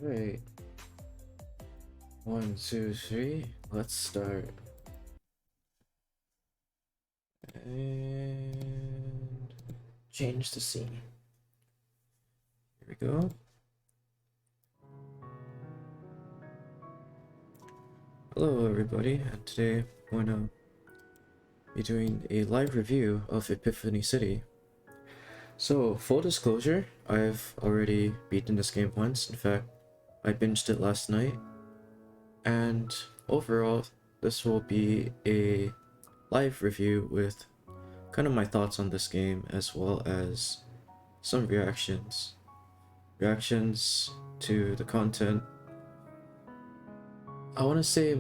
Alright. 1, 2, 3. Let's start. And change the scene. Here we go. Hello everybody, and today I'm going to be doing a live review of Epiphany City. So, full disclosure, I've already beaten this game once. In fact, I binged it last night. And overall, this will be a live review with kind of my thoughts on this game, as well as some reactions to the content. I want to say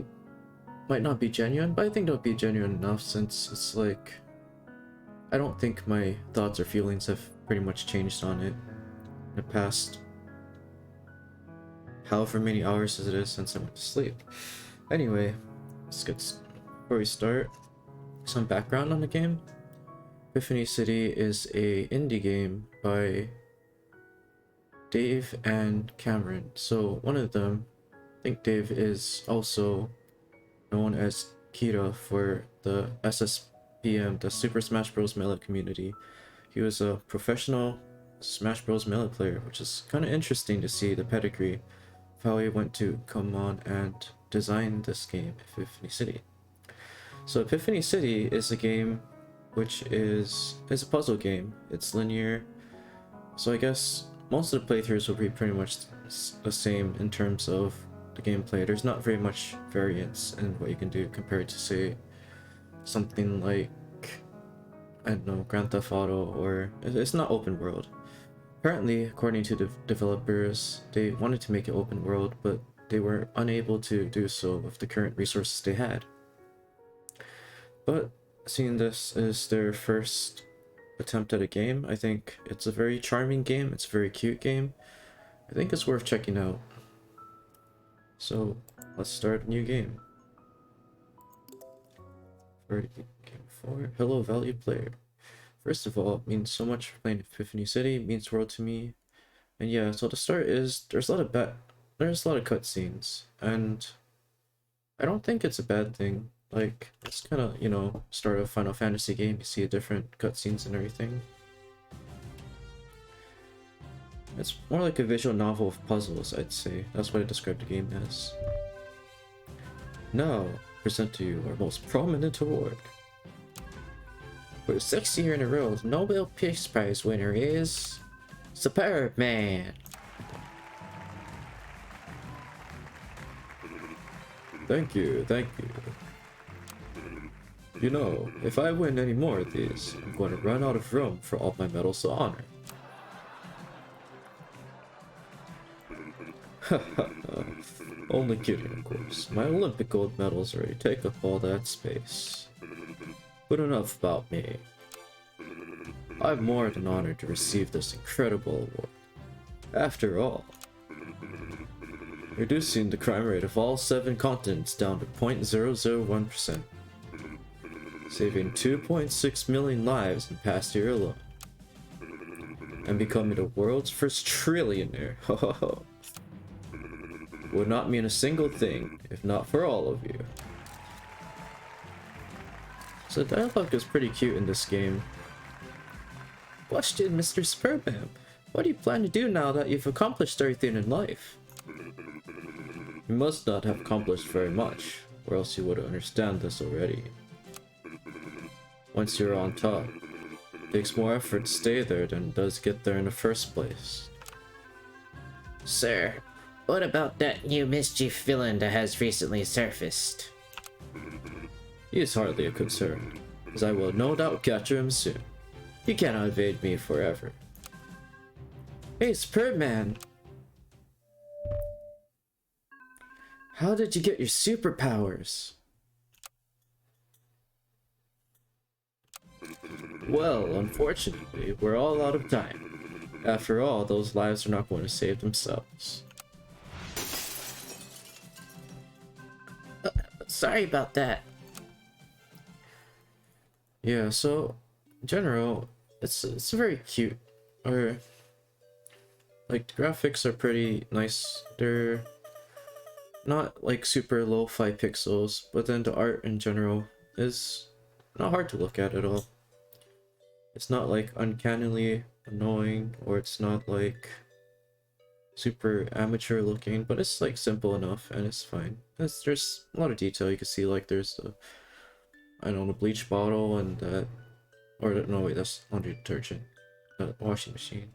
might not be genuine, but I think they'll be genuine enough, since it's like I don't think my thoughts or feelings have pretty much changed on it in the past however many hours as it is since I went to sleep. Anyway, let's get before we start, some background on the game. Epiphany City is a indie game by Dave and Cameron. So one of them, I think Dave, is also known as Kira for the SSBM, the Super Smash Bros. Melee community. He was a professional Smash Bros. Melee player, which is kind of interesting to see the pedigree of how he went to come on and design this game, Epiphany City. So Epiphany City is a game which is a puzzle game. It's linear, so I guess most of the playthroughs will be pretty much the same in terms of the gameplay. There's not very much variance in what you can do compared to, say, something like, I don't know, Grand Theft Auto, or it's not open world. Apparently, according to the developers, they wanted to make it open world, but they were unable to do so with the current resources they had. But seeing this is their first attempt at a game, I think it's a very charming game. It's a very cute game. I think it's worth checking out. So let's start a new game. Game 4. Hello, valued player. First of all, it means so much for playing Epiphany City. It means the world to me. And yeah, so the start is there's a lot of cutscenes, and I don't think it's a bad thing. Like, it's kind of, you know, start a Final Fantasy game. You see different cutscenes and everything. It's more like a visual novel of puzzles, I'd say. That's what I described the game as. Now, present to you our most prominent award. For the 6th year in a row, the Nobel Peace Prize winner is Superb Man. Thank you, thank you. You know, if I win any more of these, I'm going to run out of room for all my medals of honor. Only kidding, of course. My Olympic gold medals already take up all that space. But enough about me. I'm more than honored to receive this incredible award. After all, reducing the crime rate of all 7 continents down to 0.001%, saving 2.6 million lives in the past year alone, and becoming the world's first trillionaire. Would not mean a single thing if not for all of you. So the dialogue is pretty cute in this game. Question, Mr. Superbam. What do you plan to do now that you've accomplished everything in life? You must not have accomplished very much, or else you would understand this already. Once you're on top, it takes more effort to stay there than it does get there in the first place. Sir, what about that new mischief villain that has recently surfaced? He is hardly a concern, as I will no doubt capture him soon. He cannot evade me forever. Hey, Superb Man! How did you get your superpowers? Well, unfortunately, we're all out of time. After all, those lives are not going to save themselves. Sorry about that. Yeah, so in general, it's very cute, or Like the graphics are pretty nice. They're not like super low-fi pixels, but then the art in general is not hard to look at all. It's not like uncannily annoying, or it's not like super amateur looking, but it's like simple enough and it's fine. There's a lot of detail. You can see like there's a, I don't know, a bleach bottle and that, or no wait, that's laundry detergent, washing machine.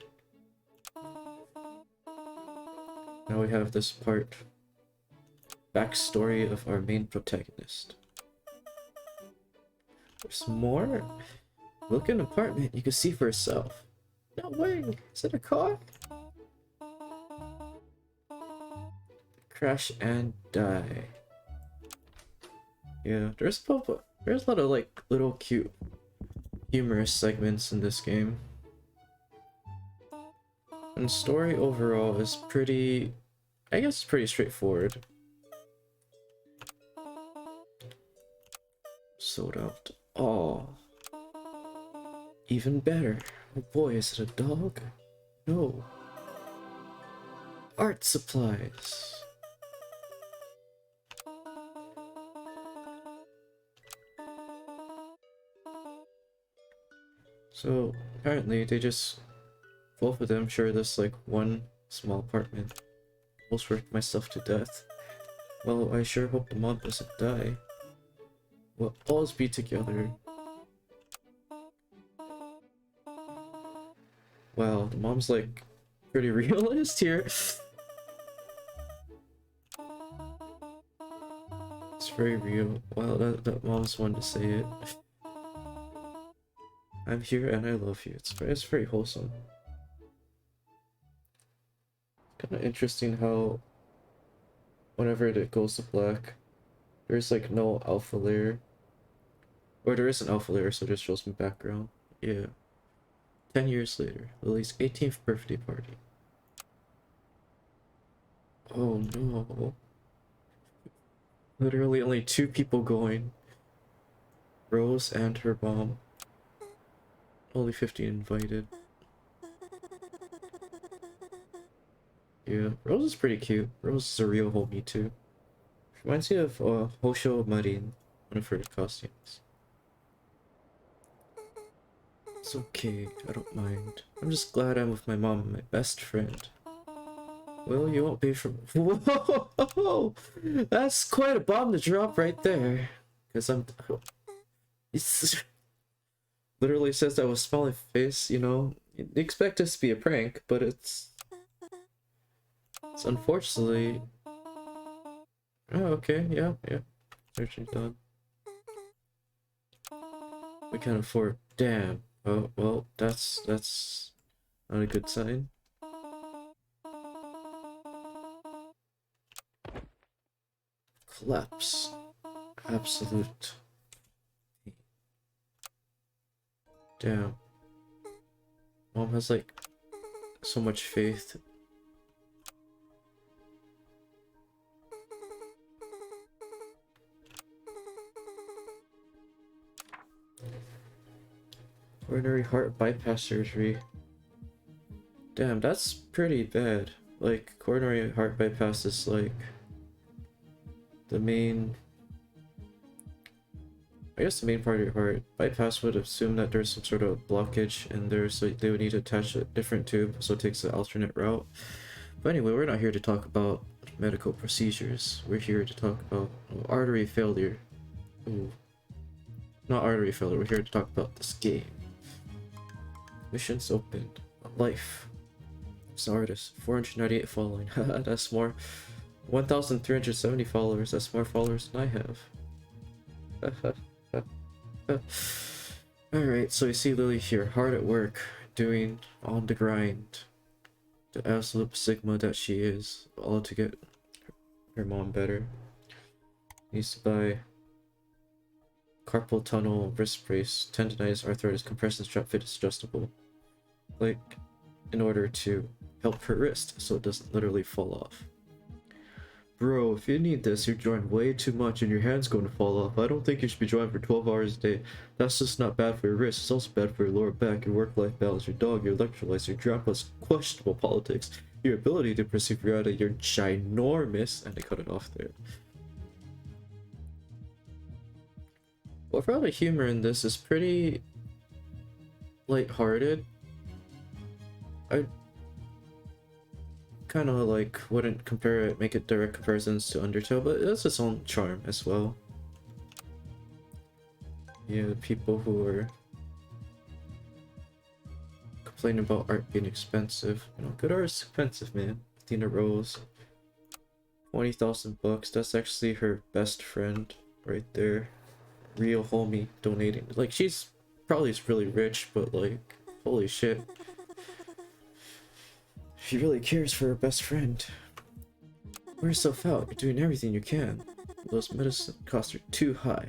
Now we have this part, backstory of our main protagonist. There's more. Look in the apartment, you can see for yourself. No way, is it a car? Crash and die. Yeah, there's a lot of like little cute humorous segments in this game. And the story overall is pretty, I guess pretty straightforward. Sold out. Oh, even better. Oh boy, is it a dog? No. Art supplies. So apparently they just, both of them share this like one small apartment. Almost worked myself to death. Well, I sure hope the mom doesn't die. We'll always be together. Wow, the mom's like pretty realist here. It's very real. Wow, that mom's one to say it. I'm here and I love you. It's very wholesome. Kind of interesting how whenever it goes to black, there's like no alpha layer. Or there is an alpha layer, so it just shows me background. Yeah. 10 years later, Lily's 18th birthday party. Oh no. Literally only 2 people going. Rose and her mom. Only 15 invited. Yeah, Rose is pretty cute. Rose is a real homie too. Reminds me of Hosho Marin, one of her costumes. It's okay, I don't mind. I'm just glad I'm with my mom and my best friend. Well, you won't be from— Whoa! That's quite a bomb to drop right there. Because it's literally says that with smiling face, you know. You'd expect this to be a prank, but it's unfortunately— Oh, okay, yeah. Searching done. We can't afford— Damn. Oh, well, that's not a good sign. Collapse. Absolute. Damn. Mom has like so much faith. Coronary heart bypass surgery. Damn, that's pretty bad. Like, coronary heart bypass is like the main— I guess the main part of your heart. Bypass would assume that there's some sort of blockage in there, so they would need to attach a different tube, so it takes an alternate route. But anyway, we're not here to talk about medical procedures. We're here to talk about artery failure. Ooh. Not artery failure, we're here to talk about this game. Missions opened. Life. It's an artist. 498 following. Haha, that's more. 1,370 followers. That's more followers than I have. Alright, so you see Lily here, hard at work, doing on the grind. The absolute sigma that she is, all to get her mom better. Needs to buy carpal tunnel wrist brace, tendonitis, arthritis, compression strap fit is adjustable. Like, in order to help her wrist so it doesn't literally fall off. Bro, if you need this, you're drawing way too much and your hand's going to fall off. I don't think you should be drawing for 12 hours a day. That's just not bad for your wrist. It's also bad for your lower back, your work-life balance, your dog, your electrolytes, your grandpa's questionable politics. your ability to perceive reality, you're ginormous, and they cut it off there. Overall, the humor in this is pretty lighthearted. I kind of like wouldn't compare it, make it direct comparisons to Undertale, but it has its own charm as well. Yeah, the people who are complaining about art being expensive, you know, good art is expensive, man. Athena Rose, 20,000 bucks. That's actually her best friend right there. Real homie donating. Like, she's probably really rich, but like, holy shit. She really cares for her best friend. Wear yourself out. You're doing everything you can. Those medicine costs are too high.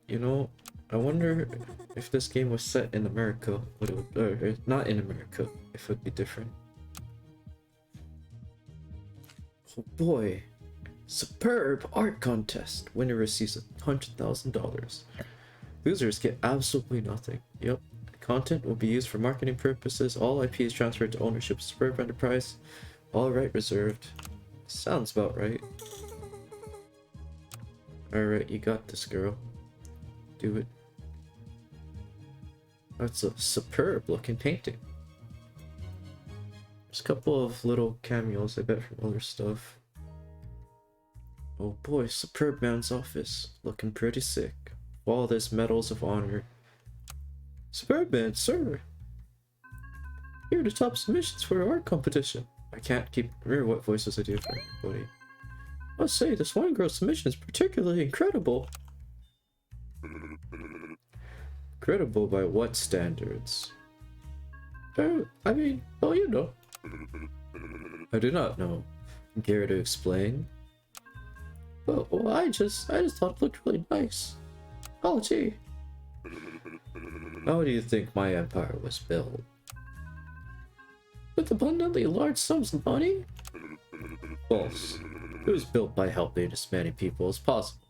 You know, I wonder if this game was set in America, what it would, or not in America, if it would be different. Oh boy. Superb art contest. Winner receives $100,000. Losers get absolutely nothing. Yep. Content will be used for marketing purposes. All IP is transferred to ownership of Superb Enterprise. All right reserved. Sounds about right. Alright, you got this, girl. Do it. That's a superb looking painting. There's a couple of little cameos, I bet, from other stuff. Oh boy, Superb Man's office. Looking pretty sick. All this medals of honor. Superb Man, sir! Here are the top submissions for our art competition. I can't keep remember what voices I do for everybody. I must say, this one girl's submission is particularly incredible. Incredible by what standards? I mean, well, you know. I do not know. Care to explain? Well, I just thought it looked really nice. Oh, gee. How do you think my empire was built? With abundantly large sums of money? False. It was built by helping as many people as possible.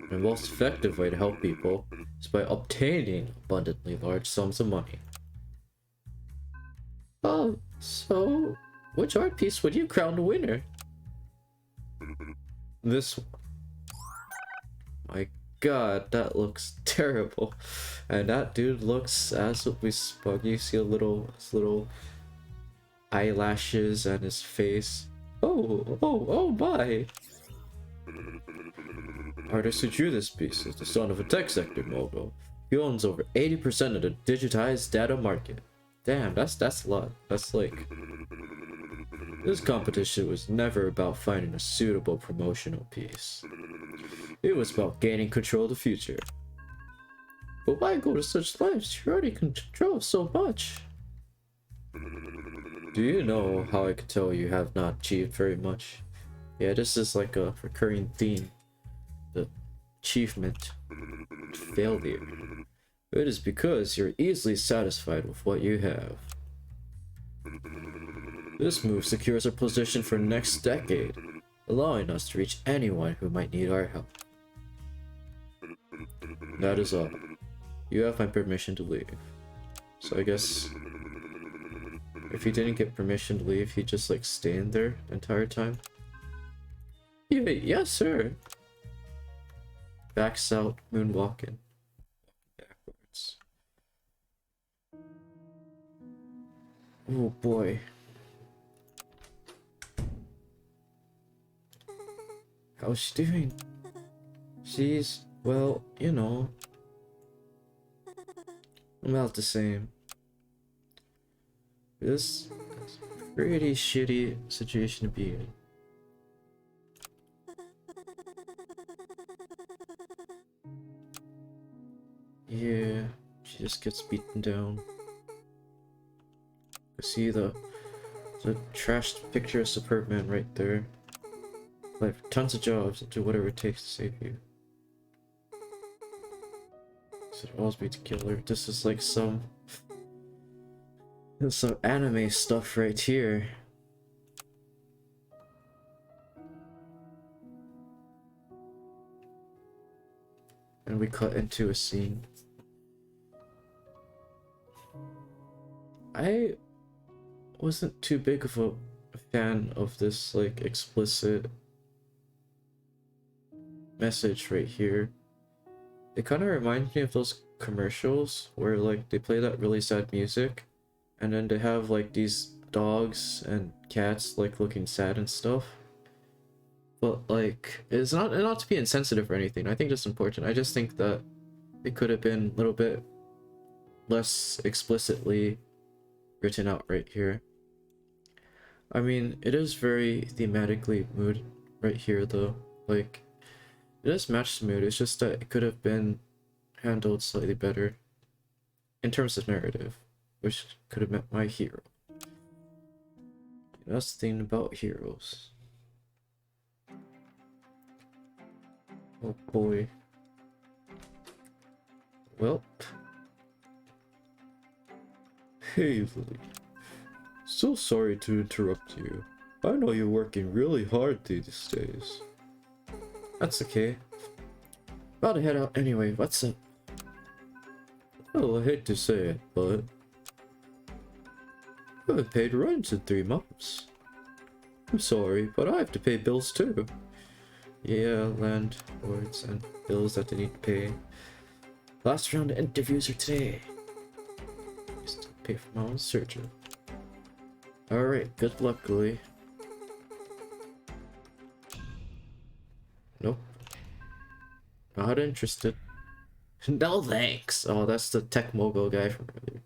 The most effective way to help people is by obtaining abundantly large sums of money. Oh, so which art piece would you crown the winner? This one. My god, that looks terrible. And that dude looks absolutely smug. You see his little eyelashes and his face. Oh my! Artist who drew this piece is the son of a tech sector mogul. He owns over 80% of the digitized data market. Damn, that's a lot. That's like... This competition was never about finding a suitable promotional piece. It was about gaining control of the future. But why go to such lengths? You already control so much. Do you know how I could tell you have not achieved very much? Yeah, this is like a recurring theme. The achievement. Failure. It is because you're easily satisfied with what you have. This move secures our position for next decade, allowing us to reach anyone who might need our help. That is all. You have my permission to leave. So I guess if he didn't get permission to leave, he'd just like stand there the entire time. Yeah, yes, sir. Backs out, moonwalking. Backwards. Oh boy. How's she doing? She's, well, you know, about the same. This is a pretty shitty situation to be in. Yeah, she just gets beaten down. You see the trashed picture of Superb Man right there. Like tons of jobs, do whatever it takes to save you. So it'll always be to kill her. This is like some anime stuff right here. And we cut into a scene. wasn't too big of a fan of this like explicit message right here. It kind of reminds me of those commercials where like they play that really sad music and then they have like these dogs and cats like looking sad and stuff. But like it's not to be insensitive or anything. I think that's important. I just think that it could have been a little bit less explicitly written out right here. I mean, it is very thematically mood right here though. Like it does match the mood. It's just that it could have been handled slightly better in terms of narrative, which could have met my hero. That's the thing about heroes. Oh boy. Well. Hey, Lily. So sorry to interrupt you. I know you're working really hard these days. That's okay. About to head out anyway. What's up? Well, I hate to say it, but I haven't paid rent in 3 months. I'm sorry, but I have to pay bills too. Yeah, landlords and bills that they need to pay. Last round of interviews are today. Just to pay for my own surgery. Alright, good luck, Lily. Nope. Not interested. No thanks. Oh, that's the tech mogul guy from earlier.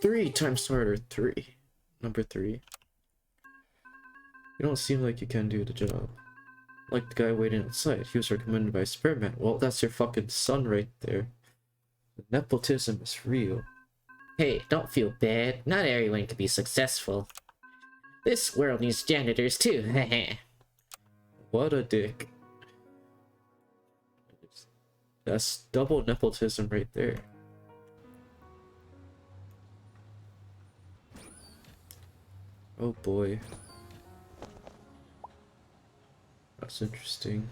3 times harder. 3. Number 3. You don't seem like you can do the job. Like the guy waiting outside. He was recommended by Spirit-Man. Well, that's your fucking son right there. The nepotism is real. Hey, don't feel bad. Not everyone can be successful. This world needs janitors too. What a dick. That's double nepotism right there. Oh boy. That's interesting.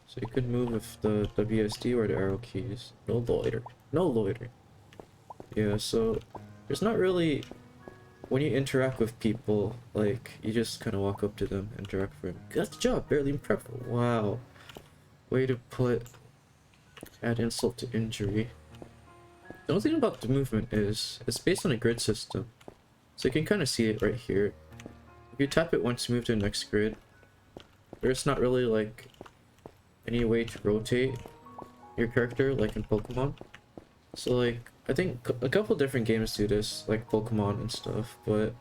So you can move with the WSD or the arrow keys. No loiter. No loiter. Yeah, so there's not really... When you interact with people, like, you just kind of walk up to them, interact with them. Good job, barely impressive. Wow. Way to add insult to injury. The only thing about the movement is, it's based on a grid system. So you can kind of see it right here. If you tap it once you move to the next grid, there's not really, like, any way to rotate your character, like in Pokemon. So, like, I think a couple different games do this, like Pokemon and stuff, but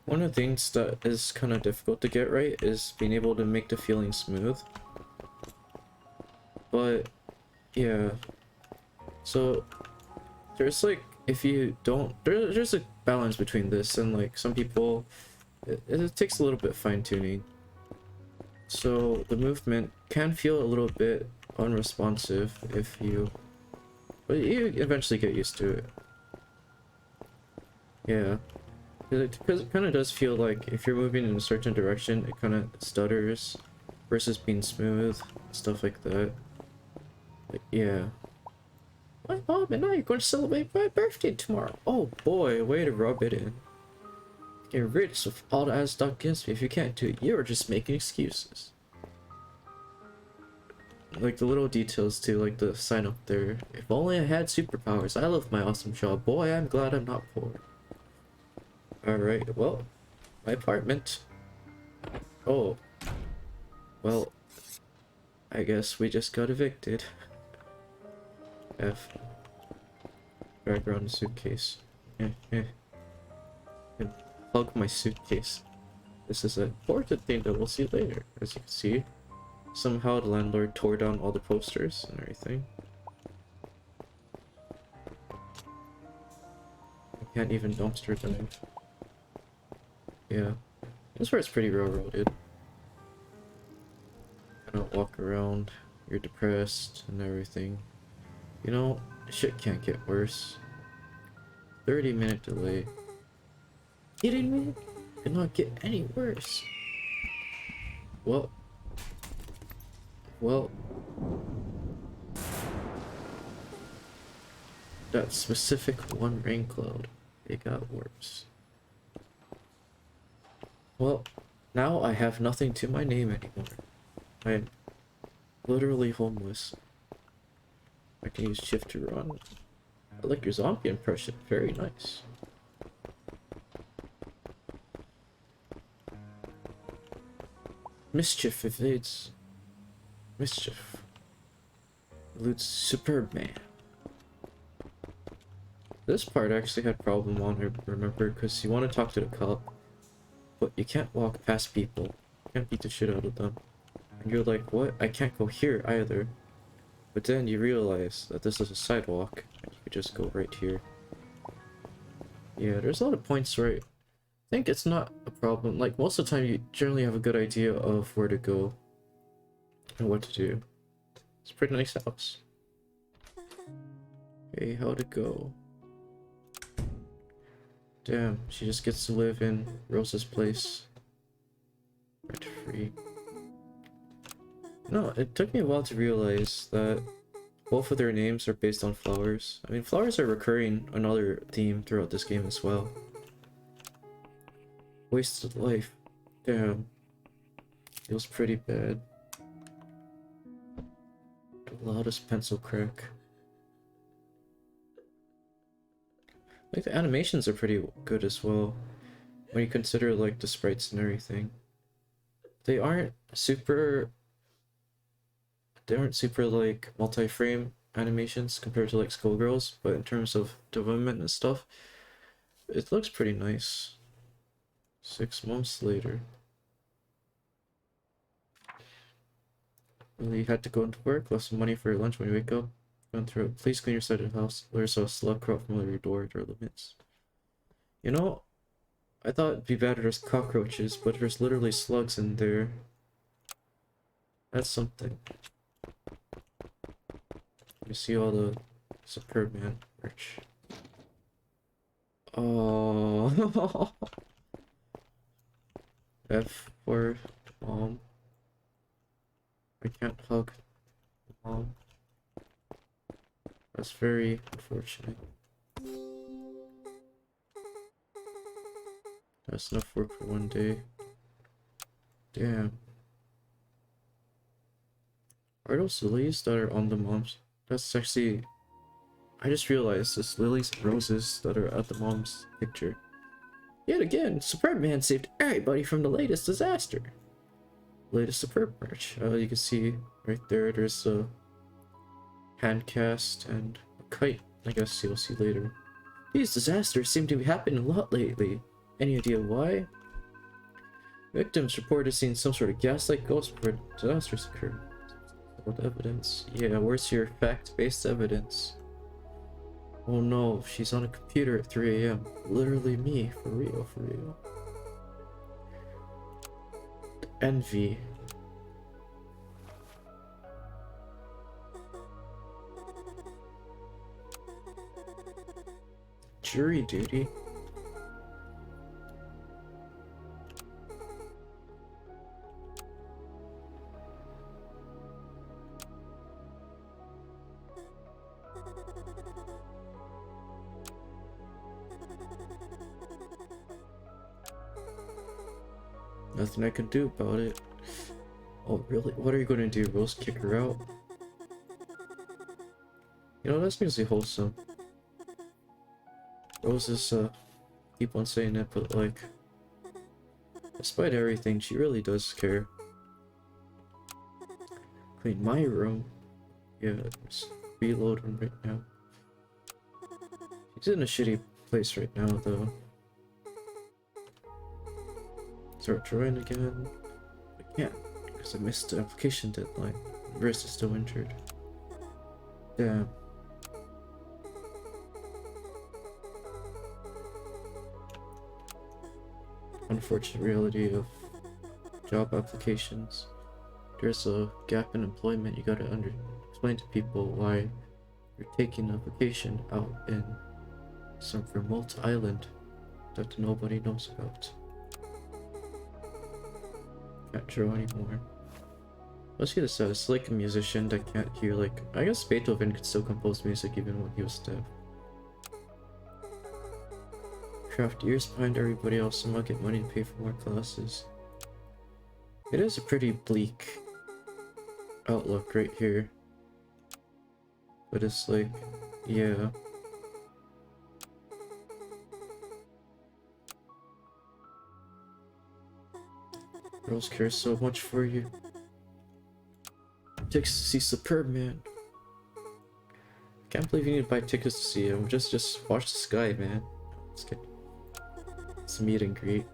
one of the things that is kind of difficult to get right is being able to make the feeling smooth. But, yeah. So, there's like, if you don't, there's a balance between this and like some people, it takes a little bit fine-tuning. So, the movement can feel a little bit unresponsive if you... But you eventually get used to it. Yeah. Because it kind of does feel like if you're moving in a certain direction, it kind of stutters versus being smooth, stuff like that. But yeah. My mom and I are going to celebrate my birthday tomorrow. Oh boy, way to rub it in. Get rich with all the odds stuck against me. If you can't do it, you're just making excuses. Like the little details too, like the sign up there. If only I had superpowers. I love my awesome job. Boy, I'm glad I'm not poor. Alright, well, my apartment. Oh. Well, I guess we just got evicted. F. Drag around the suitcase. And plug my suitcase. This is an important thing that we'll see later, as you can see. Somehow the landlord tore down all the posters and everything. I can't even dumpster dive. Yeah. This part's pretty railroaded. Kind of walk around, you're depressed and everything. You know, shit can't get worse. 30-minute delay. Kidding me? Could not get any worse. Well, that specific one rain cloud, it got worse. Well, now I have nothing to my name anymore. I am literally homeless. I can use shift to run. I like your zombie impression, very nice. Mischief evades. Mischief. Eludes Superman. This part actually had problem on her, remember, because you want to talk to the cop, but you can't walk past people. You can't beat the shit out of them. And you're like, what? I can't go here either. But then you realize that this is a sidewalk, and you could just go right here. Yeah, there's a lot of points where I think it's not a problem. Like, most of the time you generally have a good idea of where to go and what to do. It's a pretty nice house. Okay, how to go? Damn, she just gets to live in Rose's place. Rent free. No, it took me a while to realize that both of their names are based on flowers. I mean, flowers are recurring another theme throughout this game as well. Wasted life. Damn. Feels pretty bad. The loudest pencil crack. Like, the animations are pretty good as well, when you consider, like, the sprites and everything. They aren't super, like, multi-frame animations compared to, like, Skullgirls, but in terms of development and stuff, it looks pretty nice. 6 months later. Well, you had to go into work, left some money for your lunch when you wake up. Run through it. Please clean your side of the house. There's a slug crawl from under your door limits. You know, I thought it'd be better there's cockroaches, but there's literally slugs in there. That's something. You see all the Superman merch. Oh. F for mom. I can't hug mom. That's very unfortunate. That's enough work for one day. Damn. Are those lilies that are on the moms? That's actually... I just realized it's lilies and roses that are at the mom's picture. Yet again, Superman saved everybody from the latest disaster. Latest Superb merch. You can see right there, there's a hand cast and a kite. I guess you'll see later. These disasters seem to be happening a lot lately. Any idea why? Victims reported seeing some sort of gas-like ghost before disasters occurred. What evidence? Yeah, where's your fact-based evidence? Oh no, she's on a computer at 3 AM. Literally me, for real, for real. Envy. Jury duty. Nothing I can do about it. Oh, really? What are you going to do? Rose kick her out? You know, that's usually wholesome. Rose is, keep on saying that, but like, despite everything, she really does care. Clean my room. Yeah, just reloading right now. She's in a shitty place right now, though. Start drawing again. I can't, because I missed the application deadline. The wrist is still injured. Damn. Unfortunate reality of job applications. There's a gap in employment. You gotta explain to people why you're taking a vacation out in some remote island that nobody knows about. Can't draw anymore. Let's get this out. It's like a musician that can't hear, like, I guess Beethoven could still compose music even when he was dead. Minecraft, years behind everybody else, and I'll get money to pay for more classes. It is a pretty bleak outlook right here. But it's like, yeah. Girls care so much for you. Tickets to see Superman. Can't believe you need to buy tickets to see him. Just watch the sky, man. Let's get it's a meet and greet.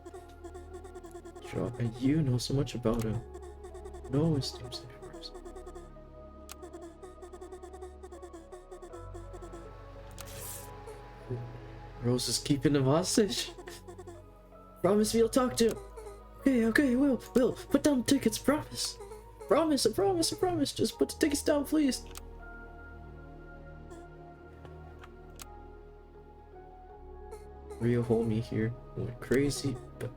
And you know so much about him. No esteems yours. Rose is keeping him hostage. Promise me you'll talk to him. Okay, Will, put down the tickets, promise. I promise. Just put the tickets down, please. Real homie here. Went crazy, but...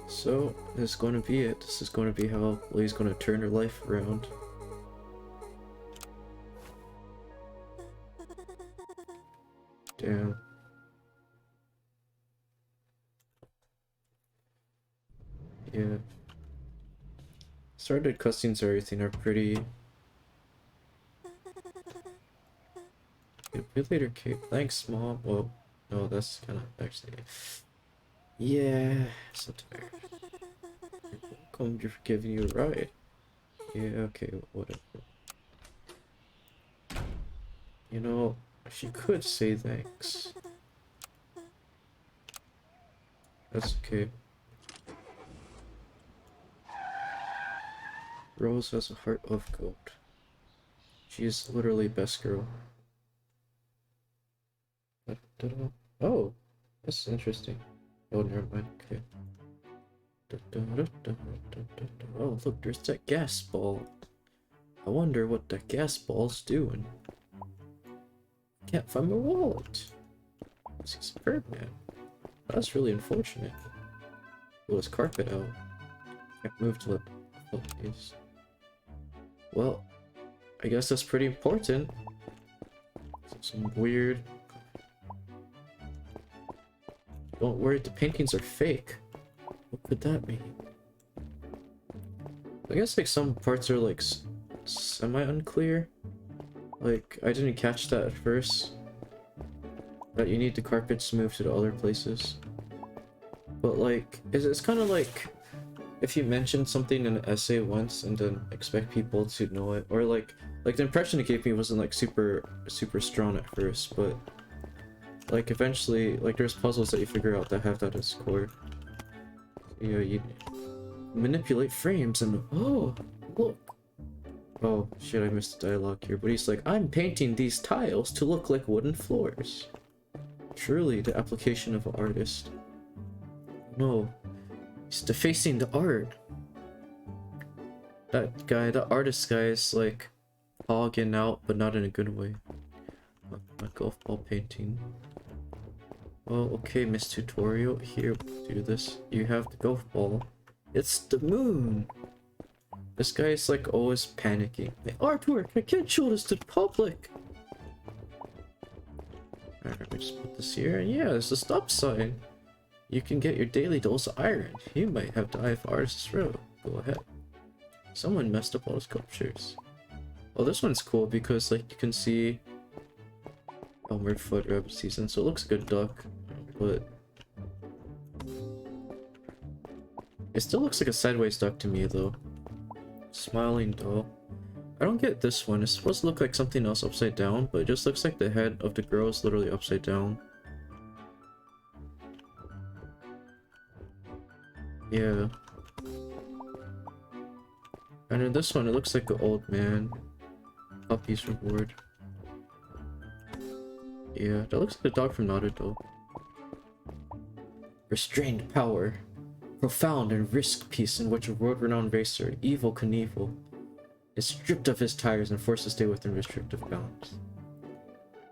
So, this is going to be it. This is going to be how Lee's going to turn her life around. Damn. Yeah. Started cutscenes or everything are pretty... Later, Kate. Thanks, Mom. Well, no, that's kind of actually... Yeah, it's not fair. Welcome, you're giving you a ride. Yeah, okay, whatever. You know, she could say thanks. That's okay. Rose has a heart of gold. She is literally best girl. Oh, that's interesting. Oh, never mind. Okay. Oh, look, there's that gas ball. I wonder what that gas ball's doing. Can't find my wallet. See Superman. That's really unfortunate. Pull his carpet out. Can't move to it. Oh, please. Well, I guess that's pretty important. Some weird... Don't worry, the paintings are fake. What could that mean? I guess like some parts are like semi-unclear. Like, I didn't catch that at first. That you need the carpets to move to the other places. But like, it's kind of like if you mention something in an essay once and then expect people to know it. Or like the impression it gave me wasn't like super strong at first, but like eventually, like there's puzzles that you figure out that have that as core. You know, you manipulate frames and oh, look. Oh shit, I missed the dialogue here, but he's like, I'm painting these tiles to look like wooden floors. Truly the application of an artist. No, he's defacing the art. That guy, the artist guy is like hogging out, but not in a good way. A golf ball painting. Well, okay, Miss Tutorial, here, do this. You have the golf ball. It's the moon! This guy is like always panicking. The artwork, I can't show this to the public! Alright, let me just put this here. Yeah, there's a stop sign. You can get your daily dose of iron. You might have to dive Artist's Road. Go ahead. Someone messed up all the sculptures. Oh, this one's cool because like you can see Elmer Foot Rabbit Season, so it looks like a duck, but it still looks like a sideways duck to me though. Smiling doll. I don't get this one. It's supposed to look like something else upside down, but it just looks like the head of the girl is literally upside down. Yeah. And in this one, it looks like an old man. Puppy's reward. Yeah, that looks like the dog from Naruto. Restrained power. Profound and risk piece in which a world-renowned racer, Evil Knievel, is stripped of his tires and forced to stay within restrictive bounds.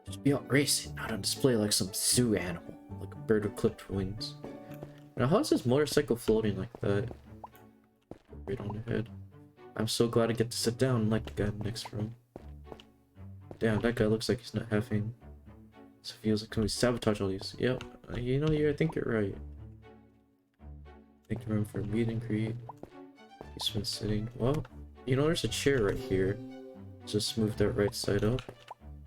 Just be out racing, not on display like some zoo animal, like a bird with clipped wings. Now, how is this motorcycle floating like that? Right on the head. I'm so glad I get to sit down like the guy in the next room. Damn, that guy looks like he's not having. So feels like, can we sabotage all these? Yep. You know, I think you're right. Make room for a meet and greet. He's been sitting. Well, you know, there's a chair right here. Just move that right side up.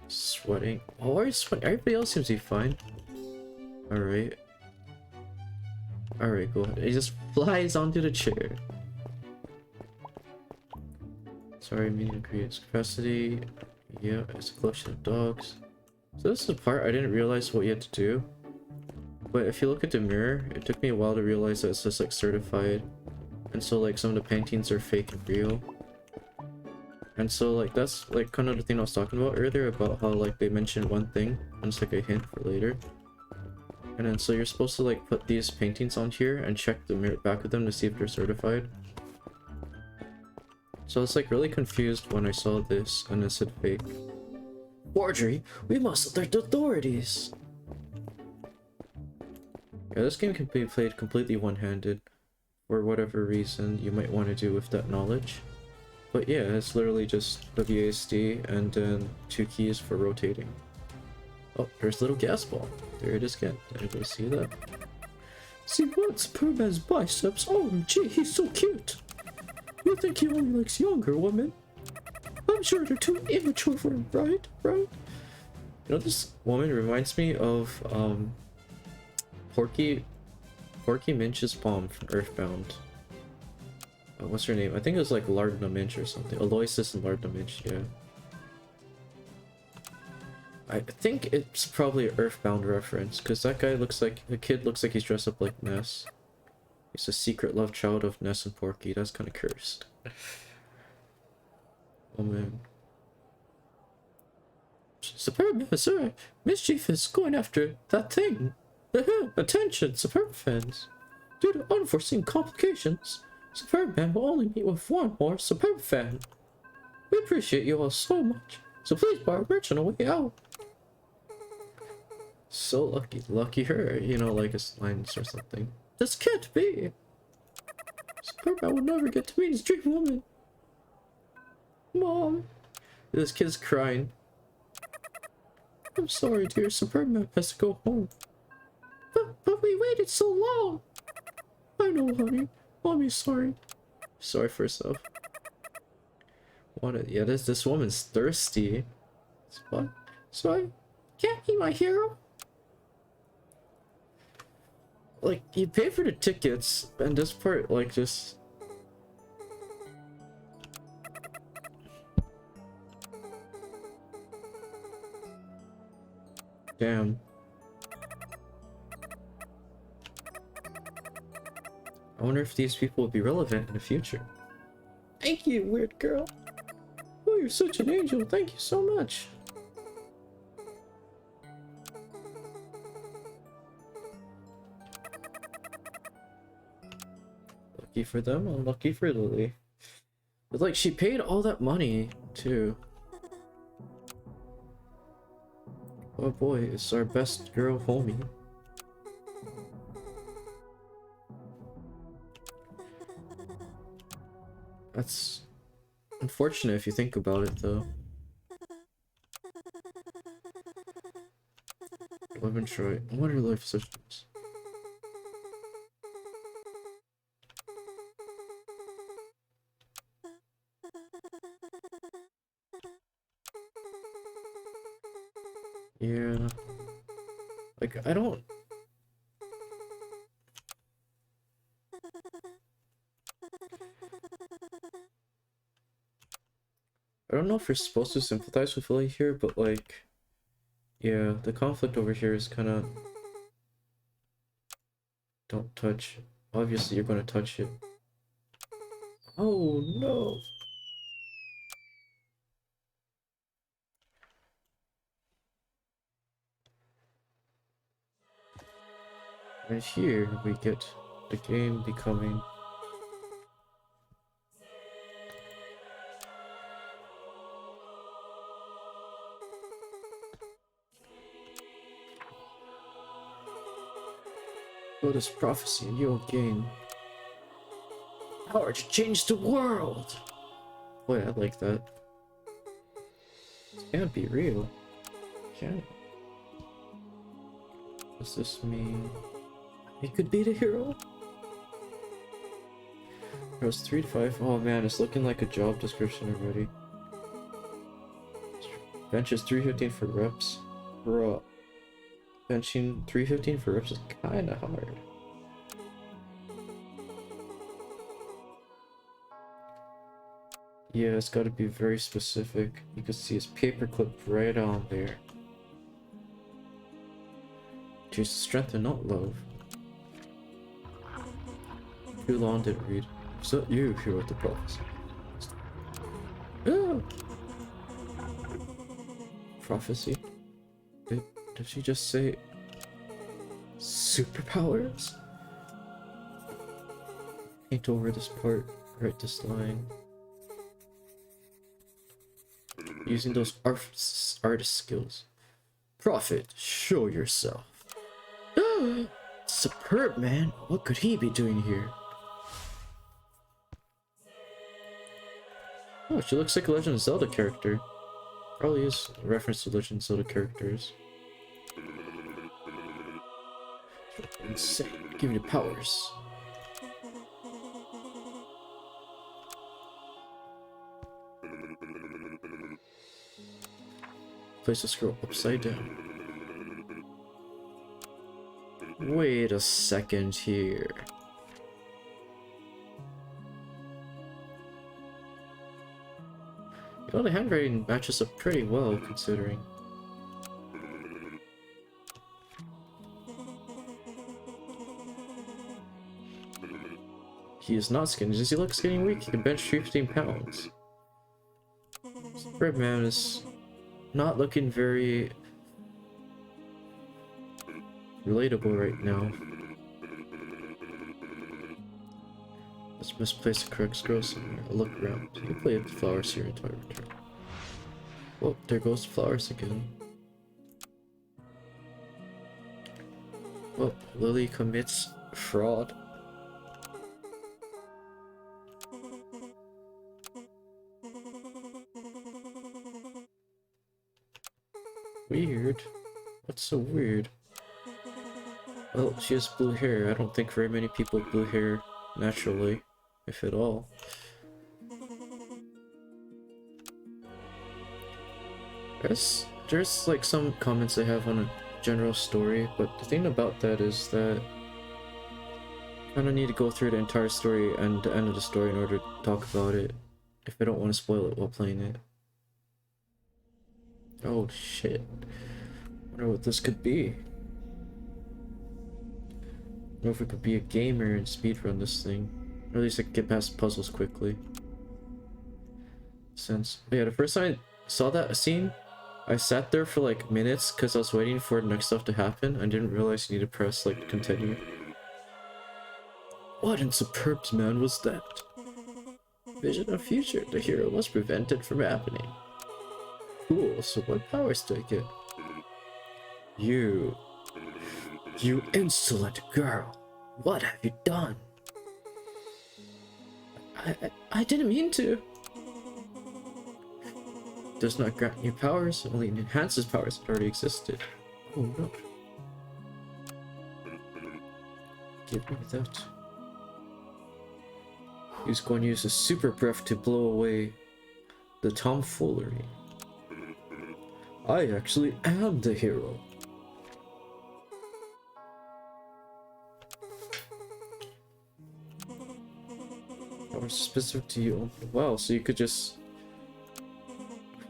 Sweating. Oh, why are you sweating? Everybody else seems to be fine. Alright. Alright, go ahead. He just flies onto the chair. Sorry, medium creates capacity. Yeah, it's a collection of dogs. So this is the part I didn't realize what you had to do. But if you look at the mirror, it took me a while to realize that it's just like certified. And so like some of the paintings are fake and real. And so like that's like kind of the thing I was talking about earlier about how like they mentioned one thing and it's like a hint for later. And then so you're supposed to like put these paintings on here and check the mirror back of them to see if they're certified. So I was like really confused when I saw this and it said fake. Forgery? We must alert the authorities! Yeah, this game can be played completely one-handed for whatever reason you might want to do with that knowledge. But yeah, it's literally just WASD and then 2 keys for rotating. Oh, there's a little gas ball. There it is again. Did anybody see that? See what? Superman's biceps. Oh gee, he's so cute. You think he only likes younger women? I'm sure they're too immature for him, right? Right? You know, this woman reminds me of Porky Minch's mom from Earthbound. What's her name? I think it was like Lardna Minch or something. Aloysius and Lardna Minch, yeah. I think it's probably an Earthbound reference, because that guy looks like, the kid looks like he's dressed up like Ness. He's a secret love child of Ness and Porky. That's kind of cursed. Oh man. Superman, sir, Mischief is going after that thing. Attention, Superman fans. Due to unforeseen complications, Superman will only meet with one more Superman fan. We appreciate you all so much, so please buy our merch on the way out. So lucky, lucky her, you know, like his lines or something. This can't be. Superman will never get to meet his dream woman. Mom. This kid's crying. I'm sorry, dear. Superman has to go home. But we waited so long. I know, honey. Mommy's sorry. Sorry for herself. Yeah, this woman's thirsty. What? So I can't be my hero? Like, you pay for the tickets, and this part, like, just... Damn. I wonder if these people will be relevant in the future. Thank you, weird girl. Oh, you're such an angel. Thank you so much. Lucky for them, unlucky for Lily. But like, she paid all that money, too. Oh boy, it's our best girl homie. That's unfortunate if you think about it, though. Live in Troy. What are life decisions? Yeah. Like, I don't... I don't know if you're supposed to sympathize with Lily here, but like... Yeah, the conflict over here is kind of... Don't touch. Obviously you're going to touch it. Oh no! Right here we get the game becoming... Go this prophecy and you'll gain power to change the world! Boy, I like that. This can't be real. Can it? Does this mean he could be the hero? Press 3 to 5. Oh man, it's looking like a job description already. Bench is 315 for reps. Bro. Benching 315 for reps is kinda hard. Yeah, it's gotta be very specific. You can see his paperclip right on there. Choose strength and not love. Too long didn't read. Is that you who wrote the prophecy? Ah! Prophecy? Did she just say superpowers? Paint over this part, write this line. Using those artist skills. Prophet, show yourself. Superb, man. What could he be doing here? Oh, she looks like a Legend of Zelda character. Probably is a reference to Legend of Zelda characters. Insane. Give me the powers. Place the scroll upside down. Wait a second here. You know, the handwriting matches up pretty well, considering. He is not skinny. Does he look skinny weak? He can bench 15 pounds. Red man is not looking very relatable right now. Let's misplace the correct scroll somewhere. I'll look around. You can play with the flowers here until I return. Oh, there goes the flowers again. Well, Lily commits fraud. Weird. What's so weird? Well, she has blue hair. I don't think very many people have blue hair naturally, if at all. There's like some comments I have on a general story, but the thing about that is that I don't need to go through the entire story and the end of the story in order to talk about it if I don't want to spoil it while playing it. Oh shit. Wonder what this could be. I don't know if we could be a gamer and speedrun this thing. Or at least I could get past puzzles quickly. Yeah, the first time I saw that scene, I sat there for like minutes because I was waiting for the next stuff to happen. I didn't realize you need to press like continue. What in superb man was that? Vision of future. The hero was prevented from happening. Cool, so what powers do I get? You insolent girl. What have you done? I didn't mean to. Does not grant new powers, only enhances powers that already existed. Oh no. Give me that. He's going to use a super breath to blow away the tomfoolery. I actually am the hero. Powers specific to you. Wow, so you could just...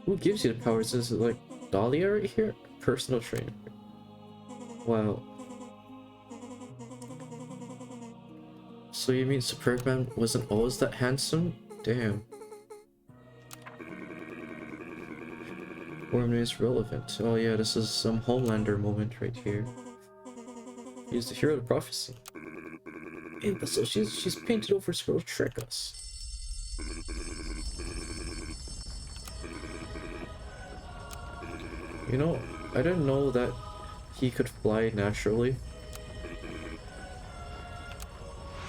Who gives you the powers? Is it like Dahlia right here? Personal trainer. Wow. So you mean Superman wasn't always that handsome? Damn. Form is relevant. Oh yeah, this is some Homelander moment right here. He's the hero of the prophecy. Imbecile, she's painted over scroll to trick us. You know, I didn't know that he could fly naturally.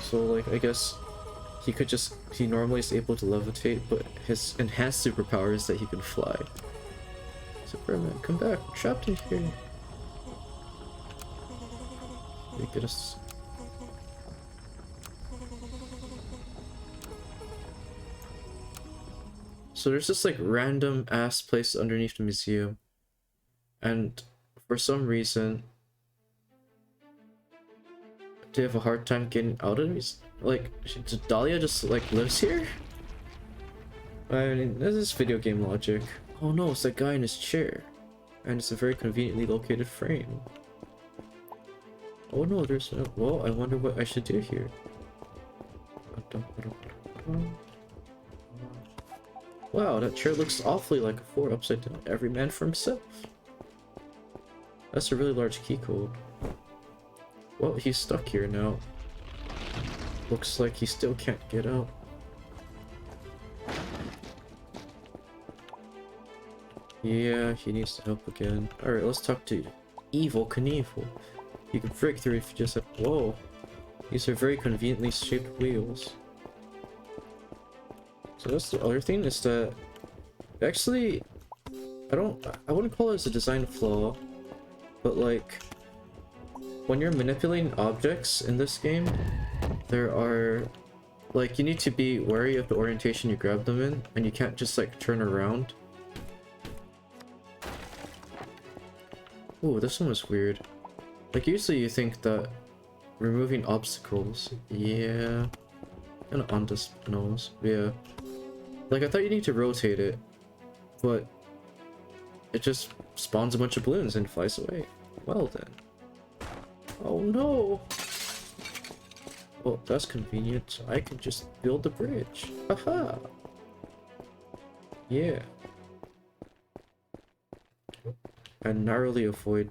So like, I guess he normally is able to levitate, but his enhanced superpower is that he can fly. Superman, come back. We're trapped in here. They get us. So there's this like random ass place underneath the museum. And for some reason, they have a hard time getting out of these. Like, Dahlia just like lives here? I mean, this is video game logic. Oh no, it's that guy in his chair. And it's a very conveniently located frame. Oh no, there's no. Well, I wonder what I should do here. Wow, that chair looks awfully like a 4 upside down. Every man for himself. That's a really large key code. Well, he's stuck here now. Looks like he still can't get out. Yeah, he needs help again. Alright, let's talk to Evil Knievel. You can break through if you just have. Whoa. These are very conveniently shaped wheels. So that's the other thing, is that actually I wouldn't call it as a design flaw, but like when you're manipulating objects in this game, there are like, you need to be wary of the orientation you grab them in, and you can't just like turn around. Ooh, this one was weird. Like, usually you think that removing obstacles, yeah, kind of on this nose, yeah. Like, I thought you need to rotate it, but it just spawns a bunch of balloons and flies away. Well then. Oh no! Well, that's convenient. I can just build the bridge. Haha! Yeah. And narrowly avoid.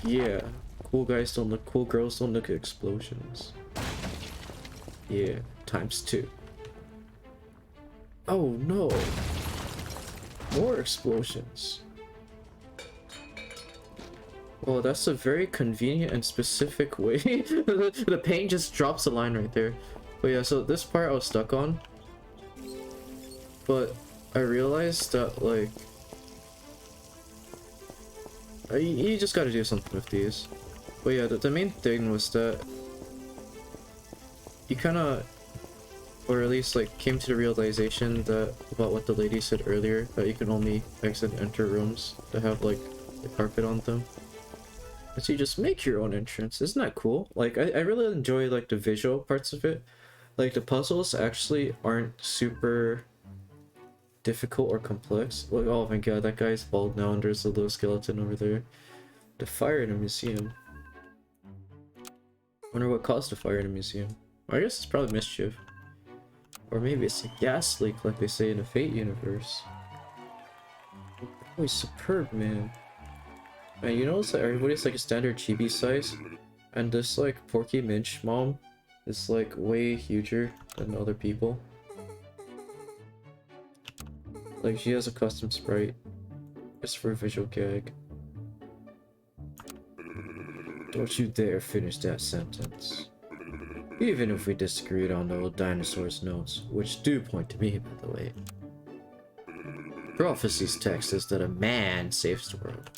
Yeah. Cool guys don't look. Cool girls don't look at explosions. Yeah. ×2. Oh no! More explosions. Well, that's a very convenient and specific way. The paint just drops a line right there. But yeah, so this part I was stuck on. But I realized that, like, you just gotta do something with these. But yeah, the main thing was that you kind of, or at least like came to the realization that about what the lady said earlier, that you can only exit and enter rooms that have like the carpet on them. And so you just make your own entrance. Isn't that cool? Like, I really enjoy like the visual parts of it. Like, the puzzles actually aren't super difficult or complex. Like, oh my god, that guy's bald now and there's a little skeleton over there. The fire in a museum. Wonder what caused the fire in a museum. I guess it's probably mischief. Or maybe it's a gas leak like they say in the Fate universe. Oh, he's superb, man. Man, you notice that everybody's like a standard chibi size? And this like Porky Minch mom is like way huger than other people. Like, she has a custom sprite. Just for a visual gag. Don't you dare finish that sentence. Even if we disagreed on the old dinosaur's notes, which do point to me, by the way. Prophecy's text says that a man saves the world.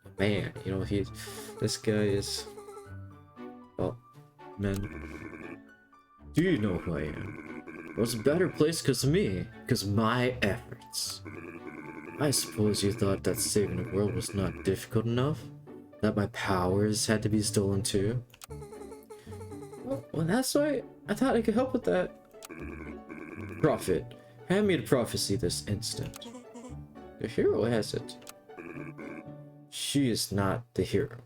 A man, you know, this guy is, well, men. Do you know who I am? It was a better place because of me, because of my efforts. I suppose you thought that saving the world was not difficult enough? That my powers had to be stolen too? Well, that's why I thought I could help with that. Prophet, hand me the prophecy this instant. The hero has it. She is not the hero.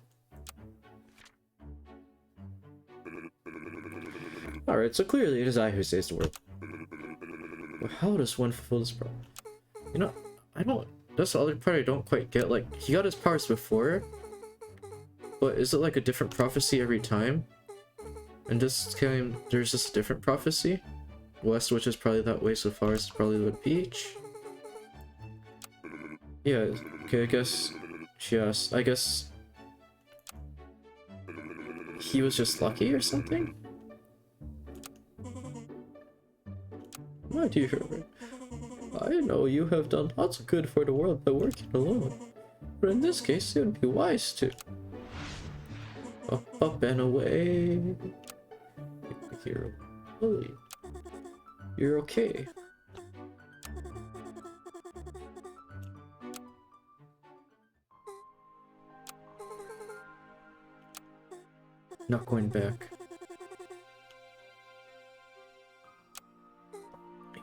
Alright, so clearly it is I who saves the world. Well, how does one fulfill this problem? You know, I don't... That's the other part I don't quite get. Like, he got his powers before, but is it like a different prophecy every time? And this time, there's just a different prophecy? West, which is probably that way so far, is probably the beach. Yeah, okay, I guess... Yes, I guess... He was just lucky or something? What do you hear? I know you have done lots of good for the world by working alone, but in this case, it would be wise to up and away. Hero, Lily, you're okay. Not going back.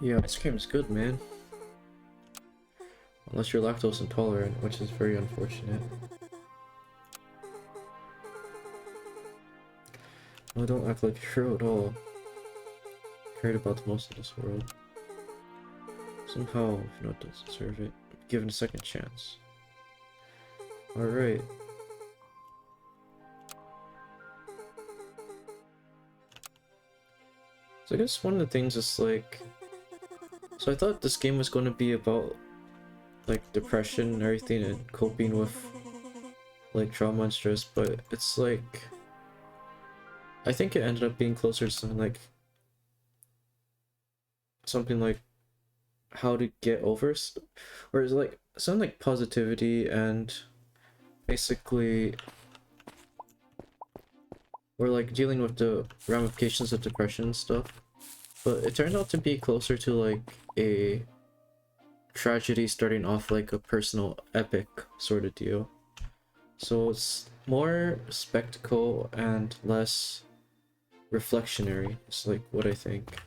Yeah, ice cream's good, man. Unless you're lactose intolerant, which is very unfortunate. Oh, don't act like a hero at all. Cared about the most of this world. Somehow, if not doesn't deserve it, given a second chance. Alright. So I guess one of the things is like... So I thought this game was going to be about like depression and everything and coping with like trauma and stress, but it's like... I think it ended up being closer to something like how to get over, or is like something like positivity and basically, or like dealing with the ramifications of depression and stuff. But it turned out to be closer to like a tragedy starting off like a personal epic sort of deal. So it's more spectacle and less reflectionary. It's like what I think.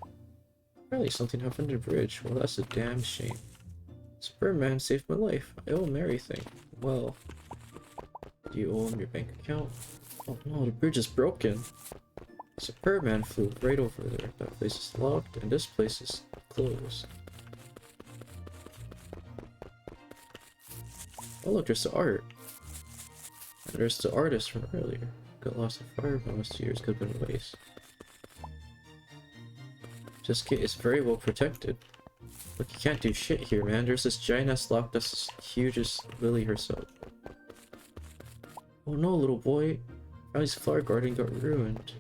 Apparently something happened to the bridge. Well, that's a damn shame. Superman saved my life. I owe him everything. Well, do you owe him your bank account? Oh no, the bridge is broken. Superman flew right over there. That place is locked and this place is closed. Oh look, there's the art. And there's the artist from earlier. Got lost in fire, but almost 2 years could have been a waste. This gate is very well protected. Look, you can't do shit here, man. There's this giant ass lock that's as huge as Lily herself. Oh no, little boy. Riley's flower garden got ruined.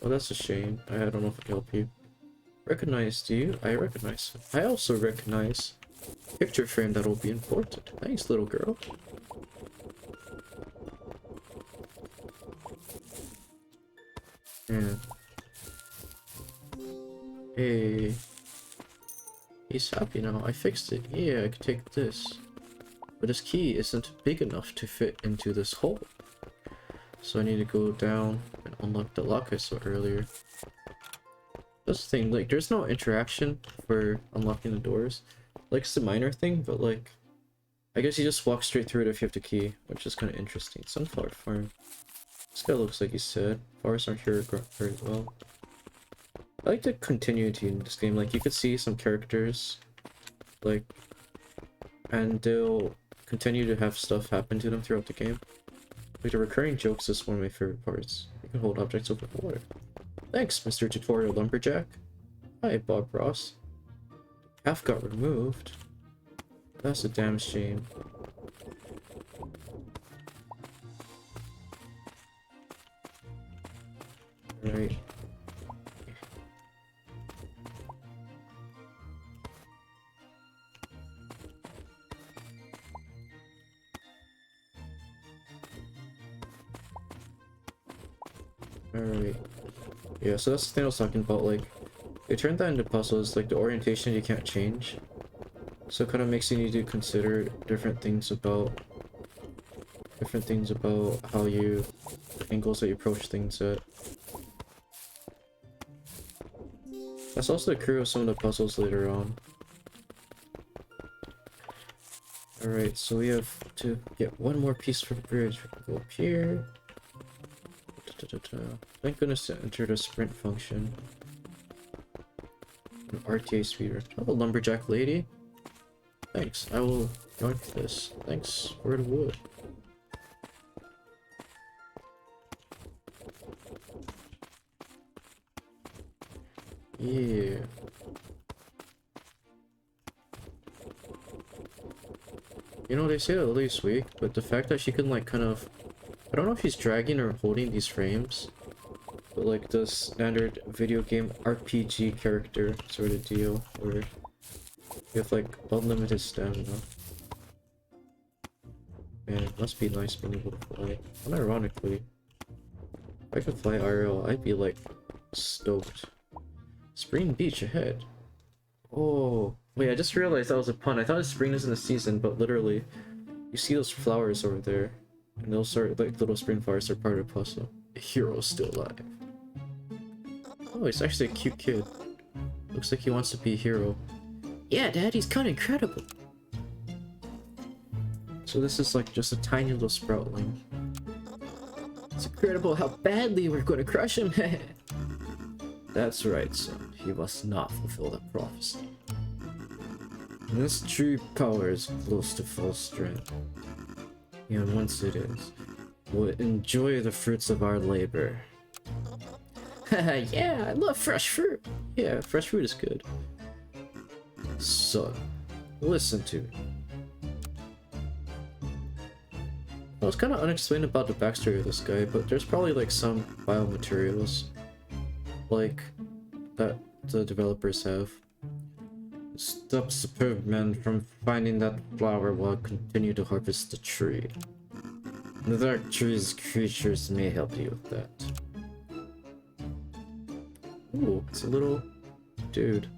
Oh, that's a shame. I don't know if I can help you. Recognize, do you? I recognize. I also recognize. Picture frame that'll be important. Thanks, little girl. Yeah. Hey. He's happy now. I fixed it. Yeah, I could take this. But this key isn't big enough to fit into this hole. So I need to go down and unlock the lock I saw earlier. That's the thing, like, there's no interaction for unlocking the doors. Like, it's a minor thing, but like, I guess you just walk straight through it if you have the key, which is kind of interesting. Sunflower farm. This guy looks like he's sad. Flowers aren't here very well. I like the continuity in this game. Like, you could see some characters, like, and they'll continue to have stuff happen to them throughout the game. Like, the recurring jokes is one of my favorite parts. You can hold objects over water. Thanks, Mr. Tutorial Lumberjack. Hi, Bob Ross. Half got removed. That's a damn shame. Right. Alright. Yeah, so that's the thing I was talking about, like, they turned that into puzzles, like the orientation you can't change. So it kind of makes you need to consider different things about how you, angles that you approach things at. That's also the crew of some of the puzzles later on. Alright, so we have to get one more piece for the bridge. We can go up here. Thank goodness it entered a sprint function. An RTA speeder. Oh, lumberjack lady. Thanks, I will yoink this. Thanks for the wood. Yeah. You know, they say that Lily's weak, but the fact that she can, like, kind of... I don't know if she's dragging or holding these frames. but like the standard video game RPG character sort of deal, where you have like unlimited stamina. Man, it must be nice being able to fly. Unironically, if I could fly IRL, I'd be like stoked. Spring Beach ahead. Oh, wait, I just realized that was a pun. I thought spring is in the season, but literally, you see those flowers over there, and those are like little spring flowers are part of the puzzle. A hero's still alive. Oh, he's actually a cute kid. Looks like he wants to be a hero. Yeah, Dad, he's kind of incredible. So this is like just a tiny little sproutling. It's incredible how badly we're going to crush him. That's right, son. He must not fulfill that prophecy. This true power is close to full strength. And once it is, we'll enjoy the fruits of our labor. Yeah, I love fresh fruit. Yeah, fresh fruit is good. Son, listen to me. I was kind of unexplained about the backstory of this guy, but there's probably like some biomaterials like that the developers have. Stop superb men from finding that flower while continue to harvest the tree. The dark tree's creatures may help you with that. Ooh, it's a little dude.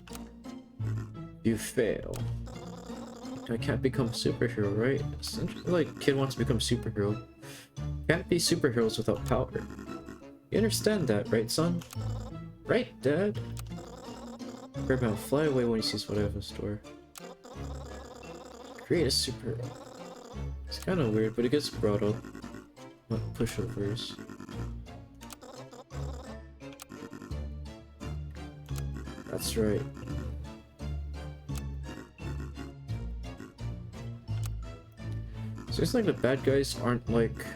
You fail. I can't become a superhero, right? Essentially, like, kid wants to become a superhero. Can't be superheroes without power. You understand that, right, son? Right, Dad? Grab fly away when he sees what I have in store. Create a superhero. It's kind of weird, but it gets brought up. What pushovers? That's right. So it's like the bad guys aren't like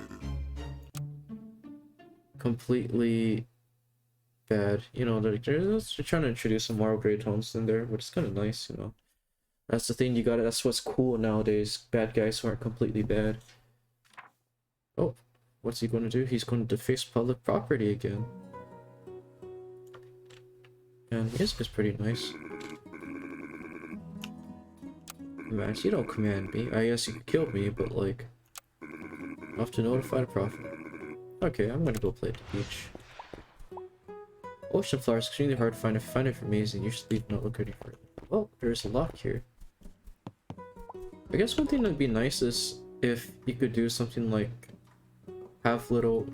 completely bad, you know, they're trying to introduce some moral gray tones in there, which is kind of nice, you know. That's the thing, you gotta, that's what's cool nowadays, bad guys who aren't completely bad. Oh, what's he going to do? He's going to deface public property again. And his is pretty nice. Max, you don't command me. I guess you could kill me, but like, I'll have to notify the prophet. Okay, I'm gonna go play at the beach. Ocean flowers extremely hard to find. If you find it amazing, you should leave not look any further. Well, there's a lock here. I guess one thing that'd be nice is if you could do something like have little.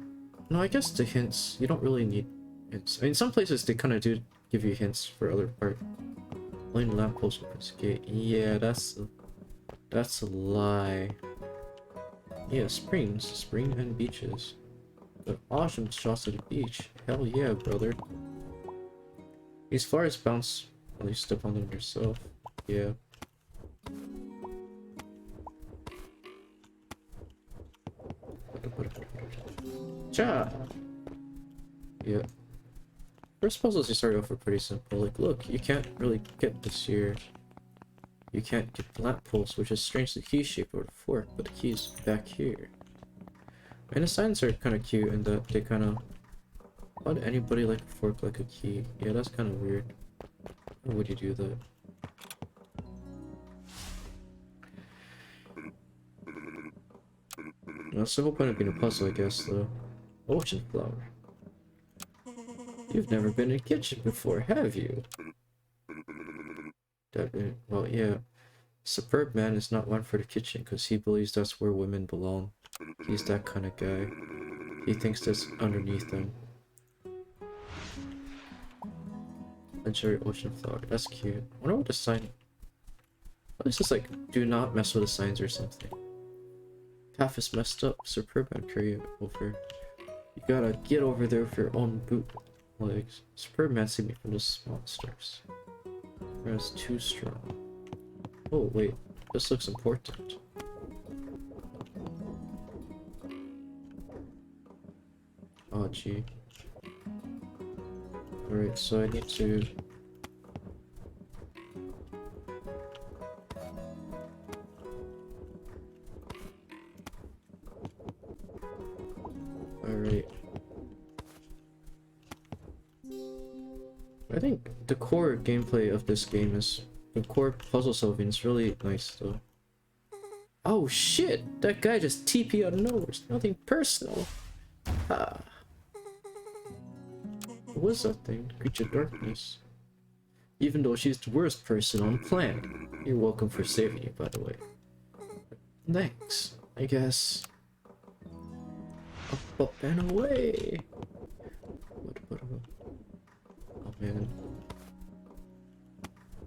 No, I guess the hints. You don't really need hints. I mean, some places they kind of do give you hints for other part. Only lamppost opens the gate. Yeah, that's a lie. Yeah, spring and beaches. But awesome shots at the beach. Hell yeah, brother. These flowers bounce when you step on them yourself. Yeah. Cha! Yeah. First puzzles you start off are pretty simple. Like, look, you can't really get this here. You can't get the lamp post, which is strange the key shape or the fork, but the key's back here. And the signs are kind of cute in that they kind of... Why would anybody like a fork like a key? Yeah, that's kind of weird. Why would you do that? That's the whole point of being a puzzle, I guess, though. Ocean flower. You've never been in a kitchen before, have you? Well, yeah. Superb man is not one for the kitchen because he believes that's where women belong. He's that kind of guy. He thinks that's underneath him. Legendary ocean flower. That's cute. I wonder what the sign... What is this, like, do not mess with the signs or something? Path is messed up. Superb man, carry it over. You gotta get over there with your own boot legs. Superb man saved me from those monsters. That's too strong. Oh wait, this looks important. Oh gee. Alright, so I need to... Alright. I think the core gameplay of this game is the core puzzle solving is really nice though. Oh shit! That guy just TP out of nowhere. It's nothing personal. Ah. What's that thing? Creature darkness. Even though she's the worst person on the planet. You're welcome for saving you, by the way. Thanks, I guess. Up and away. What? Oh man.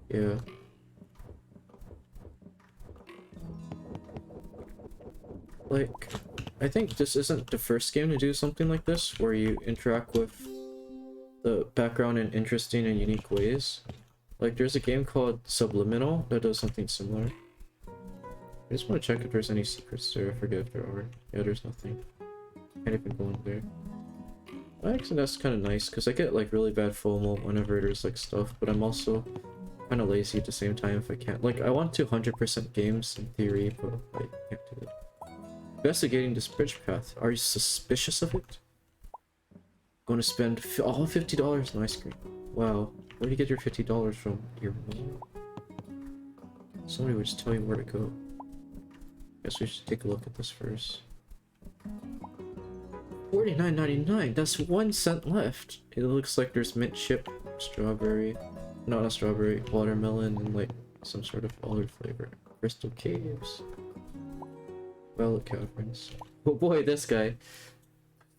Yeah. Like, I think this isn't the first game to do something like this, where you interact with the background in interesting and unique ways. Like, there's a game called Subliminal that does something similar. I just want to check if there's any secrets there. I forget if there are. Yeah, there's nothing. Can't even go in there. Actually, that's kind of nice, because I get, like, really bad FOMO whenever there's, like, stuff, but I'm also kind of lazy at the same time if I can't. Like, I want to 100% games in theory, but I can't do it. Investigating this bridge path. Are you suspicious of it? Going to spend all $50 on ice cream. Wow. Where do you get your $50 from? Your mom? Somebody would just tell you where to go. Guess we should take a look at this first. $49.99. That's 1 cent left. It looks like there's mint chip, strawberry, not a strawberry, watermelon, and like some sort of other flavor. Crystal Caves. Violet Caverns. Oh boy, this guy.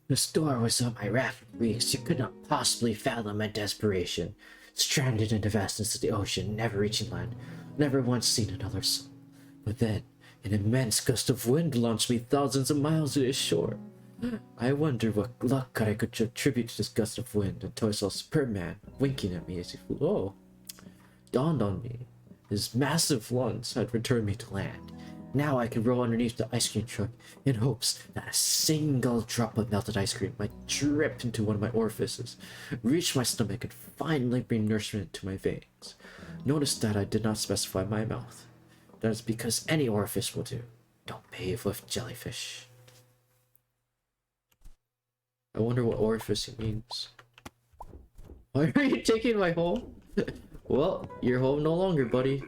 The store was on my raft for weeks. You could not possibly fathom my desperation. Stranded in the vastness of the ocean, never reaching land, never once seen another soul. But then, an immense gust of wind launched me thousands of miles to the shore. I wondered what luck I could attribute to this gust of wind until I saw Superman winking at me as he flew. Oh, dawned on me. His massive lungs had returned me to land. Now I could roll underneath the ice cream truck in hopes that a single drop of melted ice cream might drip into one of my orifices, reach my stomach, and finally bring nourishment to my veins. Notice that I did not specify my mouth. That is because any orifice will do. Don't bathe with jellyfish. I wonder what orifice he means. Why are you taking my home? Well, you're home no longer, buddy.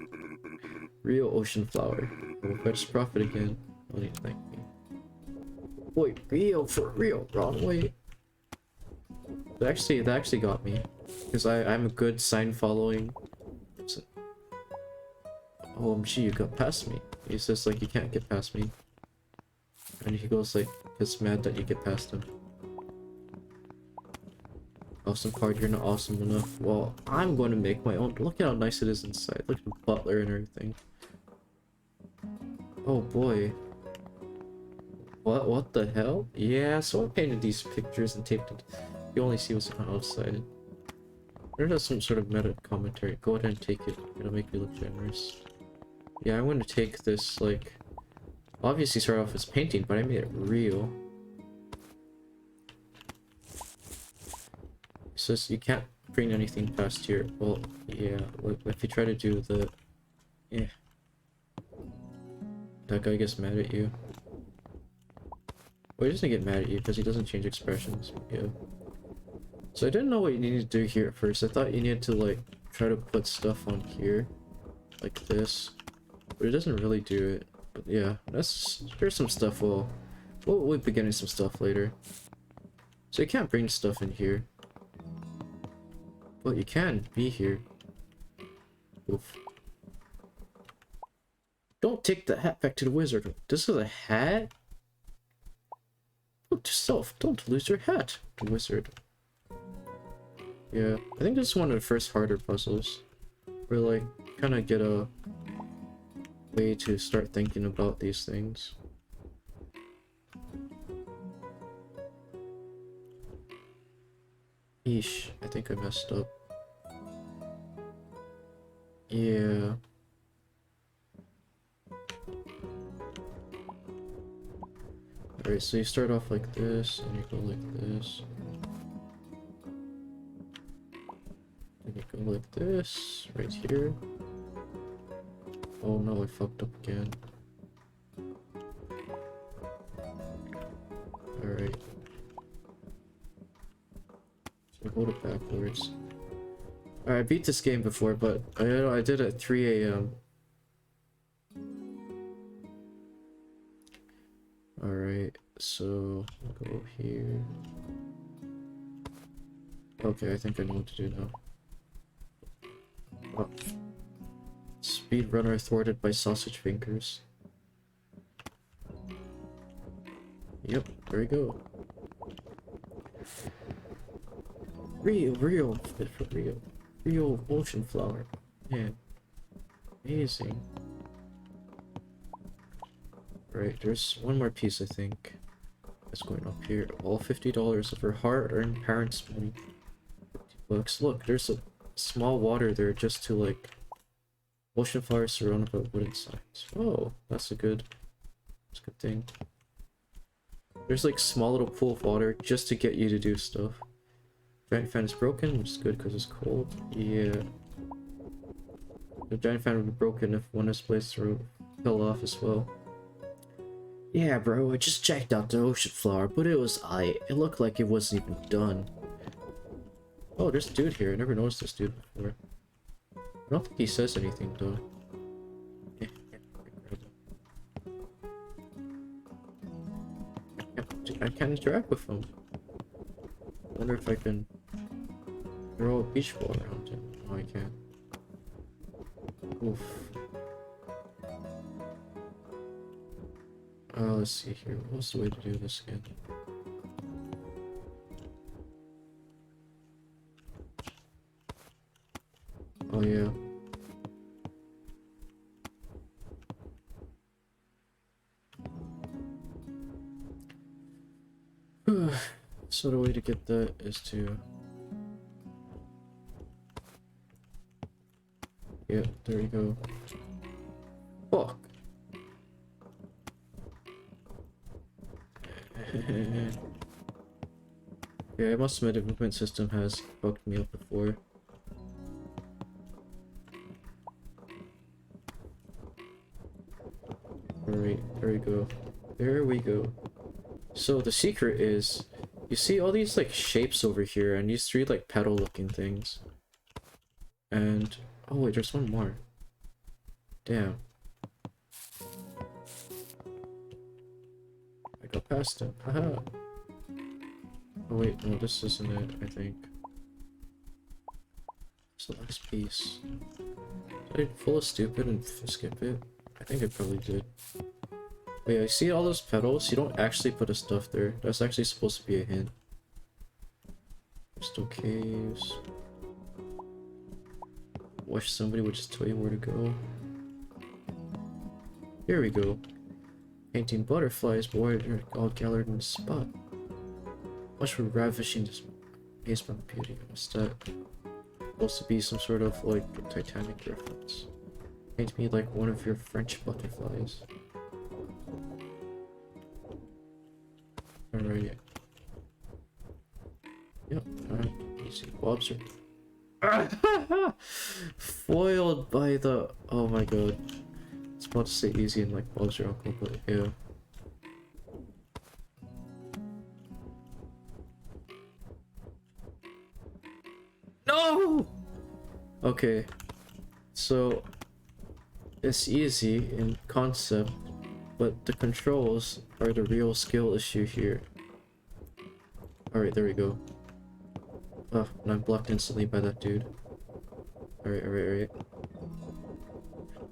Real ocean flower. I will fetch profit again. Don't need to thank me. Wait, real for real, wrong way. That actually got me. Because I'm a good sign following. OMG, you got past me. He says like you can't get past me. And he goes like, he's mad that you get past him. Awesome card, you're not awesome enough. Well, I'm going to make my own. Look at how nice it is inside. Look at the butler and everything. Oh boy. What the hell? Yeah, so I painted these pictures and taped it. You only see what's on the outside. There's some sort of meta commentary. Go ahead and take it. It'll make you look generous. Yeah, I want to take this, like... Obviously start off as painting, but I made it real. It says you can't bring anything past here. Well, yeah, if you try to do the... Yeah. That guy gets mad at you. Well, he doesn't get mad at you because he doesn't change expressions. Yeah. So I didn't know what you needed to do here at first. I thought you needed to like try to put stuff on here, like this, but it doesn't really do it. But yeah, there's some stuff. We'll be getting some stuff later. So you can't bring stuff in here, but you can be here. Oof. Don't take the hat back to the wizard. This is a hat? Look to yourself, don't lose your hat, the wizard. Yeah, I think this is one of the first harder puzzles. Where like, kinda get a way to start thinking about these things. Eesh, I think I messed up. Yeah. Alright, so you start off like this, and you go like this. And you go like this, right here. Oh no, I fucked up again. Alright. So go to backwards. I beat this game before, but I did it at 3 a.m. Alright, so go here. Okay, I think I know what to do now. Oh. Speedrunner thwarted by sausage fingers. Yep, there we go. Real, fit for real. Real ocean flower. Yeah. Amazing. Right, there's one more piece I think. That's going up here. All $50 of her hard-earned parents' money. $50. Look, there's a small water there just to like ocean flowers surrounded by wooden signs. Oh, that's a good thing. There's like small little pool of water just to get you to do stuff. Giant fan is broken, which is good because it's cold. Yeah. The giant fan would be broken if one is placed through fell off as well. Yeah, bro, I just checked out the ocean flower, but it was it looked like it wasn't even done. Oh, there's a dude here. I never noticed this dude before. I don't think he says anything though. I can't interact with him. I wonder if I can throw a beach ball around him. No, I can't. Oof. Let's see here. What's the way to do this again? Oh yeah. So the way to get that is to... Yeah, there you go. Fuck. Yeah, I must admit the movement system has fucked me up before. Alright, there we go. There we go. So the secret is, you see all these like shapes over here and these three like petal looking things. And, oh wait, there's one more. Damn. I got past it. Haha. Oh wait, no, this isn't it, I think. It's the last piece. Did I full of stupid and skip it? I think I probably did. Wait, I see all those petals? You don't actually put a stuff there. That's actually supposed to be a hint. Crystal caves. Wish somebody would just tell you where to go. Here we go. Painting butterflies, boy, they're all gathered in the spot. Much for ravishing this basement beauty. What's that? Supposed to be some sort of like Titanic reference. Paint me like one of your French butterflies. Alright. Yep, alright. Easy. Bobs are foiled by the... Oh my god. I was about to say easy and like Bob's your uncle, but yeah. No! Okay. So it's easy in concept, but the controls are the real skill issue here. Alright, there we go. Oh, and I'm blocked instantly by that dude. Alright.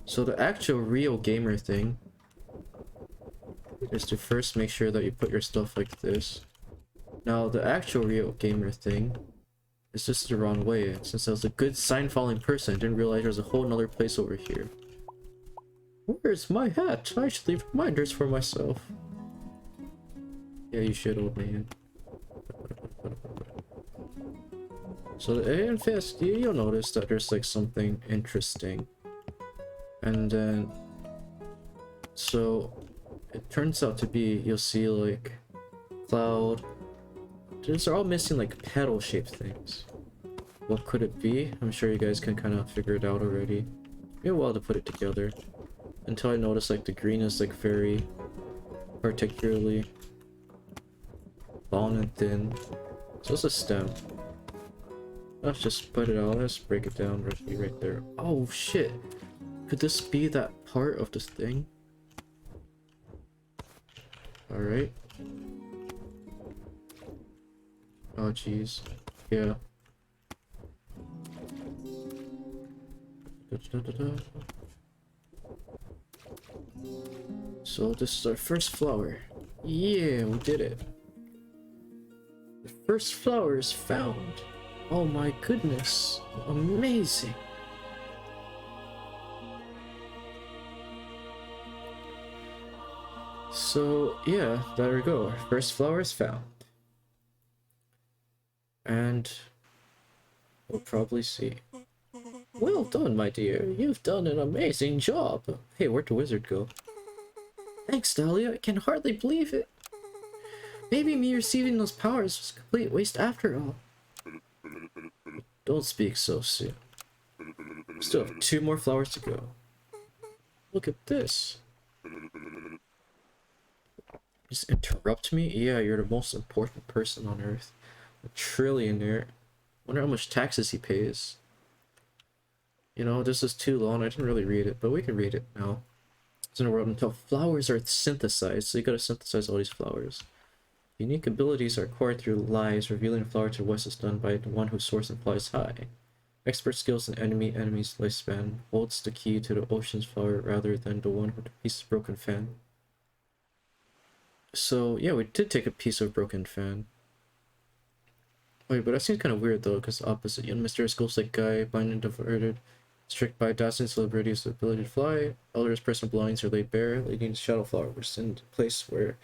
So the actual real gamer thing is to first make sure that you put your stuff like this. Now the actual real gamer thing is just the wrong way. Since I was a good sign following person, I didn't realize there was a whole nother place over here. Where's my hat? I should leave reminders for myself. Yeah, you should, old man. So in Fist, you'll notice that there's like something interesting. And then, so it turns out to be, you'll see like cloud. These are all missing like petal shaped things. What could it be? I'm sure you guys can kind of figure it out already. Maybe a while to put it together. Until I notice like the green is like very particularly long and thin. So it's a stem. Let's just put it out. Let's break it down right there. Oh shit! Could this be that part of this thing? All right. Oh jeez. Yeah. So this is our first flower. Yeah, we did it. The first flower is found. Oh my goodness. Amazing. So yeah, there we go. Our first flower is found. And we'll probably see. Well done, my dear. You've done an amazing job. Hey, where'd the wizard go? Thanks, Dahlia. I can hardly believe it. Maybe me receiving those powers was a complete waste after all. Don't speak so soon. We still have 2 more flowers to go. Look at this. Just interrupt me? Yeah, you're the most important person on Earth. A trillionaire. Wonder how much taxes he pays. You know, this is too long. I didn't really read it, but we can read it now. It's in a world until flowers are synthesized, so you gotta synthesize all these flowers. Unique abilities are acquired through lies, revealing a flower to what is done by the one whose source implies high. Expert skills in enemy's lifespan holds the key to the ocean's flower rather than the one with the piece of broken fan. So yeah, we did take a piece of broken fan. Wait, but that seems kind of weird though, because the opposite. Young mysterious ghost-like guy, blind and diverted, strict by dazzling celebrities with the ability to fly. Elders' personal belongings are laid bare, leading to shadow flowers in a place where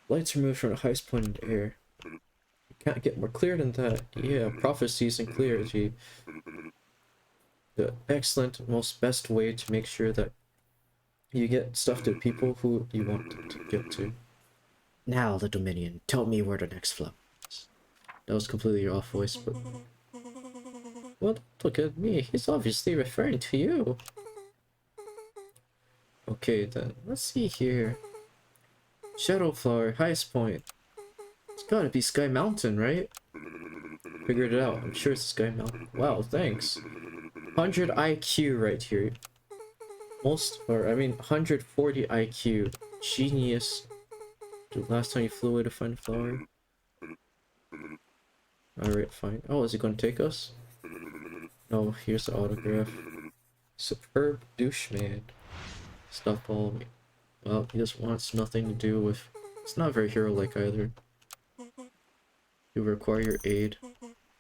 lights are moved from the highest point in the air. You can't get more clear than that. Yeah, prophecies and clarity. The excellent, most best way to make sure that you get stuff to people who you want to get to. Now, little minion, tell me where the next flower is. That was completely off voice, but... Well, look at me. He's obviously referring to you. Okay, then. Let's see here. Shadow flower, highest point. It's gotta be Sky Mountain, right? Figured it out. I'm sure it's Sky Mountain. Wow, thanks. 100 IQ right here. 140 IQ. Genius. The last time you flew away to find a flower. Alright, fine. Oh, is he gonna take us? No, here's the autograph. Superb douche man. Stop following me. Well, he just wants nothing to do with... It's not very hero-like either. You require your aid.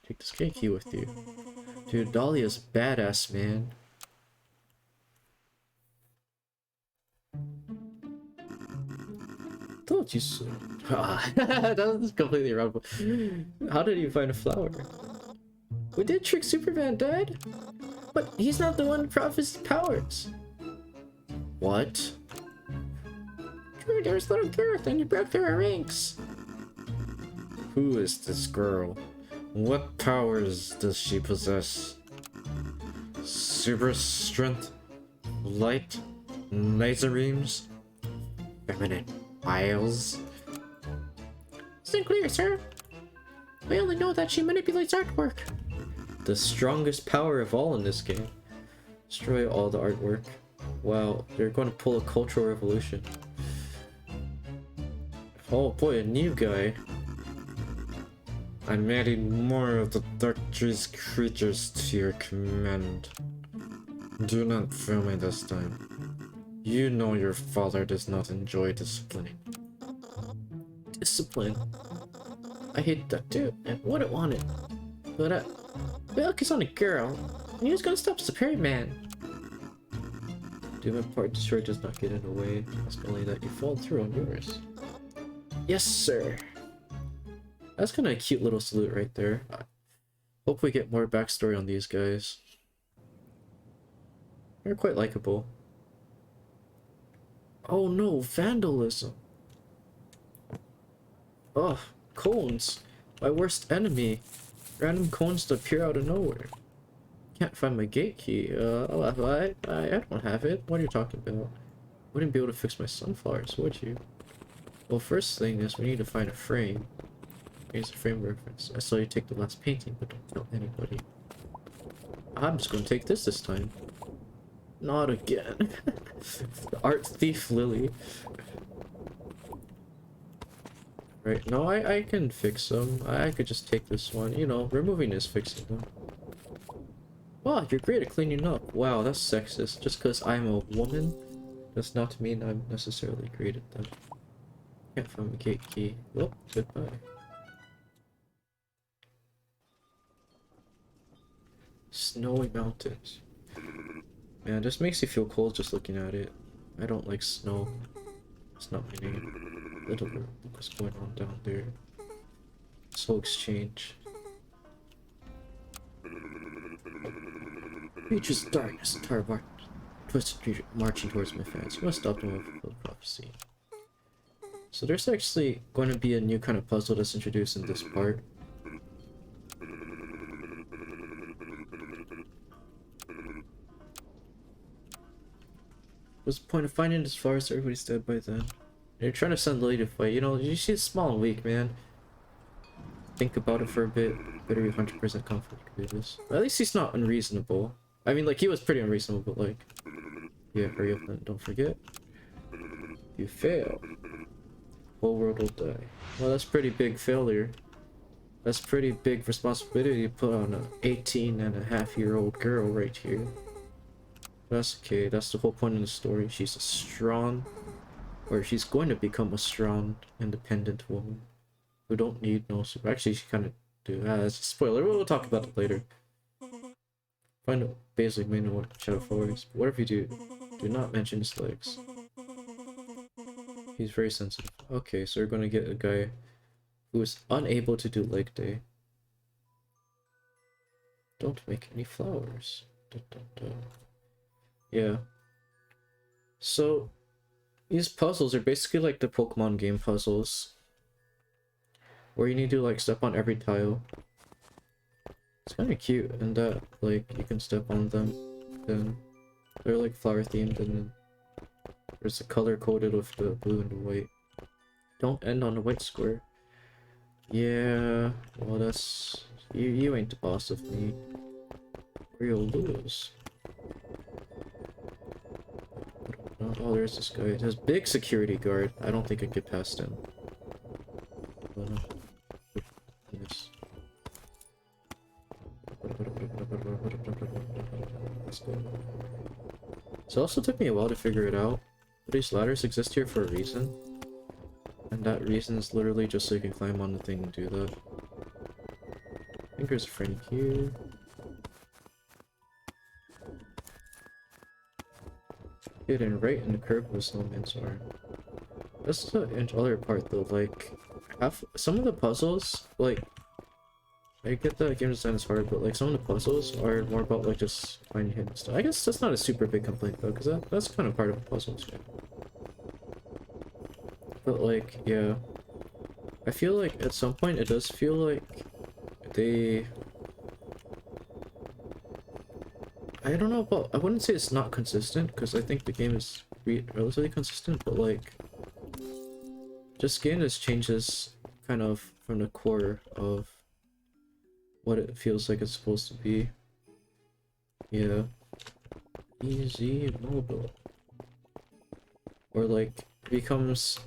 Take this key with you. Dude, Dahlia's badass, man. Told you so. That was completely wrong. How did you find a flower? We did trick Superman, Dad. But he's not the one who prophesies powers. What? True, there's little Gareth and you broke through our ranks. Who is this girl? What powers does she possess? Super strength? Light? Laser beams? Feminine wiles? It's unclear, sir. We only know that she manipulates artwork. The strongest power of all in this game. Destroy all the artwork. Wow, they're going to pull a cultural revolution. Oh boy, a new guy. I'm adding more of the Dark Tree's creatures to your command. Do not fail me this time. You know your father does not enjoy disciplining. Discipline? I hate that too, and wouldn't want it. But look, he's on a girl, and he was gonna stop Superior Man. Do my part to sure does not get in the way. It's only that you fall through on yours. Yes, sir. That's kind of a cute little salute right there. Hope we get more backstory on these guys. They're quite likable. Oh no, vandalism. Oh, cones. My worst enemy. Random cones that appear out of nowhere. Can't find my gate key. I don't have it. What are you talking about? Wouldn't be able to fix my sunflowers, would you? Well, first thing is we need to find a frame. Here's a frame reference. I saw you take the last painting, but don't tell anybody. I'm just gonna take this time. Not again. The art thief Lily. Right, no, I can fix them. I could just take this one. You know, removing is fixing them. Wow, you're great at cleaning up. Wow, that's sexist. Just because I'm a woman does not mean I'm necessarily great at that. Can't find the gate key. Well, goodbye. Snowy mountains. Man, this makes you feel cold just looking at it. I don't like snow. It's not my name. Little look what's going on down there. Soul exchange. Reaches darkness, entire twisted marching towards my fans. You must stop them with fulfill prophecy. So there's actually going to be a new kind of puzzle that's introduced in this part. What's the point of finding this forest? Everybody's dead by then. You're trying to send Lily to fight. You know, she's small and weak, man. Think about it for a bit. Better be 100% confident to do this. At least he's not unreasonable. I mean, like, he was pretty unreasonable, but, like... Yeah, hurry up and don't forget. You fail. Whole world will die. Well, that's pretty big failure. That's pretty big responsibility to put on an 18-and-a-half-year-old girl right here. That's okay. That's the whole point of the story. She's a strong... Or she's going to become a strong, independent woman. Who don't need no super. Actually, she kind of do. It's a spoiler. We'll talk about it later. Find out basically may know what Shadow Fall is. But whatever you do not mention his legs. He's very sensitive. Okay, so we're gonna get a guy who is unable to do leg day. Don't make any flowers. Dun, dun, dun. Yeah. So these puzzles are basically like the Pokemon game puzzles, where you need to like step on every tile. It's kind of cute in that like you can step on them, then they're like flower themed, and then there's a color coded with the blue and the white. Don't end on the white square. Yeah, well that's you ain't the boss of me. Or you'll lose. Oh, there's this guy. It has big security guard. I don't think I could pass him. Oh, no. Yes. So it also took me a while to figure it out. But these ladders exist here for a reason. And that reason is literally just so you can climb on the thing and do that. I think there's a friend here. Hidden right in the curve of the snowman's arm. That's the other part though, like, some of the puzzles, like, I get that game design is hard, but like some of the puzzles are more about like just finding hidden stuff. I guess that's not a super big complaint though, because that's kind of part of the puzzle too. But like, yeah, I feel like at some point it does feel like they... I don't know about... I wouldn't say it's not consistent, because I think the game is relatively consistent, but like... Just game just changes kind of from the core of what it feels like it's supposed to be. Yeah. Easy mobile. Or like, becomes...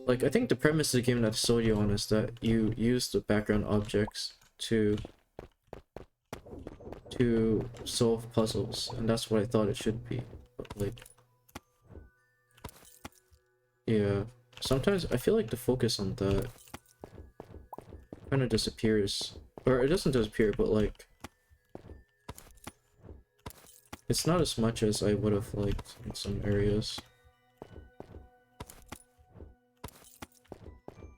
Like, I think the premise of the game that I sold you on is that you use the background objects to solve puzzles, and that's what I thought it should be. But like, yeah, sometimes I feel like the focus on that kind of disappears, or it doesn't disappear, but like, it's not as much as I would have liked in some areas.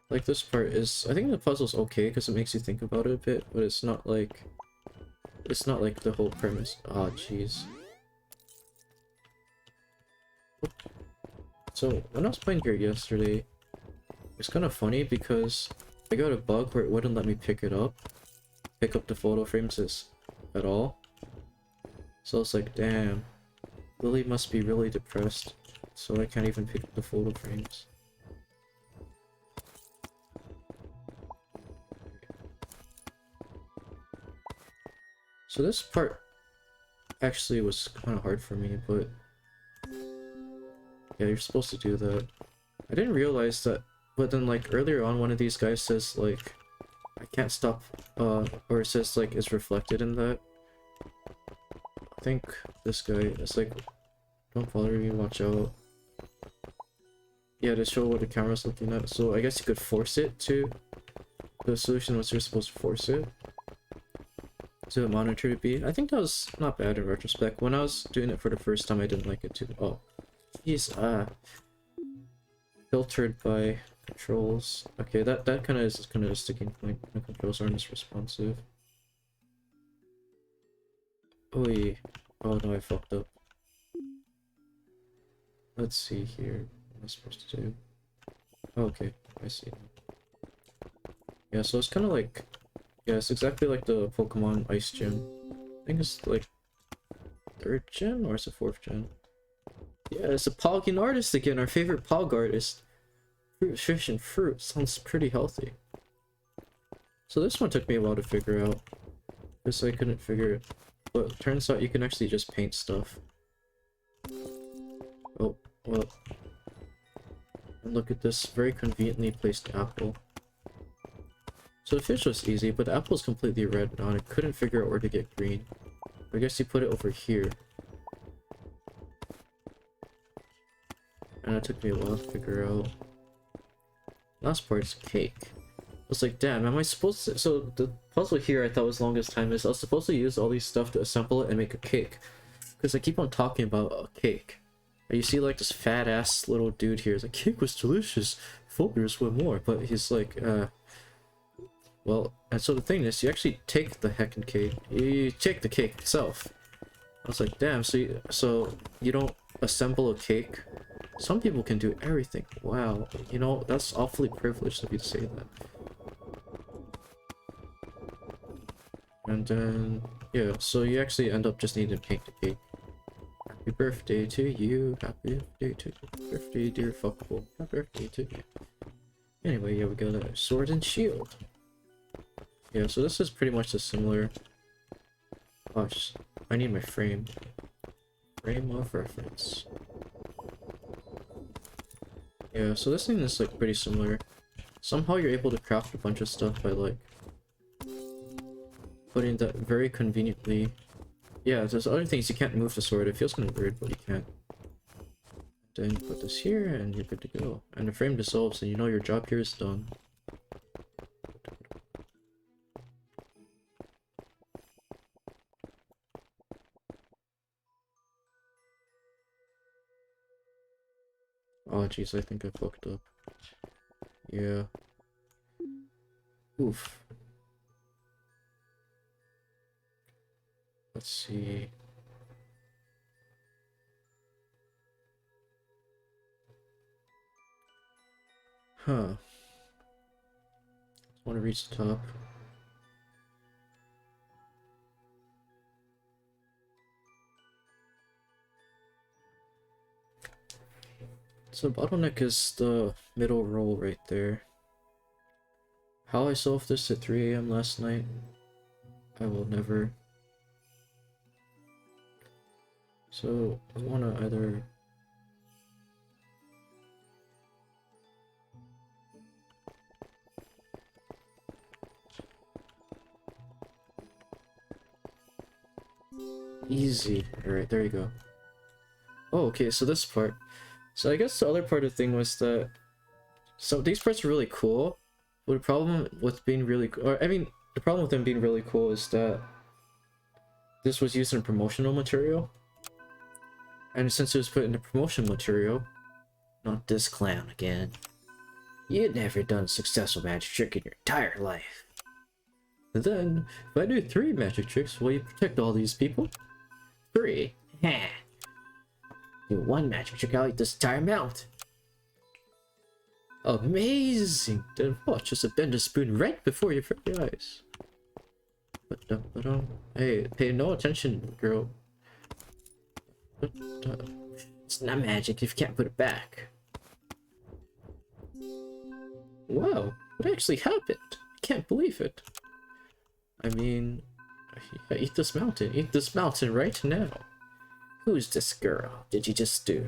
Like this part is, I think the puzzle's okay because it makes you think about it a bit, but it's not like the whole premise. Ah, jeez. So when I was playing here yesterday, it's kind of funny because I got a bug where it wouldn't let me pick up the photo frames at all. So I was like, damn, Lily must be really depressed, so I can't even pick up the photo frames. So this part actually was kind of hard for me, but yeah, you're supposed to do that. I didn't realize that, but then like earlier on, one of these guys says like, I can't stop, or it says like it's reflected in that. I think this guy is like, don't bother me, watch out. Yeah, to show what the camera's looking at. So I guess you could force it to, the solution was you're supposed to force it to the monitor to be. I think that was not bad in retrospect. When I was doing it for the first time, I didn't like it too. Oh, jeez, filtered by controls. Okay, that kind of is kind of a sticking point. The controls aren't as responsive. Oh, oh no, I fucked up. Let's see here. What am I supposed to do? Oh, okay, I see. Yeah, so it's kind of like, yeah, it's exactly like the Pokemon Ice Gym. I think it's like 3rd gen or is it 4th gen? Yeah, it's a Pogging artist again, our favorite Pog artist. Fruit, fish, and fruit sounds pretty healthy. So this one took me a while to figure out, because I couldn't figure it. But it turns out you can actually just paint stuff. Oh, well. And look at this very conveniently placed apple. So the fish was easy, but the apple is completely red now, and I couldn't figure out where to get green. I guess you put it over here. And it took me a while to figure out. Last part is cake. I was like, damn, am I supposed to... So the puzzle here I thought was longest time is I was supposed to use all these stuff to assemble it and make a cake. Because I keep on talking about a cake. And you see like this fat ass little dude here. He's like, cake was delicious. Fulgurous with more. But he's like, well, and so the thing is, you actually take the heckin' cake. You take the cake itself. I was like, damn, so you don't assemble a cake? Some people can do everything. Wow, you know, that's awfully privileged of you to say that. And then, yeah, so you actually end up just needing to paint the cake. Happy birthday to you, happy birthday to you, birthday dear fuckable, happy birthday to you. Anyway, yeah, we got a sword and shield. Yeah, so this is pretty much a similar... Gosh, I need my frame. Frame of reference. Yeah, so this thing is like pretty similar. Somehow you're able to craft a bunch of stuff by like... putting that very conveniently... Yeah, there's other things you can't move the sword. It feels kind of weird, but you can. Then put this here and you're good to go. And the frame dissolves and you know your job here is done. Oh jeez, I think I fucked up. Yeah. Oof. Let's see. Huh. I want to reach the top. So bottleneck is the middle row right there. How I solved this at 3 AM last night, I will never. So I want to either... Easy. Alright, there you go. Oh, okay, so this part. So I guess the other part of the thing was that... So these parts are really cool, but the problem with being really... Or, I mean, the problem with them being really cool is that this was used in promotional material. And since it was put in the promotional material... Not this clown again. You'd never done a successful magic trick in your entire life. And then, if I do 3 magic tricks, will you protect all these people? 3? Heh. Do 1 magic trick, I'll eat this entire mount. Amazing! Then watch us bend a spoon right before your very eyes. Hey, pay no attention, girl. It's not magic if you can't put it back. Wow, what actually happened? I can't believe it. I mean, Yeah, eat this mountain. Eat this mountain right now. Who's this girl? Did you just do?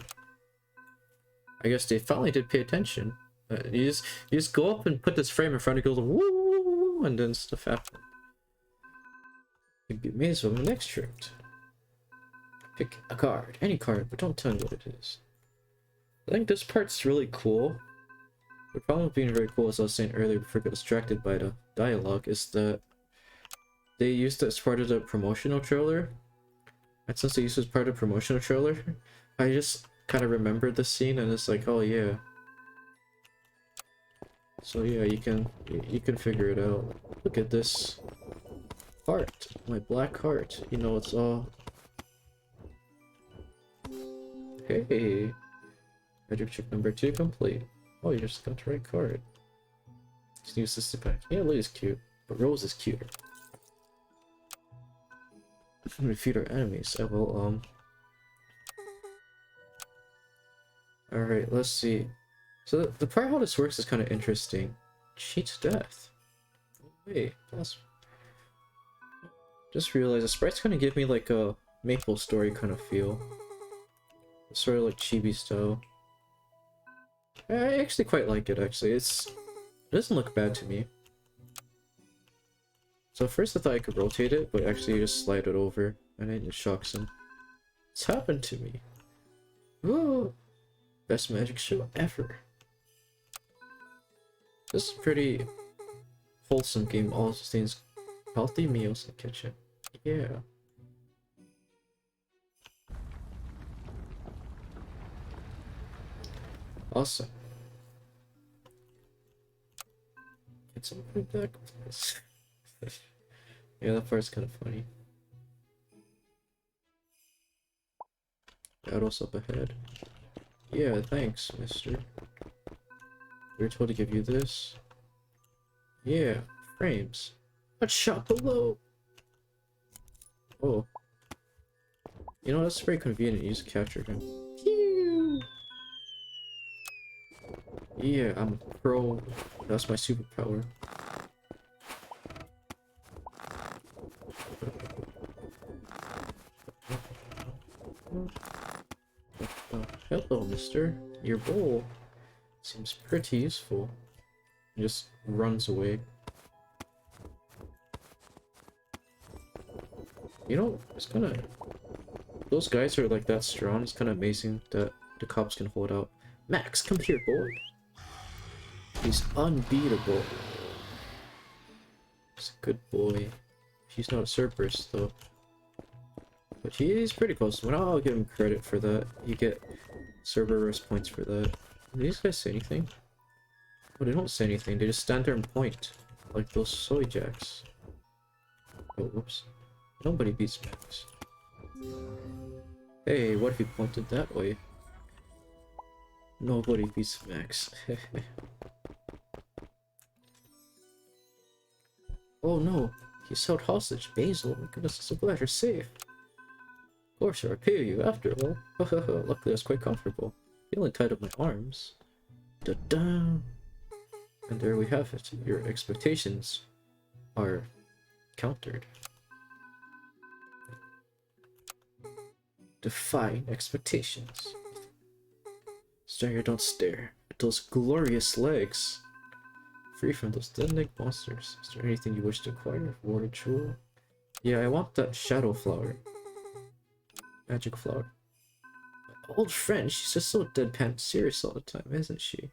I guess they finally did pay attention. You just go up and put this frame in front of goes woo, woo, woo, woo, and then stuff happens. You'd be amazed when the next trick. Pick a card, any card, but don't tell me what it is. I think this part's really cool. The problem with being very cool, as I was saying earlier before I got distracted by the dialogue, is that they used it as part of the promotional trailer. And since they used it as part of the promotional trailer, I just kind of remembered the scene and it's like, oh yeah. So yeah, you can figure it out. Look at this heart, my black heart. You know, it's all. Hey, magic trick number 2 complete. Oh, you just got the right card. Just use this to pack. Yeah, Lily's cute, but Rose is cuter. Defeat our enemies. I will Alright, let's see. So the part how this works is kind of interesting. Cheats death. Wait, that's... Just realized the sprites kind of give me like a Maple Story kind of feel. Sort of like chibi style. I actually quite like it, actually. It doesn't look bad to me. So first I thought I could rotate it, but actually you just slide it over and then it shocks him. It's happened to me. Whoa! Best magic show ever. This is a pretty wholesome game. All sustains healthy meals in the kitchen. Yeah. Awesome. Get some food back, please. Yeah, that part's kind of funny. Battles up ahead. Yeah, thanks, mister. We were told to give you this. Yeah, frames. But shot below. Oh. You know, that's very convenient. You just captured him. Phew. Yeah, I'm a pro. That's my superpower. Hello, mister. Your bowl seems pretty useful. He just runs away. You know, it's kind of... Those guys are like that strong. It's kind of amazing that the cops can hold out. Max, come here, boy. He's unbeatable. He's a good boy. He's not a Cerberus, though. But he's pretty close. Well, I'll give him credit for that. You get Cerberus points for that. Do these guys say anything? Oh, they don't say anything. They just stand there and point. Like those soy jacks. Oh, whoops. Nobody beats Max. Hey, what if he pointed that way? Nobody beats Max. Oh no, he's held hostage. Basil, my goodness, I'm so glad you're safe. Of course, I repay you after all. Luckily, I was quite comfortable. He only tied up my arms. Da-da! And there we have it. Your expectations are countered. Defying expectations. Stranger, don't stare at those glorious legs. Free from those deadly monsters. Is there anything you wish to acquire? Water jewel? Yeah, I want that shadow flower. Magic flower. My old friend, she's just so deadpan serious all the time, isn't she?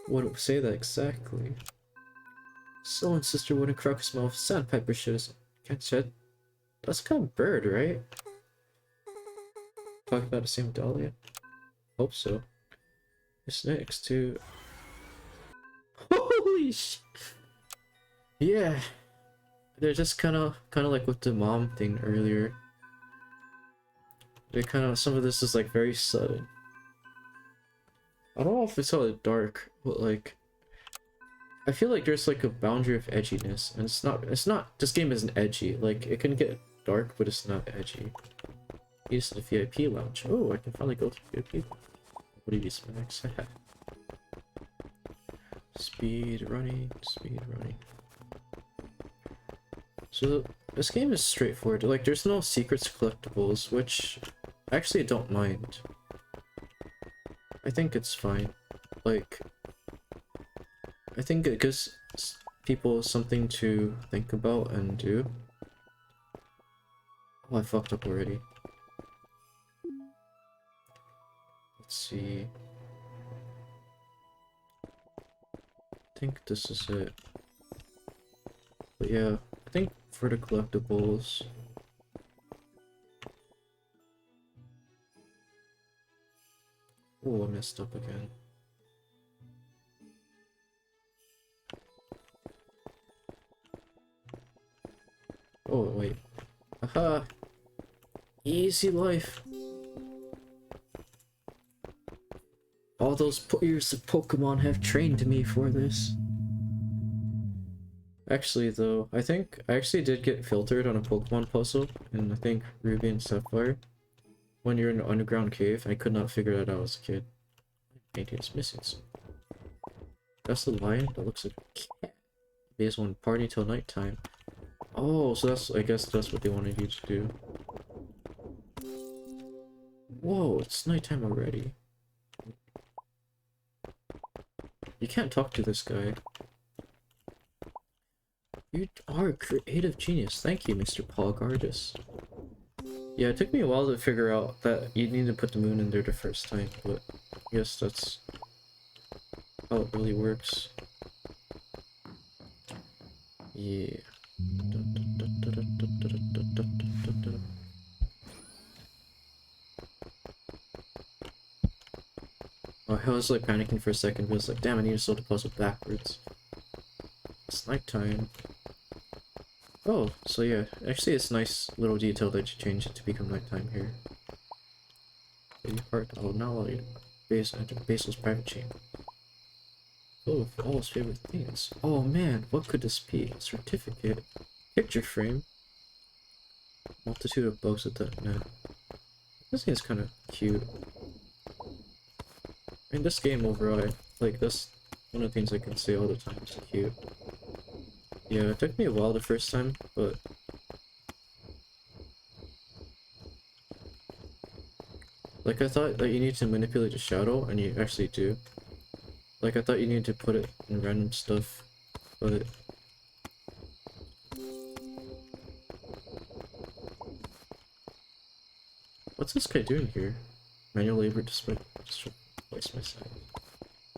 Wouldn't say that exactly. So and sister wouldn't crack a smell of sandpiper shit. Can't shed. That's kind of bird, right? Talking about the same Dahlia? Hope so. It's next to... Holy sh... Yeah. They're just kind of like with the mom thing earlier. They kind of... Some of this is like very sudden. I don't know if it's all dark, but like... I feel like there's like a boundary of edginess, and it's not, this game isn't edgy. Like, it can get dark, but it's not edgy. Use the VIP lounge. Oh, I can finally go to VIP. What do you use, Max? Speed running, speed running. So this game is straightforward. Like, there's no secrets collectibles, which actually I don't mind. I think it's fine. Like, I think it gives people something to think about and do. Oh, I fucked up already. Let's see. I think this is it. But yeah, I think for the collectibles... Oh, I messed up again. Oh, wait. Aha! Easy life! All those years of Pokemon have trained me for this. Actually, though, I think I actually did get filtered on a Pokemon puzzle in, I think, Ruby and Sapphire. When you're in an underground cave, I could not figure that out as a kid. Painting is missing. That's the lion that looks like a cat. Base one party till nighttime. Oh, so that's, I guess that's what they wanted you to do. Whoa, it's nighttime already. You can't talk to this guy. You are a creative genius. Thank you, Mr. Polgardus. Yeah, it took me a while to figure out that you need to put the moon in there the first time, but I guess that's how it really works. Yeah. Oh, I was like panicking for a second, but I was like, damn, I need to solve the puzzle backwards. It's nighttime. Oh, so yeah, actually it's a nice little detail that you change it to become nighttime here. Baby heart, I will now allow you to enter Basil's private chamber. Full of all his favorite things. Oh man, what could this be? A certificate? Picture frame? Multitude of bugs at that net. This thing is kind of cute. In this game overall, like that's one of the things I can say all the time, it's cute. Yeah, it took me a while the first time, but... Like, I thought that you need to manipulate the shadow, and you actually do. Like, I thought you needed to put it in random stuff, but... What's this guy doing here? Manual labor despite twice my size.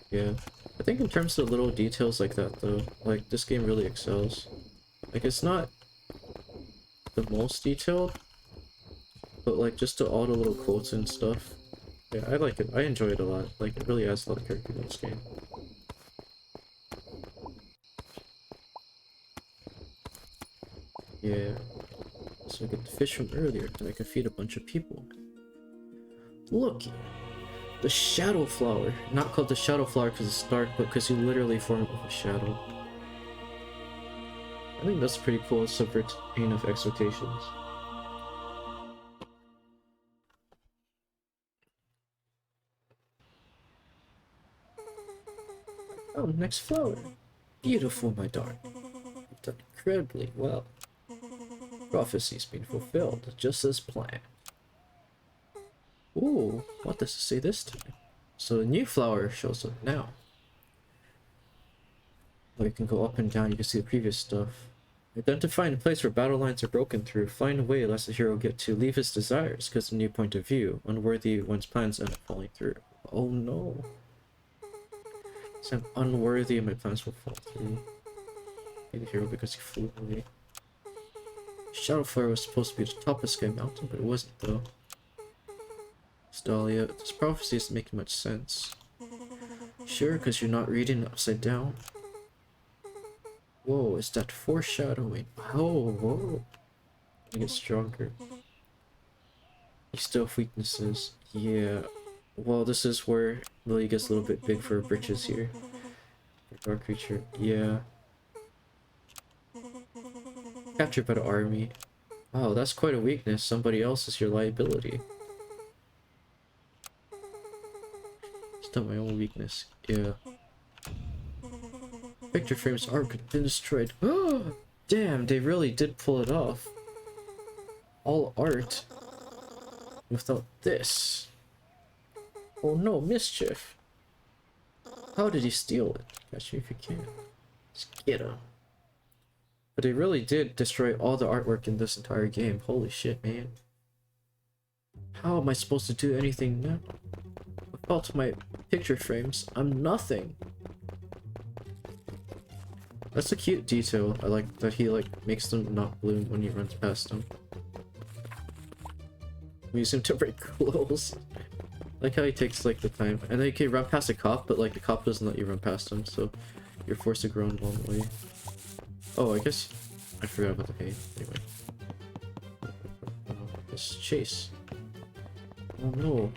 Yeah. I think in terms of little details like that though, like this game really excels. Like it's not the most detailed, but like just to all the little quotes and stuff. Yeah, I like it. I enjoy it a lot. Like it really adds a lot of character to this game. Yeah. So I get the fish from earlier that I can feed a bunch of people. Look! The shadow flower. Not called the shadow flower because it's dark, but because you literally form it with a shadow. I think that's pretty cool. Subverting of expectations. Oh, next flower. Beautiful, my darling. You've done incredibly well. Prophecy's been fulfilled, just as planned. Ooh, what does it say this time? So the new flower shows up now. Oh, you can go up and down, you can see the previous stuff. Identifying a place where battle lines are broken through. Find a way lest the hero get to leave his desires, because a new point of view. Unworthy one's plans end up falling through. Oh no. So I'm unworthy and my plans will fall through. Be the hero because he flew away. Shadowflare was supposed to be at the top of Sky Mountain, but it wasn't though. Dahlia, this prophecy isn't making much sense. Sure, because you're not reading it upside down. Whoa, is that foreshadowing? Oh, whoa. I get stronger. You still have weaknesses. Yeah. Well, this is where Lily gets a little bit big for her britches here. Dark creature. Yeah. Captured by the army. Wow, that's quite a weakness. Somebody else is your liability. Still my own weakness. Yeah. Picture frame's arc has been destroyed. Damn, they really did pull it off. All art without this. Oh no, mischief. How did he steal it? Catch me if you can. Just get him. But they really did destroy all the artwork in this entire game. Holy shit, man. How am I supposed to do anything now? Without my picture frames, I'm nothing. That's a cute detail. I like that he makes them not bloom when he runs past them. We use him to break clothes. Like how he takes the time, and then you can run past a cop, but the cop doesn't let you run past him, so you're forced to go on one way. Oh, I guess I forgot about the hay. Anyway, let's chase. Oh no.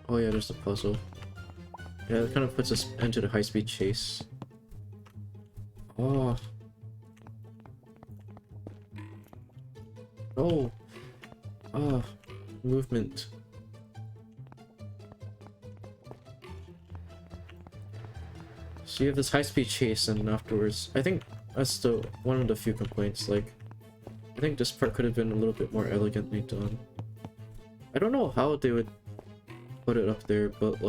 Oh yeah, there's the puzzle. Yeah, it kind of puts us into the high-speed chase. Oh. Oh. Oh. Movement. So you have this high-speed chase, and afterwards, I think that's one of the few complaints. I think this part could have been a little bit more elegantly done. I don't know how they would put it up there, but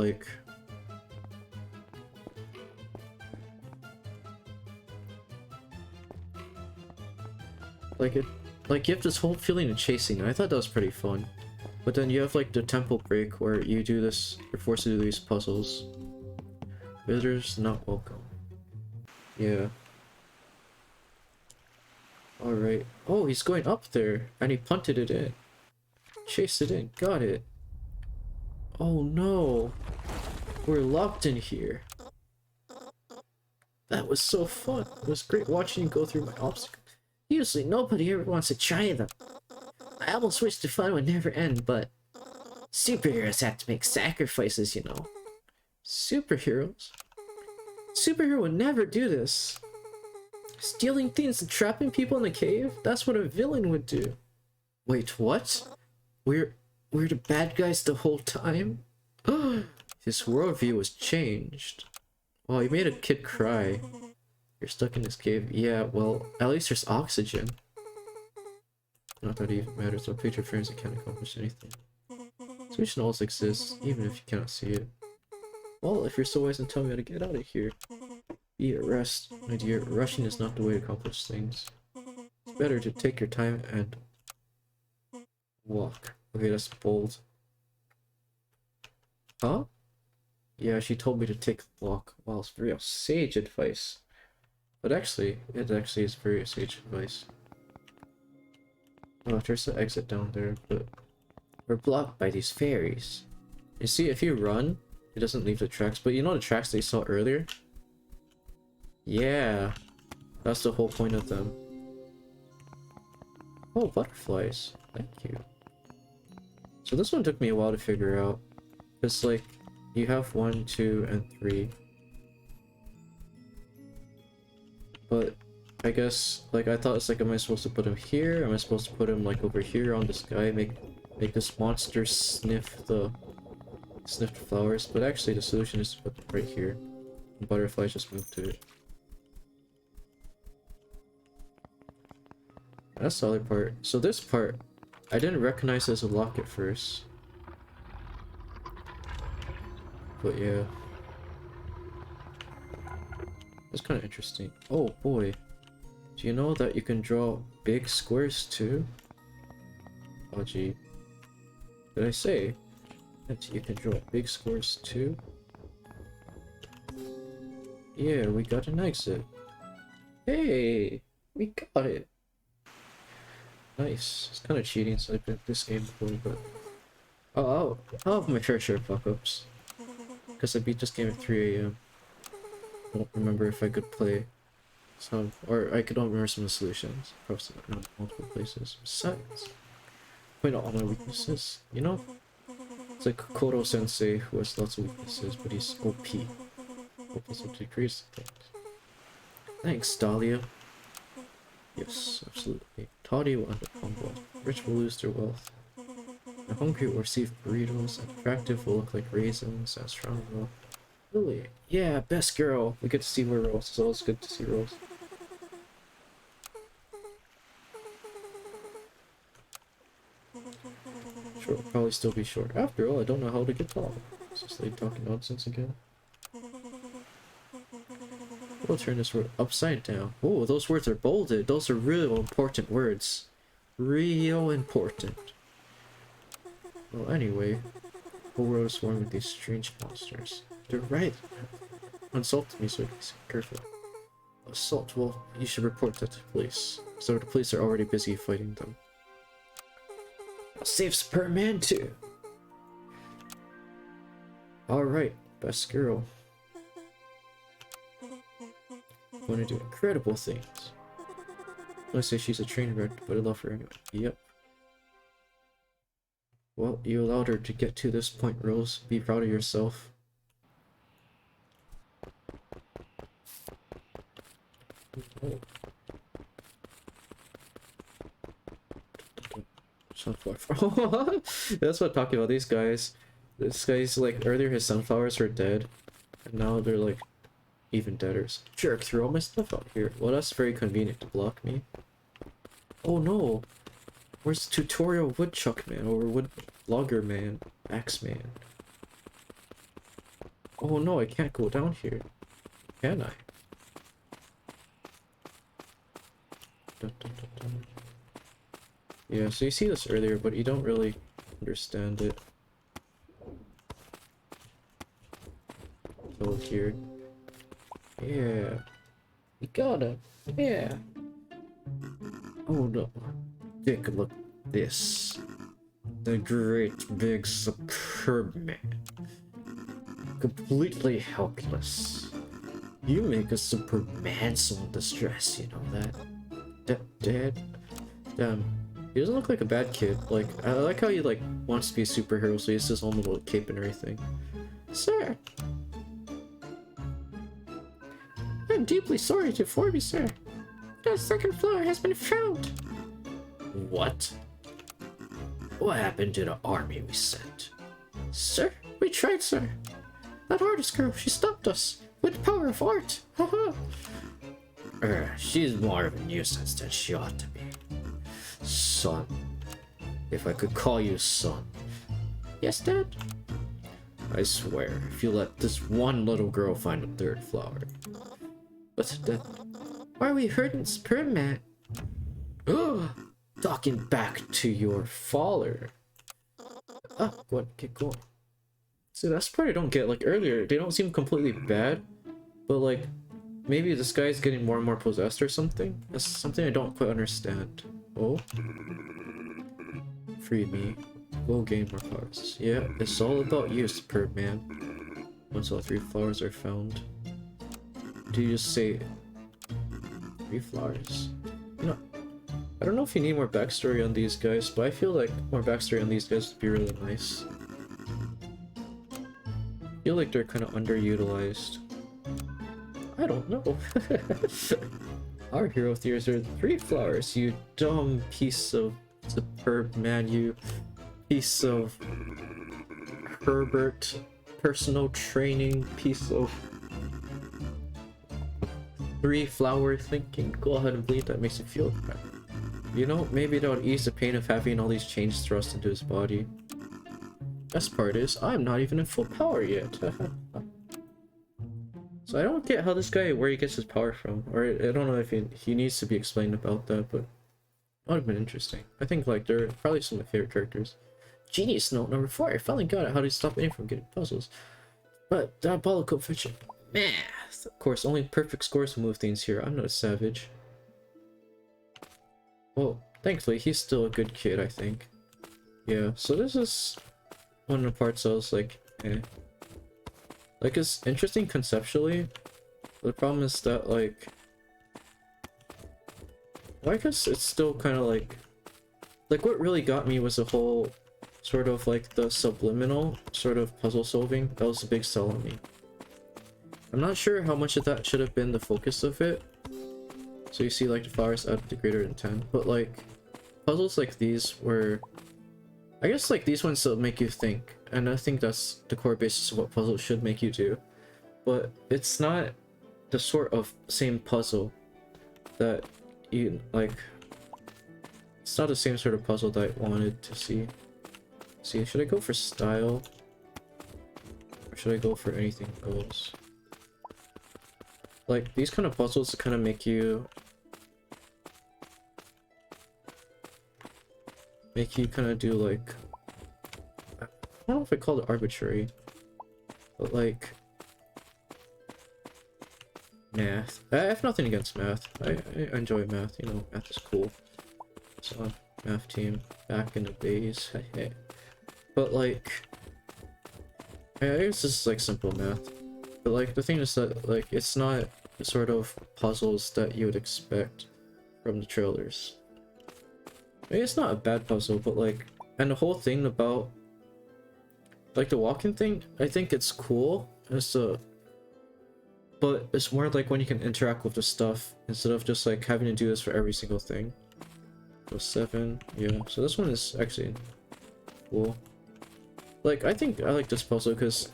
you have this whole feeling of chasing, and I thought that was pretty fun. But then you have the tempo break where you do this, you're forced to do these puzzles. Visitors not welcome. Yeah. Alright. Oh, he's going up there, and he punted it in. Chased it in, got it. Oh no. We're locked in here. That was so fun. It was great watching you go through my obstacles. Usually nobody ever wants to try them. I almost wish the fun would never end, but superheroes have to make sacrifices, you know. Superheroes? Superhero would never do this. Stealing things and trapping people in the cave? That's what a villain would do. Wait, what? We're the bad guys the whole time? His worldview was changed. Wow, you made a kid cry. You're stuck in this cave. Yeah, well, at least there's oxygen. Not that it even matters. With picture frames, it can't accomplish anything. Solution always exists, even if you cannot see it. Well, if you're so wise and tell me how to get out of here. Be at rest, my dear. Rushing is not the way to accomplish things. It's better to take your time and walk. Okay, that's bold. Huh? Yeah, she told me to take a walk. Wow, it's real sage advice. But actually, it actually is very sage advice. Oh, there's the exit down there, but we're blocked by these fairies. You see, if you run, it doesn't leave the tracks, but you know the tracks that you saw earlier? Yeah, that's the whole point of them. Oh, butterflies. Thank you. So this one took me a while to figure out. It's you have 1, 2, and 3. But I guess I thought it's am I supposed to put him here? Am I supposed to put him over here on this guy? Make this monster sniff the flowers? But actually the solution is to put it right here. The butterflies just move to it. That's the other part. So this part, I didn't recognize as a lock at first. But yeah. That's kind of interesting. Oh boy. Do you know that you can draw big squares too? Oh gee. Did I say that you can draw big squares too? Yeah, we got an exit. Hey! We got it! Nice. It's kind of cheating, so I played this game before, but I'll have my fair share of fuck-ups. Because I beat this game at 3 AM. I don't remember if I could play some, or I could not remember some of the solutions. Across multiple places. Besides, point out all my weaknesses. You know, it's like Kodo Sensei, who has lots of weaknesses, but he's OP. Hopeless to decrease things. Thanks, Dahlia. Yes, absolutely. Toddy will end up humble. Rich will lose their wealth. The hungry will receive burritos, and attractive will look like raisins, and strong will Lily. Yeah, best girl. We get to see her roles. It's always good to see roles. Short will probably still be short. After all, I don't know how to get tall. It's just like talking nonsense again. We'll turn this word upside down. Oh, those words are bolded. Those are real important words. Real important. Well, anyway, the world is swarming with these strange monsters. They're right. Insult me so I can be careful. Assault? Well, you should report that to the police. So the police are already busy fighting them. I'll save Superman too. Alright, best girl. Want to do incredible things. Let's say she's a train wreck, but I love her anyway. Yep. Well, you allowed her to get to this point, Rose. Be proud of yourself. Oh. Sunflower. That's what I'm talking about. These guys. This guy's like, earlier his sunflowers were dead, and now they're like even deader. Jerk, threw all my stuff out here. Well, that's very convenient to block me. Oh no! Where's Tutorial Woodchuck Man or Wood Logger Man? Axe Man? Oh no, I can't go down here. Can I? Dun, dun, dun, dun. Yeah, so you see this earlier, but you don't really understand it. So here. Yeah. You got it. Yeah. Oh no. Take a look at this. The great big superb man. Completely helpless. You make a Superman so in distress, you know that? Dad? He doesn't look like a bad kid. Like, I like how he like wants to be a superhero, so he has his own little cape and everything. Sir! I'm deeply sorry to inform you, sir. The second floor has been found. What? What happened to the army we sent? Sir, we tried, sir. That artist girl, she stopped us with the power of art. Haha. She's more of a nuisance than she ought to be. Son. If I could call you son. Yes, Dad? I swear, if you let this one little girl find a third flower. But Dad, why are we hurting Superman? Ugh! Talking back to your father. Oh, go ahead, get going. See, that's the part I don't get. Like, earlier, they don't seem completely bad, but like, maybe this guy's getting more and more possessed or something? That's something I don't quite understand. Oh? Free me. We'll gain more powers. Yeah, it's all about you, Superman. Once all 3 flowers are found. Do you just say 3 flowers? You know, I don't know if you need more backstory on these guys, but I feel like more backstory on these guys would be really nice. I feel like they're kind of underutilized. I don't know. Our hero theories are 3 flowers, you dumb piece of superb man, you piece of Herbert personal training piece of 3 flower thinking. Go ahead and believe that makes you feel better. You know, maybe that would ease the pain of having all these chains thrust into his body. Best part is, I'm not even in full power yet. So I don't get how this guy, where he gets his power from. Or I don't know if he needs to be explained about that, but it would have been interesting. I think like they're probably some of my favorite characters. Genius note number 4. I finally got it. How to stop anyone from getting puzzles. But diabolical fiction. Math. Of course, only perfect scores will move things here. I'm not a savage. Well, thankfully, he's still a good kid, I think. Yeah, so this is one of the parts I was like, eh. Like, it's interesting conceptually. The problem is that, like... Well, I guess it's still kind of like... Like, what really got me was the whole sort of like the subliminal sort of puzzle solving. That was a big sell on me. I'm not sure how much of that should have been the focus of it. So you see like the flowers add to greater than 10. But like, puzzles like these were... I guess like these ones still make you think. And I think that's the core basis of what puzzles should make you do. but it's not the sort of same puzzle that you like. It's not the same sort of puzzle that I wanted to see. See, should I go for style? Or should I go for anything else? Like, these kind of puzzles kind of make you kind of do like, I don't know if I call it arbitrary, but like math. I have nothing against math. I enjoy math, you know, math is cool. So math team back in the days. But like, I guess this is like simple math. But like the thing is that like it's not the sort of puzzles that you would expect from the trailers. I mean, it's not a bad puzzle, but like, and the whole thing about like the walking thing, I think it's cool. But it's more like when you can interact with the stuff instead of just like having to do this for every single thing. So 7, yeah. So this one is actually cool. Like, I think I like this puzzle because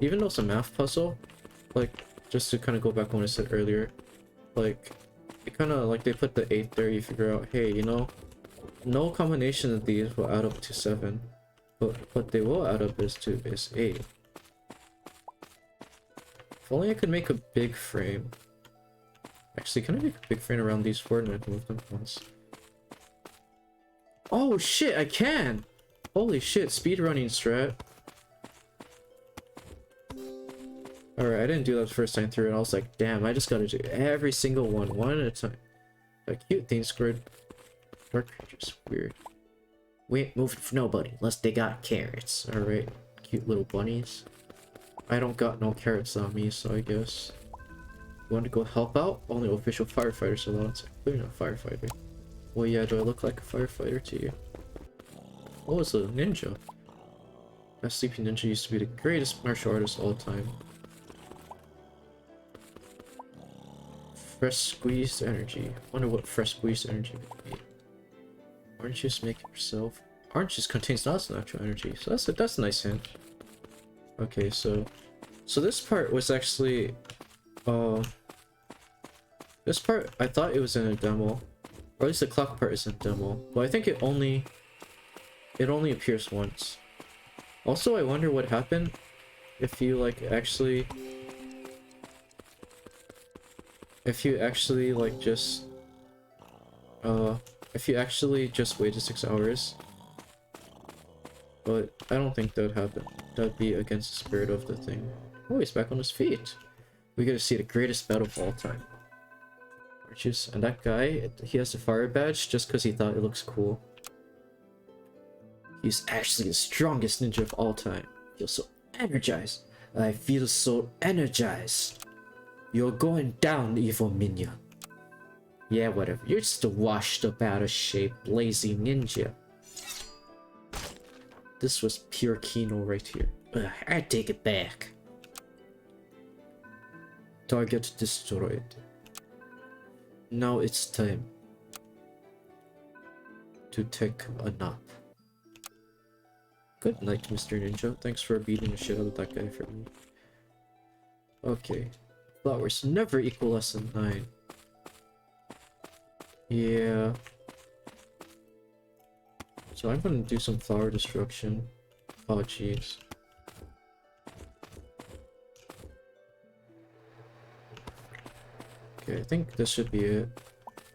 even though it's a math puzzle, like, just to kind of go back to what I said earlier, like, it kind of like they put the 8 there, you figure out, hey, you know, no combination of these will add up to 7, but what they will add up is 8. If only I could make a big frame. Actually, can I make a big frame around these 4 and I can move them once? Oh shit, I can! Holy shit, speedrunning strat. Alright, I didn't do that the first time through and I was like, damn, I just gotta do every single one at a time. Like, cute thing squared. Dark creatures, weird. We ain't moving for nobody unless they got carrots. Alright, cute little bunnies. I don't got no carrots on me, so I guess. You want to go help out? Only official firefighters allowed. You're not a firefighter. Well, yeah, do I look like a firefighter to you? Oh, it's a ninja. That sleepy ninja used to be the greatest martial artist of all time. Fresh squeezed energy. Wonder what fresh squeezed energy would be. Orange juice make it yourself. Orange juice contains lots of natural energy, so that's a nice hint. Okay, so this part was actually this part I thought it was in a demo, or at least the clock part is in a demo, but I think it only appears once. Also, I wonder what happened if you like actually like just if you actually just waited 6 hours. But I don't think that would happen. That'd be against the spirit of the thing. Oh, he's back on his feet. We get to see the greatest battle of all time. Arches, and that guy, he has a fire badge just because he thought it looks cool. He's actually the strongest ninja of all time. I feel so energized. I feel so energized. You're going down, evil minion. Yeah, whatever. You're just a washed up, out of shape, lazy ninja. This was pure Kino right here. I take it back. Target destroyed. Now it's time to take a nap. Good night, Mr. Ninja. Thanks for beating the shit out of that guy for me. Okay. Flowers never equal less than 9. Yeah. So I'm gonna do some flower destruction. Oh jeez. Okay, I think this should be it.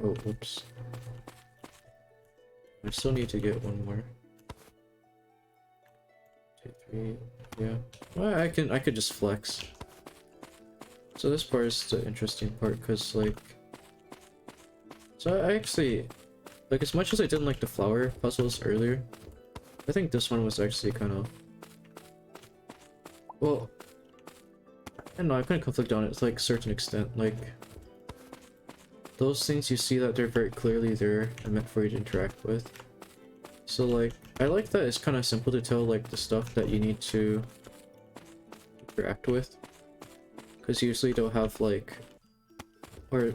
Oh, whoops. I still need to get one more. 2, 3, yeah. Well, I could just flex. So this part is the interesting part, because like... So I actually... Like, as much as I didn't like the flower puzzles earlier, I think this one was actually kind of... Well... I don't know, I kind of conflict on it to like a certain extent. Like... Those things you see that they're very clearly there and meant for you to interact with. So like, I like that it's kind of simple to tell like the stuff that you need to interact with. Because usually they'll have like... Or...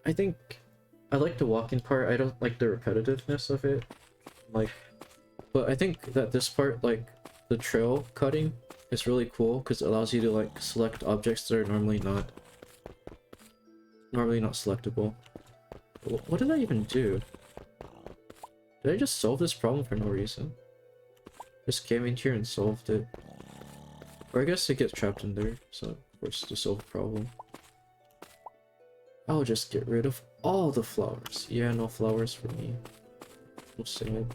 I think... I like the walking part, I don't like the repetitiveness of it. Like... But I think that this part, like, the trail cutting is really cool because it allows you to like select objects that are normally not selectable. What did I even do? Did I just solve this problem for no reason? Just came in here and solved it. Or I guess it gets trapped in there, so forced to solve the problem. I'll just get rid of all the flowers. Yeah, no flowers for me. We'll sad.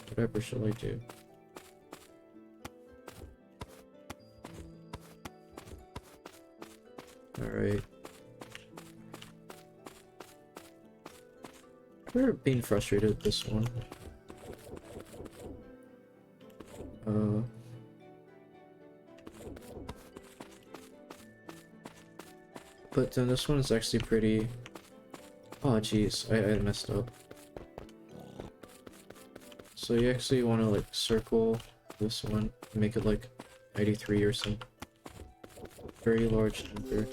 Whatever shall I do? Alright. We're being frustrated with this one. But then this one is actually pretty... Oh jeez, I messed up. So you actually want to like circle this one, make it like 93 or something. Very large number.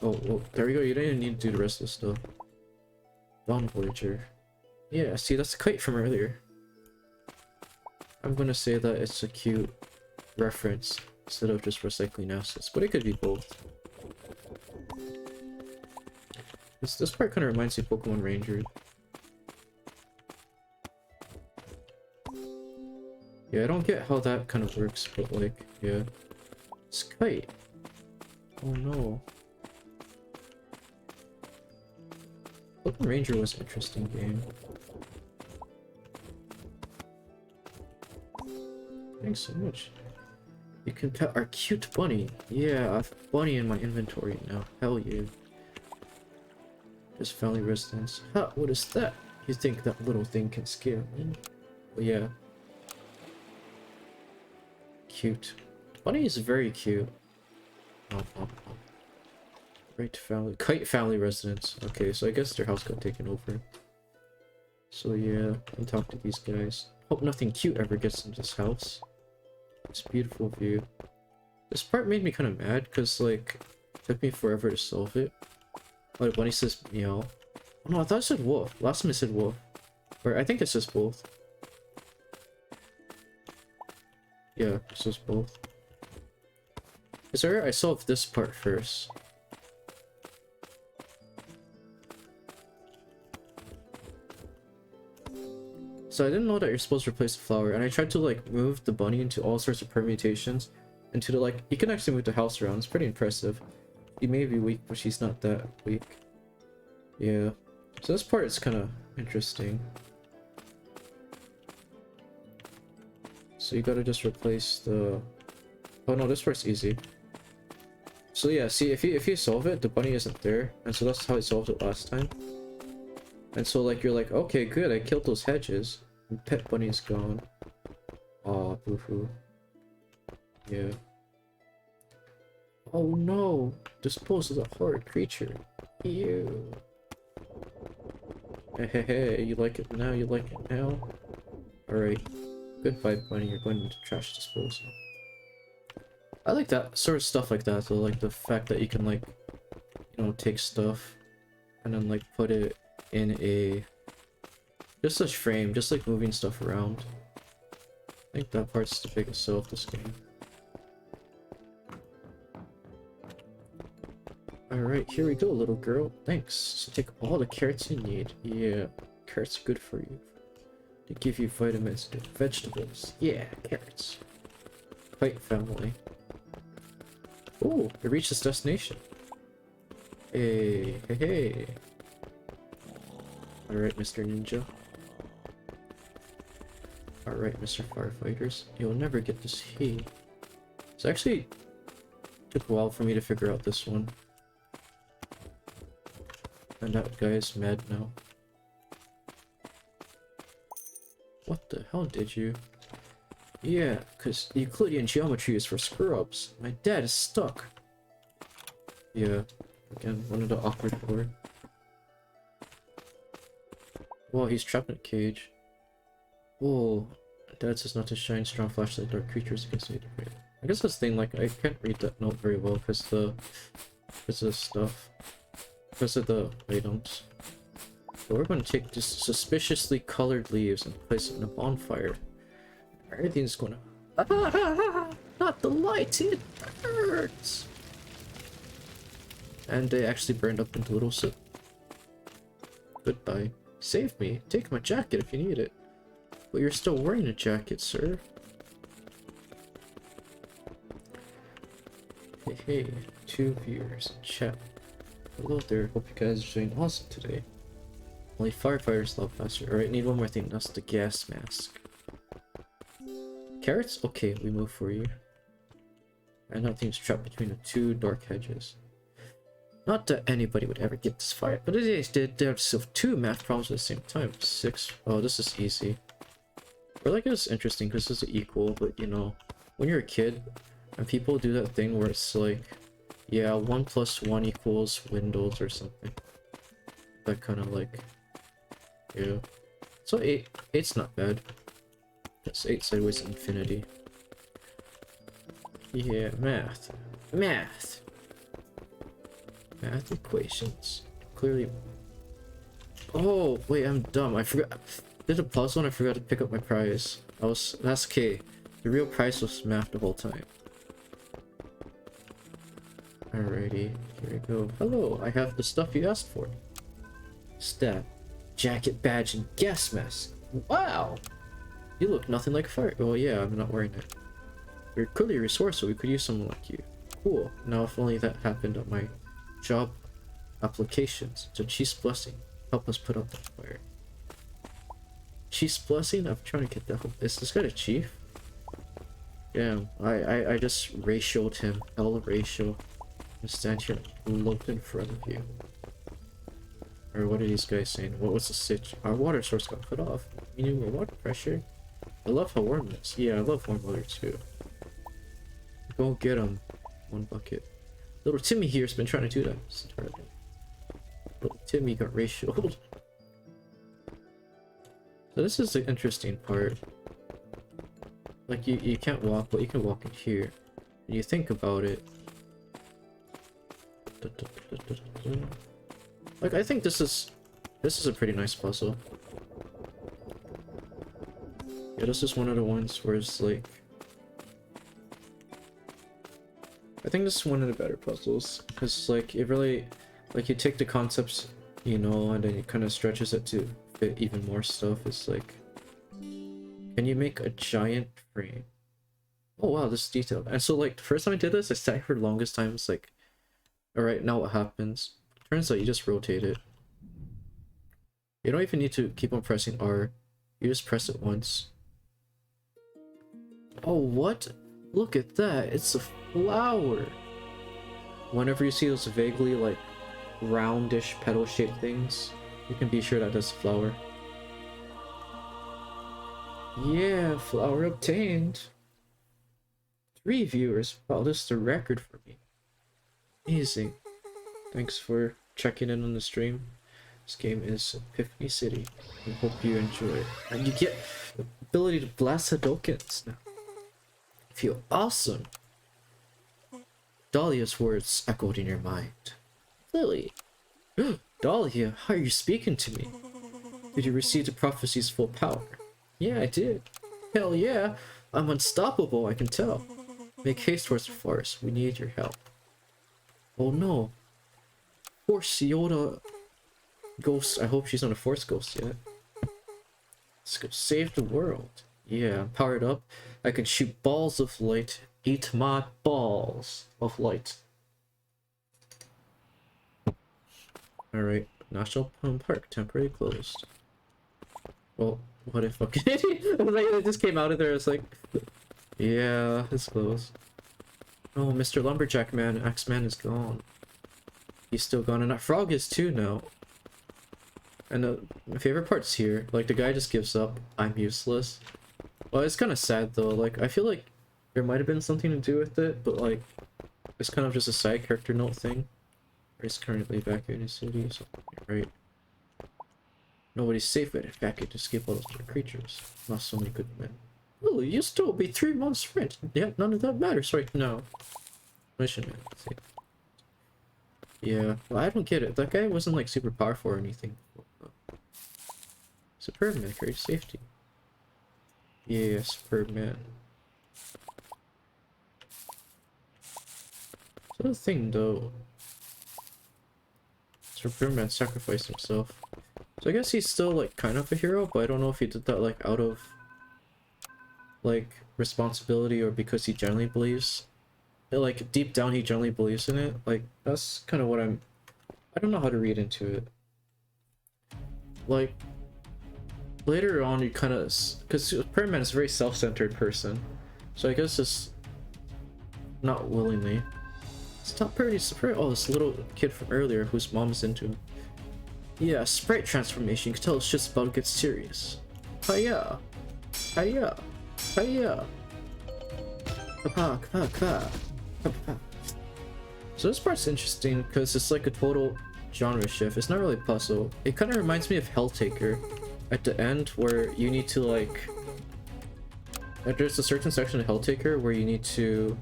Oh, well, there we go. You don't even need to do the rest of the stuff. Dawn Voyager. Yeah, see, that's the kite from earlier. I'm gonna say that it's a cute reference instead of just recycling assets, but it could be both. This part kind of reminds me of Pokemon Ranger. Yeah, I don't get how that kind of works, but like, yeah. It's kite. Oh no. Pokemon Ranger was an interesting game. Thanks so much. You can pet our cute bunny. Yeah, I have a bunny in my inventory now. Hell yeah. Just family residence. Ha, what is that? You think that little thing can scare me? Well, yeah. Cute. The bunny is very cute. Right family. Kite family residence. Okay, so I guess their house got taken over. So yeah, I'll talk to these guys. Hope nothing cute ever gets into this house. It's a beautiful view. This part made me kind of mad because like it took me forever to solve it. Oh, bunny says meow. Oh no, I thought it said wolf. Last time it said wolf. Or I think it says both. Yeah, it says both. Is there? I solved this part first. So I didn't know that you're supposed to replace the flower, and I tried to like move the bunny into all sorts of permutations, into the like, you can actually move the house around. It's pretty impressive. She may be weak, but she's not that weak. Yeah. So this part is kind of interesting. So you gotta just replace the... Oh no, this part's easy. So yeah, see, if you solve it, the bunny isn't there, and so that's how I solved it last time. And so like you're like, okay, good, I killed those hedges. And pet bunny's gone. Aw, boo-hoo. Yeah. Oh no! Dispose of the horrid creature. Ew. Hey, you like it now? You like it now? Alright. Goodbye, bunny. You're going into trash disposal. I like that sort of stuff like that, though. Like the fact that you can, like, you know, take stuff and then, like, put it in a... just a frame, just like moving stuff around. I think that part's the biggest sell of this game. Alright, here we go, little girl. Thanks. So take all the carrots you need. Yeah, carrots are good for you. They give you vitamins and vegetables. Yeah, carrots. Kite family. Oh, it reached its destination. Hey. Alright, Mr. Ninja. Alright, Mr. Firefighters. You'll never get this heat. So actually took a while for me to figure out this one. And that guy is mad now. What the hell did you? Yeah, because Euclidean geometry is for screw-ups. My dad is stuck. Yeah, again, one of the awkward board. Whoa, he's trapped in a cage. Whoa, Dad says not to shine strong flashlight dark creatures against me. I guess that's the thing, like, I can't read that note very well because of stuff. Because of the items. So we're going to take these suspiciously colored leaves and place it in a bonfire. Everything's gonna... Not the light, it hurts! And they actually burned up into little soup. Goodbye. Save me. Take my jacket if you need it. But you're still wearing a jacket, sir. Hey, 2 viewers in chat. Hello there, hope you guys are doing awesome today. Only firefighters love faster. Alright, need one more thing, that's the gas mask. Carrots? Okay, we move for you. And that thing's trapped between the 2 dark hedges. Not that anybody would ever get this far, but it is there's 2 math problems at the same time. 6. Oh, this is easy. I like it's interesting because this is equal, but you know, when you're a kid, and people do that thing where it's like, yeah, 1 + 1 equals windows or something. That kind of like, yeah. So 8, 8's not bad. That's 8 sideways infinity. Yeah, math. Math equations. Clearly. Oh, wait, I'm dumb. I forgot. Did a puzzle and I forgot to pick up my prize. That's K. The real prize was math the whole time. Alrighty, here we go. Hello, I have the stuff you asked for. Stat, jacket, badge, and gas mask. Wow! You look nothing like a fire. Oh yeah, I'm not wearing it. You're clearly resourceful, we could use someone like you. Cool, now if only that happened on my job applications. So Chief's blessing, help us put out the fire. Chief's blessing? I'm trying to get that. Is this guy a chief? Yeah, I just ratioed him. Hell ratio. Just stand here and look in front of you. Or what are these guys saying? What's the sitch? Our water source got cut off. Meaning more water pressure. I love how warm it is. Yeah, I love warm water too. Go get him. 1 bucket. Little Timmy here's been trying to do that this entire day. Little Timmy got ratioed. So this is the interesting part. Like you can't walk, but you can walk in here. And you think about it. Like I think this is a pretty nice puzzle. Yeah, this is one of the ones where it's like, I think this is one of the better puzzles because like it really, like you take the concepts, you know, and then it kind of stretches it to fit even more stuff. It's like, can you make a giant frame? Oh wow, this is detailed. And so like the first time I did this, I sat for the longest time. It's like, alright, now what happens? Turns out you just rotate it. You don't even need to keep on pressing R. You just press it once. Oh, what? Look at that. It's a flower. Whenever you see those vaguely like roundish petal shaped things, you can be sure that that's a flower. Yeah, flower obtained. 3 viewers. Wow, this is a record for me. Amazing. Thanks for checking in on the stream. This game is Epiphany City. I hope you enjoy it. And you get the ability to blast Hadokens now. Feel awesome. Dahlia's words echoed in your mind. Lily. Dahlia, how are you speaking to me? Did you receive the prophecy's full power? Yeah, I did. Hell yeah. I'm unstoppable, I can tell. Make haste towards the forest. We need your help. Oh no. Force Yoda ghost. I hope she's not a force ghost yet. Let's go save the world. Yeah, I'm powered up. I can shoot balls of light. Eat my balls of light. Alright, National Park temporarily closed. Well, what if fucking it just came out of there, it's like, yeah, it's closed. Oh, Mr. Lumberjack Man, Axeman is gone. He's still gone, and that frog is too now. And my favorite part's here. Like, the guy just gives up. I'm useless. Well, it's kind of sad though. Like, I feel like there might have been something to do with it, but like, it's kind of just a side character note thing. He's currently back in his city, so right. Nobody's safe at it. Back to escape all those creatures. Lost so many good men. Oh, you still be 3 months rent. Yeah, none of that matters right now. Mission man. Yeah, well, I don't get it. That guy wasn't like super powerful or anything. Superb man, carried safety. Yes, Birdman. So the thing though, so Birdman sacrificed himself. So I guess he's still like kind of a hero, but I don't know if he did that like out of like responsibility or because he generally believes, like deep down he generally believes in it. Like that's kind of what I don't know how to read into it. Like later on you kind of, because Birdman is a very self-centered person, so I guess it's not willingly. Stop parody Sprite. Oh, this little kid from earlier whose mom's into him. Yeah, Sprite transformation. You can tell it's just about to get serious. Hiya! Hiya! Hiya! Kapa, kapa, kapa, kapa. So this part's interesting because it's like a total genre shift. It's not really puzzle. It kind of reminds me of Helltaker at the end where you need to like... There's a certain section of Helltaker where you need to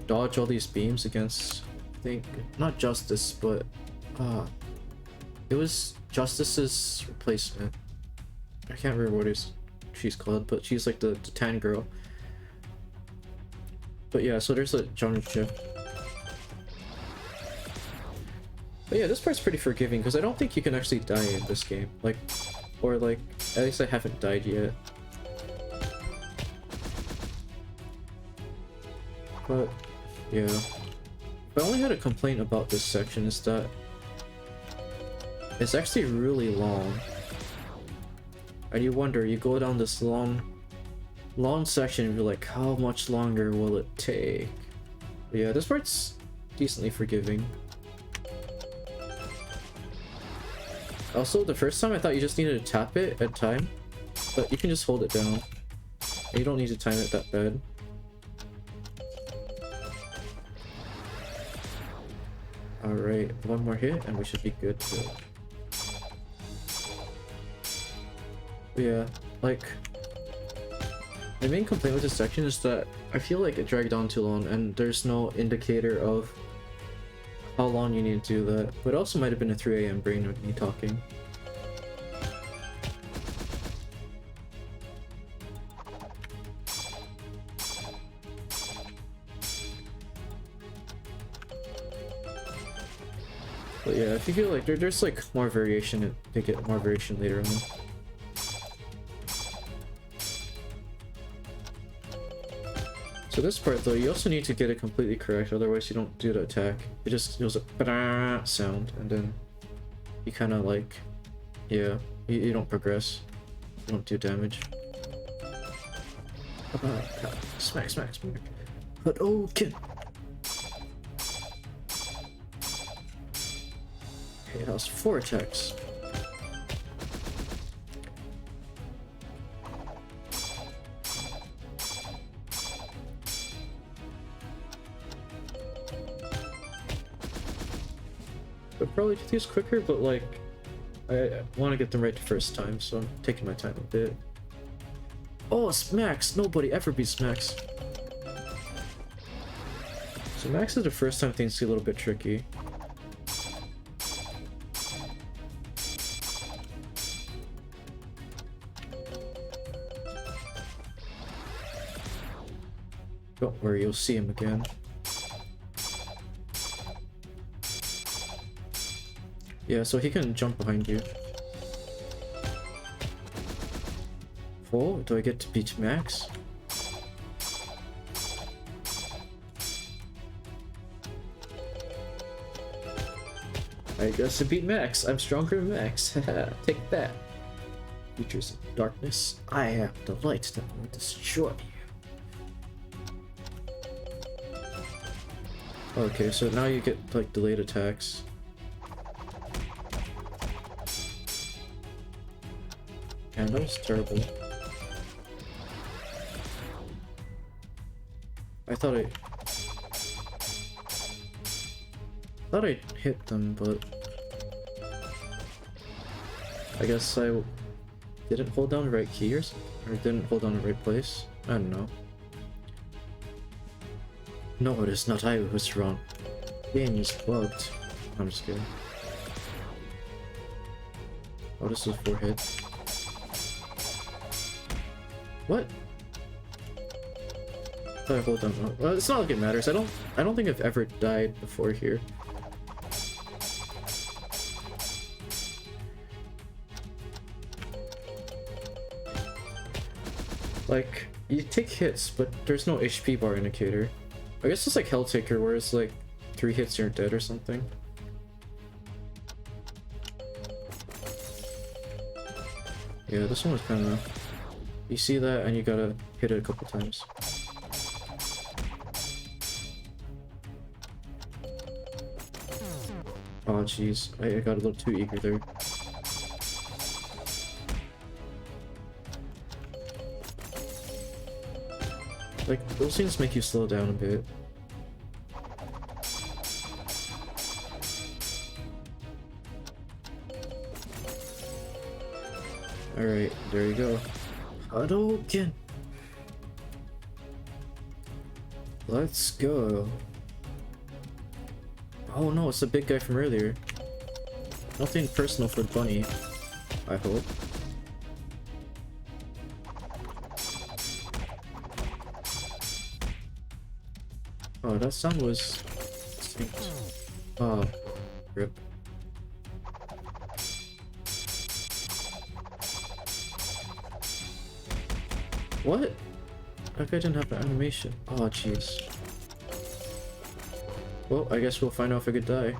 dodge all these beams against... I think not Justice, but it was Justice's replacement. I can't remember what she's called, but she's like the tan girl. But yeah, so there's a genre shift. But yeah, this part's pretty forgiving because I don't think you can actually die in this game. Like, or like, at least I haven't died yet. But yeah. If I only had a complaint about this section is that it's actually really long. And you wonder, you go down this long section and you're like, how much longer will it take? But yeah, this part's decently forgiving. Also, the first time I thought you just needed to tap it at time, but you can just hold it down. And you don't need to time it that bad. Alright, one more hit and we should be good to... Yeah, like... My main complaint with this section is that I feel like it dragged on too long and there's no indicator of how long you need to do that. But it also might have been a 3 AM brain with me talking. But yeah, if you feel like there's like more variation, they get more variation later on. So this part though, you also need to get it completely correct, otherwise you don't do the attack. It just goes a ba-da sound, and then you kind of like, yeah, you don't progress, you don't do damage. Smack, smack, smack. But okay. Okay, that was 4 attacks. Would probably do these quicker, but like I want to get them right the first time, so I'm taking my time a bit. Oh, it's Max! Nobody ever beats Max. So Max is the first time things get a little bit tricky. Don't worry, you'll see him again. Yeah, so he can jump behind you. Oh, do I get to beat Max? I guess I beat Max. I'm stronger than Max. Take that. Creatures of darkness. I am the light that will destroy you. Okay, so now you get like delayed attacks. And that was terrible. I thought I hit them, but I guess I didn't hold down the right key or didn't hold down the right place. I don't know. No, it is not I who was wrong. Game is bugged. I'm just kidding. Oh, this is 4 hits. What? if I hold down. Well, it's not like it matters. I don't think I've ever died before here. Like, you take hits, but there's no HP bar indicator. I guess it's like Helltaker, where it's like 3 hits you're dead or something. Yeah, this one was kind of... You see that, and you gotta hit it a couple times. Oh jeez, I got a little too eager there. Like, those things make you slow down a bit. Alright, there you go. Hadouken! Let's go. Oh no, it's the big guy from earlier. Nothing personal for Bunny, I hope. Oh, that sound was distinct. Oh, rip. What? That guy didn't have an animation. Oh, jeez. Well, I guess we'll find out if I could die.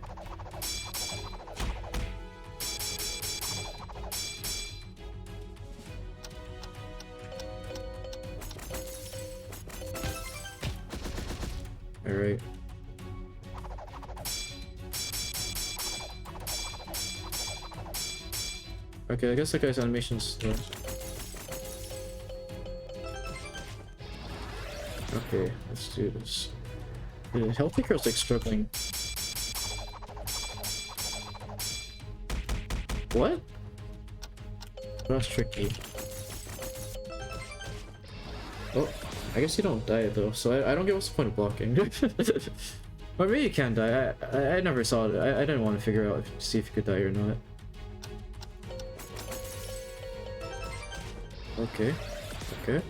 Alright. Okay, I guess that guy's animation's slow. Okay, let's do this. Dude, Helltaker's like struggling. What? That's tricky. Oh, I guess you don't die though, so I don't get what's the point of blocking. Or maybe you can die. I never saw it. I didn't want to figure out see if you could die or not. Okay, okay.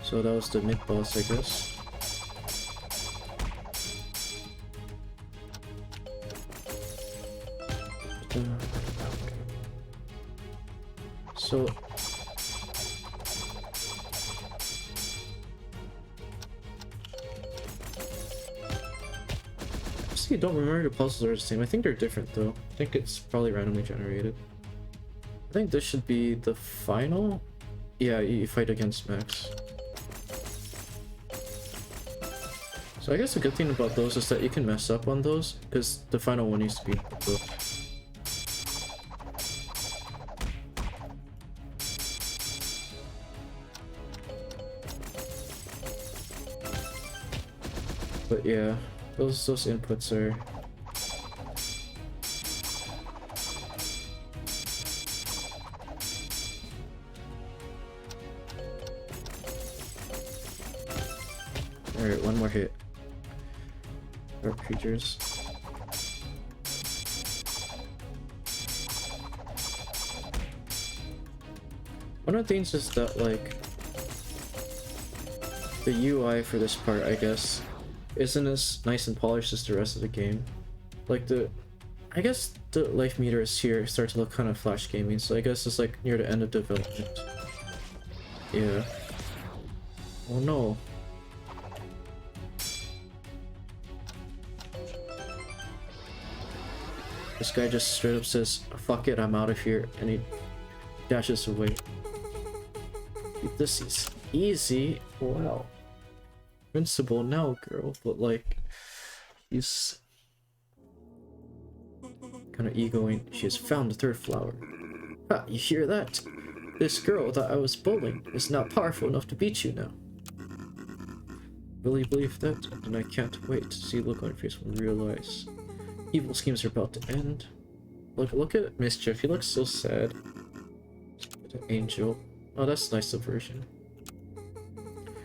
So that was the mid boss, I guess. So I don't remember the puzzles are the same. I think they're different though. I think it's probably randomly generated. I think this should be the final. Yeah, you fight against Max. So I guess the good thing about those is that you can mess up on those, because the final one needs to be the book. But yeah, those inputs are... Alright, one more hit. Dark creatures. One of the things is that, like, the UI for this part, I guess, isn't as nice and polished as the rest of the game. Like, I guess the life meters here start to look kind of flash gaming, so I guess it's like near the end of development. Yeah. Oh no. This guy just straight up says, "Fuck it, I'm out of here," and he dashes away. This is easy. Wow. Invincible now, girl, but like, he's kind of egoing. She has found the third flower. Ha, you hear that? This girl that I was bullying is not powerful enough to beat you now. Really believe that? And I can't wait to see the look on your face when you realize evil schemes are about to end. Look at Mischief. He looks so sad. Angel. Oh, that's nice subversion.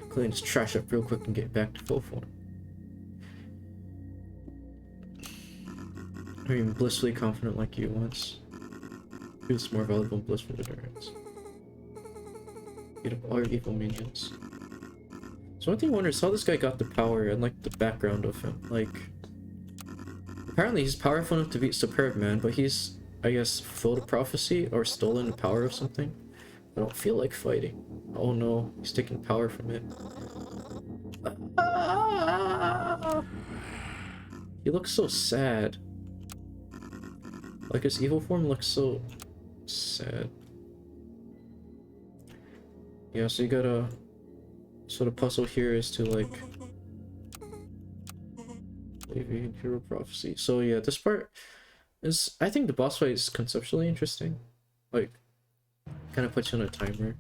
Clean his trash up real quick and get back to full form. Are you blissfully confident like you once? Who's more valuable than blissful endurance? Beat up all your evil minions. This So one thing I wonder is how this guy got the power and like the background of him. Like, apparently he's powerful enough to beat Superman, but he's, I guess, fulfilled a prophecy or stolen the power of something. I don't feel like fighting. Oh no, he's taking power from it. He looks so sad. Like his evil form looks so sad. Yeah, so you gotta... So the puzzle here is to like... Leaving hero prophecy. So yeah, this part is... I think the boss fight is conceptually interesting. Like, kind of puts you on a timer.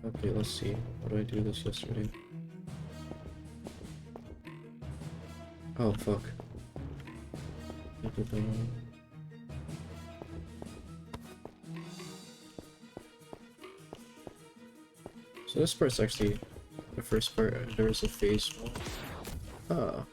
Okay, let's see. How do I do this yesterday? Oh, fuck. So this part's actually the first part. There was a phase one. Ah.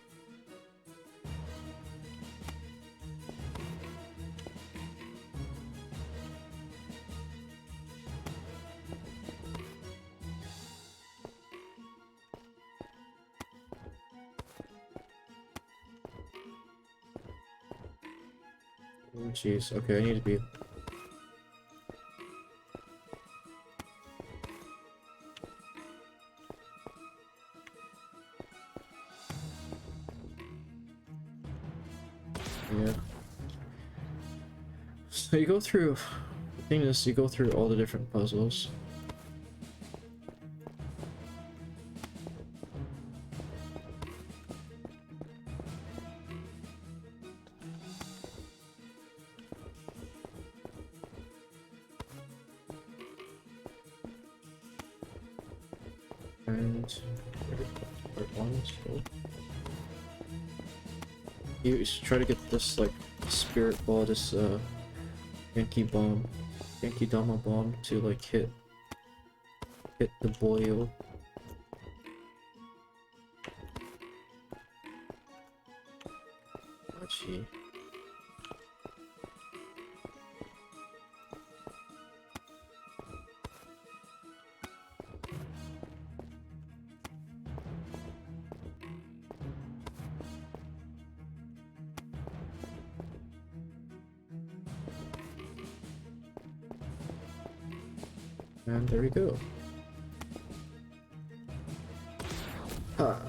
Oh jeez, okay, I need to be... Yeah. So you go through... The thing is, you go through all the different puzzles. And part one, so you should try to get this like spirit ball, this Yankee Dama bomb to like hit the boil. Oh gee. And there we go. Ah.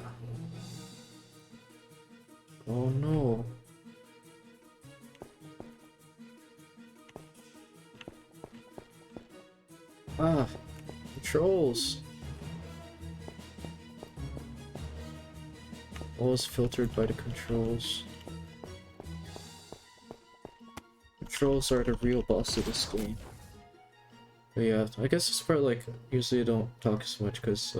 Oh no. Ah, controls. All is filtered by the controls. Controls are the real boss of this game. But yeah, I guess this part, like, usually I don't talk as much because,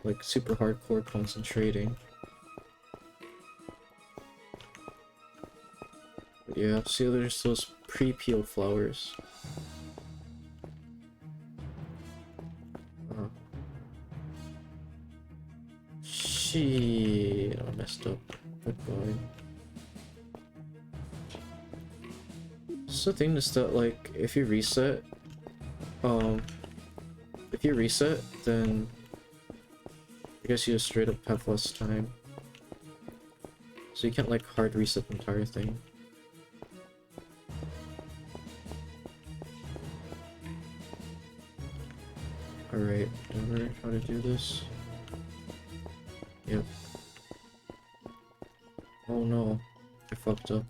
like super hardcore concentrating. But yeah, see, there's those pre-peeled flowers. Shit, I messed up. Goodbye. So the thing is that, like, if you reset, then I guess you just straight up have less time. So you can't like hard reset the entire thing. Alright, remember how to do this? Yep. Oh no, I fucked up.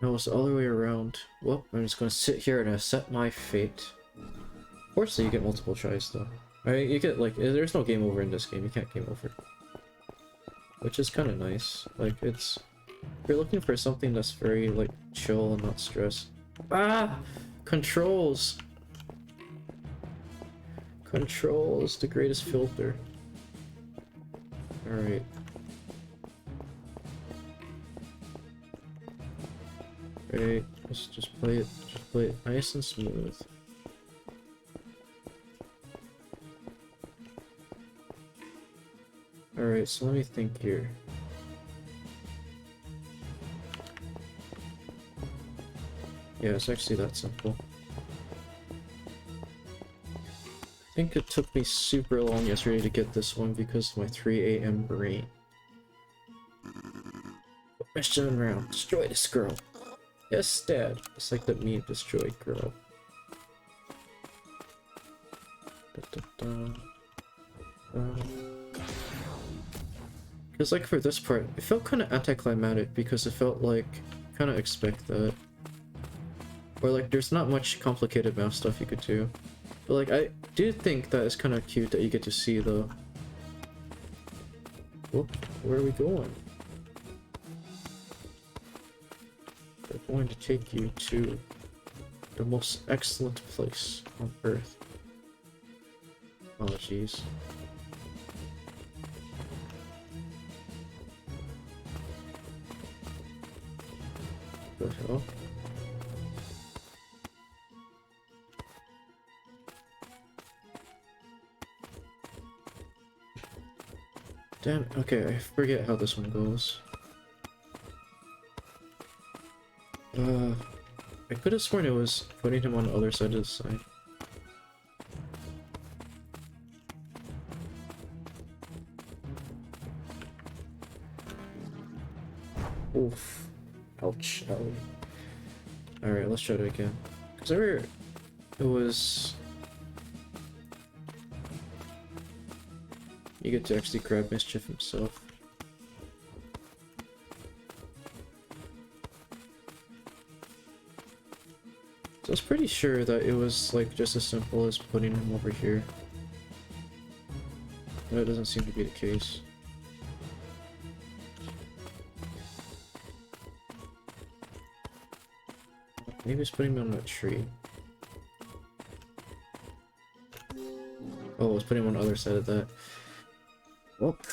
No, it's the other way around. Well, I'm just gonna sit here and accept my fate. Fortunately, you get multiple tries though. Alright, you get like, there's no game over in this game, you can't game over. Which is kind of nice. Like, it's... If you're looking for something that's very, like, chill and not stressed. Ah! Controls! Controls, the greatest filter. Alright. Alright, let's just play it nice and smooth. Alright, so let me think here. Yeah, it's actually that simple. think it took me super long yesterday to get this one because of my 3 a.m. brain. Question around. Destroy this girl. Yes, Dad. It's like the meme, destroy girl. Because like for this part, it felt kind of anticlimactic because it felt like kind of expect that. Or like there's not much complicated math stuff you could do. But like I do think that it's kind of cute that you get to see the... Whoop, where are we going? We're going to take you to the most excellent place on Earth. Oh jeez. What the hell? Damn, okay, I forget how this one goes. I could have sworn it was putting him on the other side of the sign. Oof. Ouch. Alright, let's try it again. Because I remember it was... You get to actually grab Mischief himself. So I was pretty sure that it was like just as simple as putting him over here. But it doesn't seem to be the case. Maybe it's putting me on that tree. Oh, it's putting him on the other side of that. Whoop.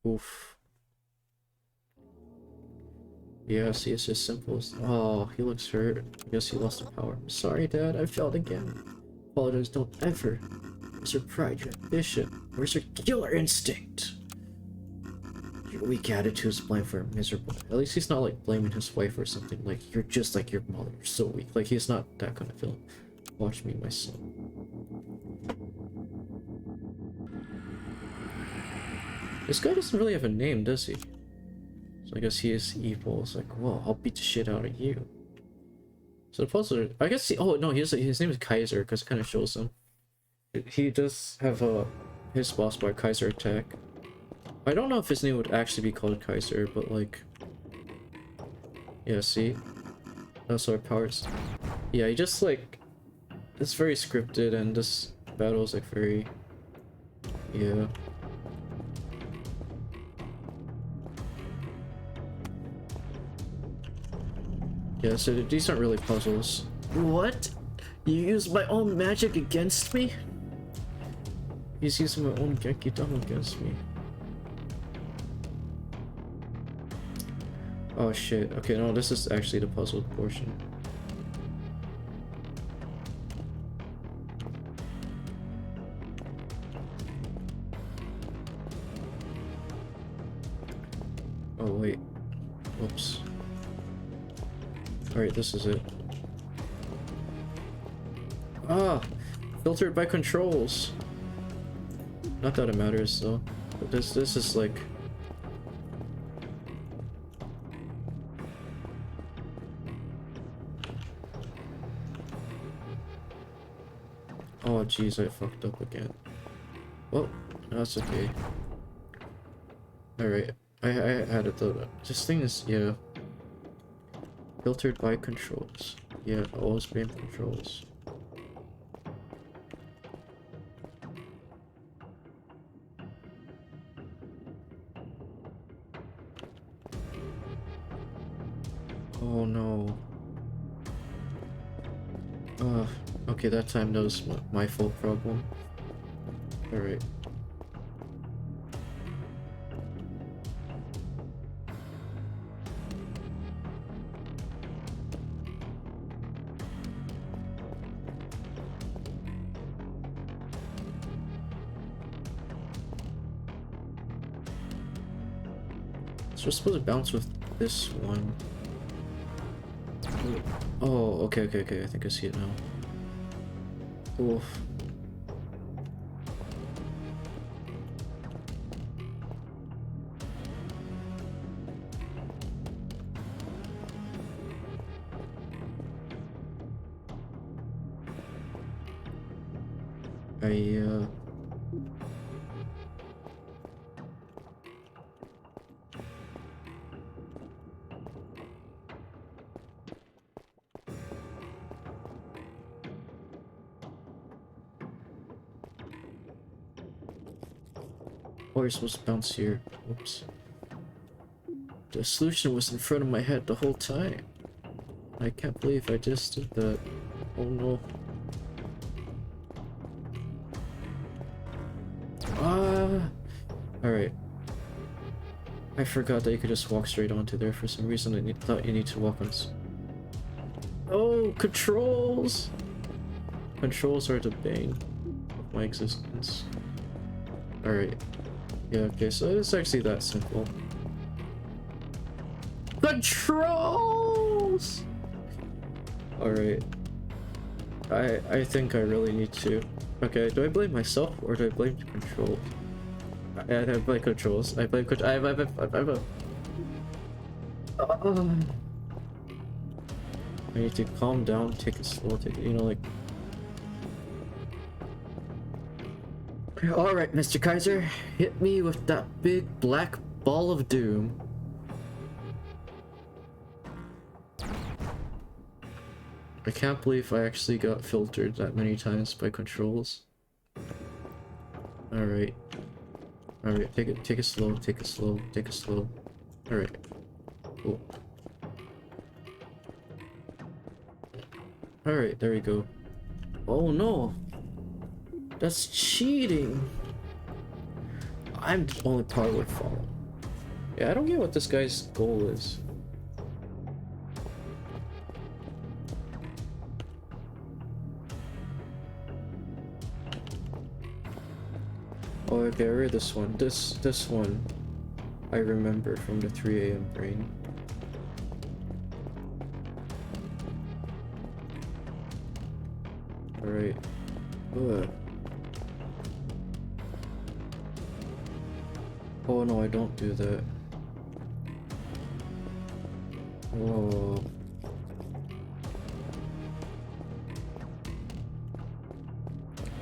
Oof. Yeah, see, it's just simple as... Oh, he looks hurt. I guess he lost the power. Sorry, Dad, I failed again. Apologize, don't ever. Where's your pride, your ambition? Where's your killer instinct? Your weak attitude is blamed for miserable. At least he's not like blaming his wife or something. Like, you're just like your mother. You're so weak. Like, he's not that kind of villain. Watch me, my son. This guy doesn't really have a name, does he? So I guess he is evil. It's like, well, I'll beat the shit out of you. So the puzzler, I guess he, oh no, his name is Kaiser because it kind of shows him. He does have his boss bar, Kaiser attack. I don't know if his name would actually be called Kaiser, but like, yeah, see, that's our powers. Yeah, he just like, it's very scripted, and this battle is like very, yeah. Yeah, so these aren't really puzzles. What? You used my own magic against me? He's using my own Genki Dama against me. Oh shit. Okay, no, this is actually the puzzle portion. Oh wait. Whoops. Alright, this is it. Ah! Filtered by controls! Not that it matters though. But this is like... Oh jeez, I fucked up again. Well, that's okay. Alright, I had it though. This thing is, yeah. Filtered by controls. Yeah, always blame controls. Oh no. Okay, that time that was my fault problem. Alright. So we're supposed to bounce with this one. Oh, okay, I think I see it now. Oof. I Oh, you're supposed to bounce here. Whoops. The solution was in front of my head the whole time. I can't believe I just did that. Oh no. Ah! Alright. I forgot that you could just walk straight onto there. For some reason I thought you need to walk on... Oh, controls! Controls are the bane of my existence. Alright. Yeah, okay, so it's actually that simple. Controls! Alright. I think I really need to... Okay, do I blame myself or do I blame the control? I blame controls. I blame I need to calm down, take it slow, take it, you know, like... Alright, Mr. Kaiser, hit me with that big black ball of doom. I can't believe I actually got filtered that many times by controls. Alright. Alright, take it slow, take it slow, take it slow. Alright. Cool. Alright, there we go. Oh no! That's cheating! I'm the only part worth following. Yeah, I don't get what this guy's goal is. Oh, okay, I read this one. This one I remember from the 3 AM brain. Alright. Ugh. Oh no, I don't do that. Oh.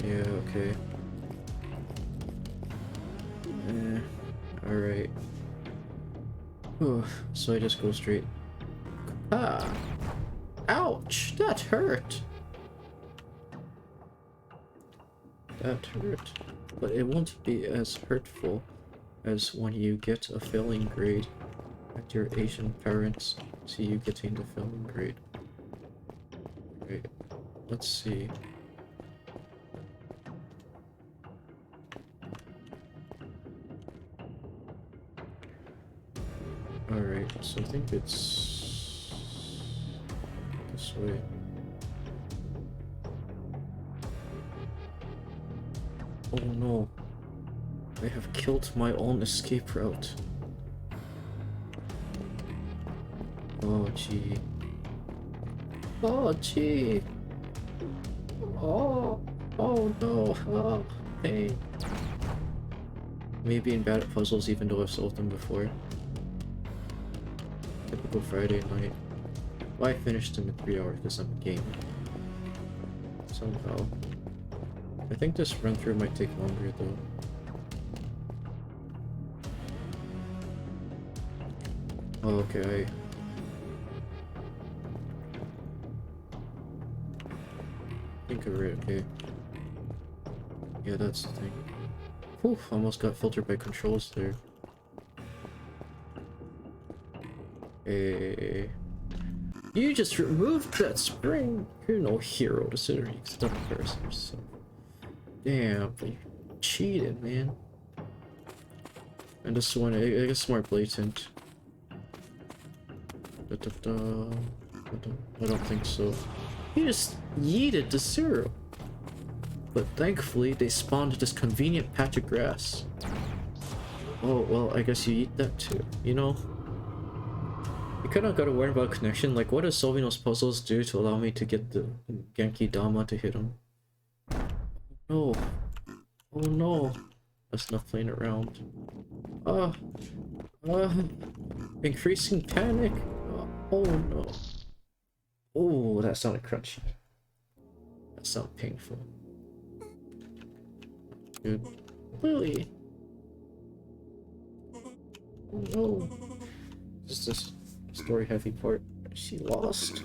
Yeah, okay. Alright. So I just go straight. Ah! Ouch! That hurt! That hurt. But it won't be as hurtful as when you get a failing grade and your Asian parents see you getting the failing grade. Right. Let's see. Alright, so I think it's this way. Oh no. I have killed my own escape route. Oh gee. Oh gee. Oh. Oh no. Oh, pain. Me being bad at puzzles even though I've solved them before. Typical Friday night. Well, I finished them in 3 hours because I'm a gamer. Somehow. I think this run through might take longer though. Oh, okay. I think I read okay. Yeah, that's the thing. Whew, almost got filtered by controls there. Hey. You just removed that spring! You're no hero to sit or you can embarrass yourself. Damn, but you cheated, man. And this one, I guess more blatant. I don't think so. He just yeeted to 0. But thankfully, they spawned this convenient patch of grass. Oh, well, I guess you eat that too, you know? You kinda gotta worry about connection, like what does solving those puzzles do to allow me to get the Genki Dama to hit him? No. Oh no. That's not playing around. Increasing panic. Oh no. Oh, that sounded crunchy. That sounded painful. Good. Lily! Oh no. Just this story heavy part. She lost.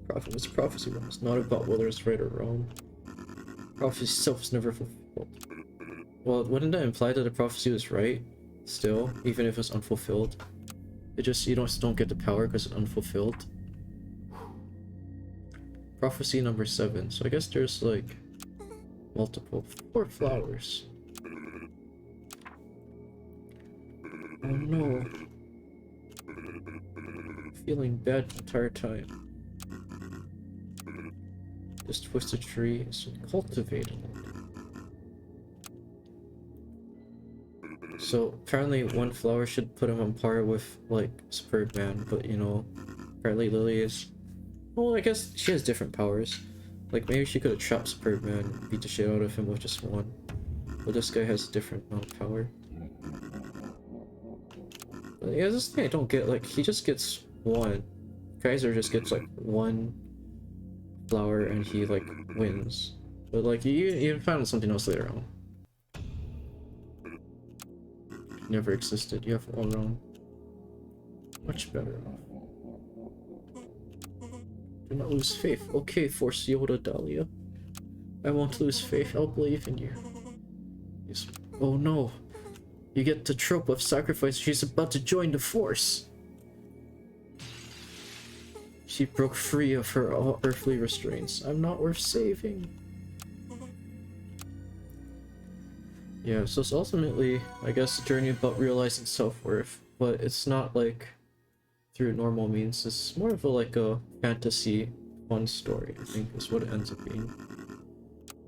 Prophecy was not about whether it's right or wrong. Prophecy itself is never fulfilled. Well, wouldn't that imply that the prophecy was right? Still, even if it's unfulfilled? It just, you don't get the power because it's unfulfilled. Prophecy number 7. So I guess there's like multiple 4 flowers. Oh no. Feeling bad the entire time. This twisted tree is cultivated. So apparently one flower should put him on par with like Superb Man, but you know, apparently Lily is, well, I guess she has different powers. Like maybe she could have trapped Superb Man and beat the shit out of him with just one. But this guy has a different amount of power. But yeah, this thing I don't get, like he just gets one. Kaiser just gets like one flower and he like wins. But like you found something else later on. Never existed. You have all wrong. Much better off. Do not lose faith. Okay, Force Yoda Dahlia. I won't lose faith. I'll believe in you. Yes. Oh no. You get the trope of sacrifice. She's about to join the Force. She broke free of her all earthly restraints. I'm not worth saving. Yeah, so it's ultimately, I guess, a journey about realizing self-worth, but it's not like through normal means. It's more of a like a fantasy fun story, I think, is what it ends up being.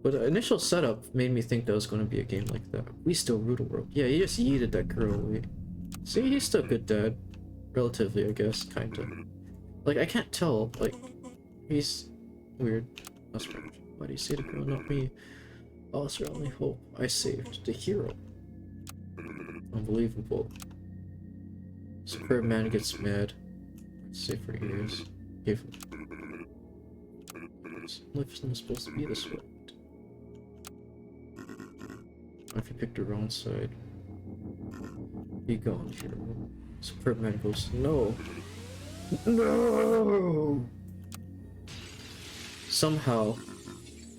But the initial setup made me think that was going to be a game like that. We still rule the world. Yeah, he just yeeted that girl away. See, he's still a good dad. Relatively, I guess, kinda. Like, I can't tell, like, he's weird. That's right. Why do you say the girl, not me? Oh, it's our only hope. I saved the hero. Unbelievable. Superb Man gets mad. Safe for ears. Give him. Life isn't supposed to be this way. If you picked the wrong side. Be gone, hero. Superb Man goes, no. No! Somehow,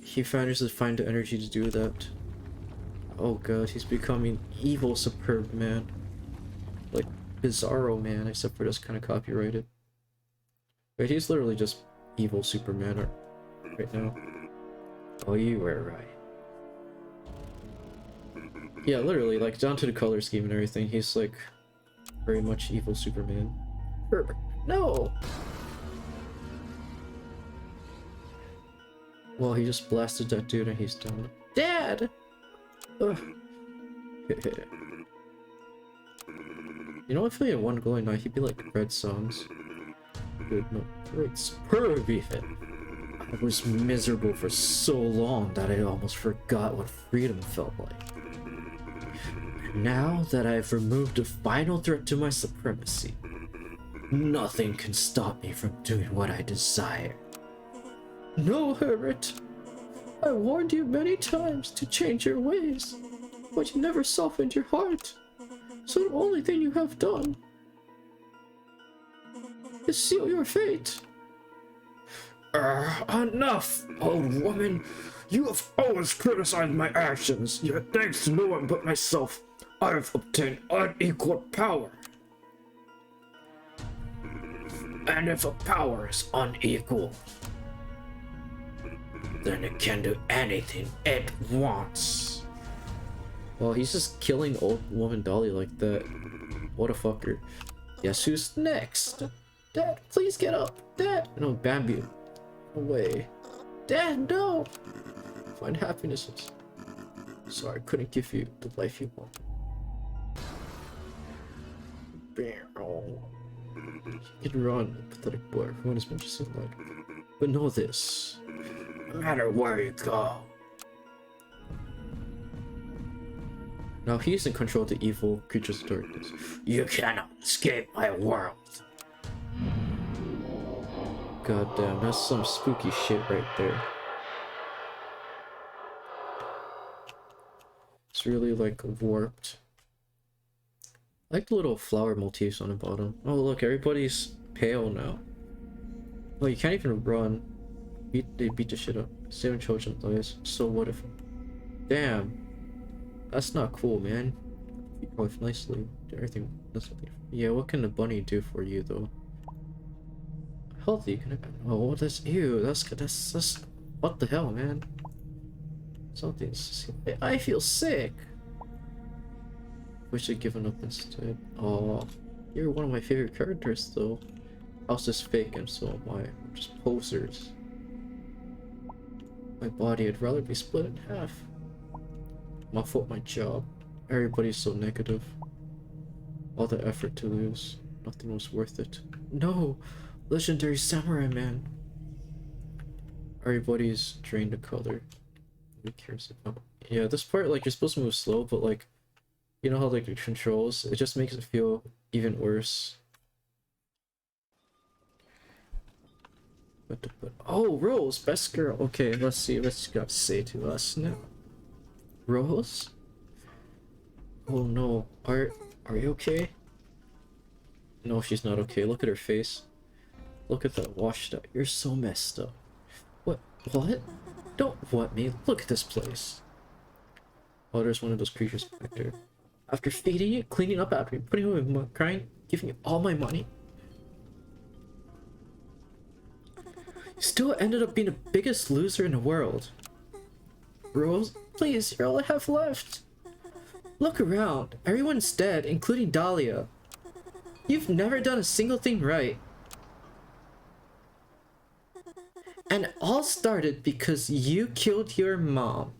he manages to find the energy to do that. Oh god, he's becoming evil Superb Man. Like Bizarro Man, except for this kind of copyrighted. But he's literally just evil Superman right now. Oh, you were right. Yeah, literally, like down to the color scheme and everything, he's like very much evil Superman. Herbert, no! Well, he just blasted that dude and he's down. Dad! Ugh. You know, if he had one glowing eye, he'd be like Red Songs. Good, no, great, superb even. I was miserable for so long that I almost forgot what freedom felt like. Now that I've removed the final threat to my supremacy, nothing can stop me from doing what I desire. No, Herbert. I warned you many times to change your ways, but you never softened your heart. So the only thing you have done is seal your fate. Enough, old woman. You have always criticized my actions, yet thanks to no one but myself, I have obtained unequal power. And if a power is unequal, then it can do anything it wants. Well, he's just killing old woman Dolly like that. What a fucker. Guess who's next? Dad, please get up. Dad! No, Bambi. Away. Dad, no! Find happiness. Sorry, I couldn't give you the life you want. You can run, pathetic boy. Everyone has been just in light. But know this. No matter where you go. Now he's in control of the evil creatures of darkness. You cannot escape my world. God damn, that's some spooky shit right there. It's really like warped. I like the little flower motifs on the bottom. Oh look, everybody's pale now. Oh, you can't even run. They beat the shit up. 7 children dies. So what if... Damn. That's not cool, man. You live nicely. Everything. Yeah, what can the bunny do for you, though? Healthy. Oh, that's... Ew, that's... What the hell, man? Something's... I feel sick. Wish I'd given up instead. Oh, you're one of my favorite characters, though. House is fake, and so am I. We're just posers. My body, I'd rather be split in half. My fault, my job. Everybody's so negative. All the effort to lose. Nothing was worth it. No! Legendary samurai man! Everybody's drained the color. Who cares about... Yeah, this part, like, you're supposed to move slow, but, like, you know how, like, the controls, it just makes it feel even worse. Oh, Rose, best girl. Okay, let's see what she's got to say to us now. Rose? Oh no, are you okay? No, she's not okay. Look at her face. Look at that washed out. You're so messed up. What? Don't what me. Look at this place. Oh, there's one of those creatures back there. After feeding you, cleaning up after you, putting away my crying, giving you all my money. Still ended up being the biggest loser in the world. Rose, please, you're all I have left. Look around. Everyone's dead, including Dahlia. You've never done a single thing right. And it all started because you killed your mom.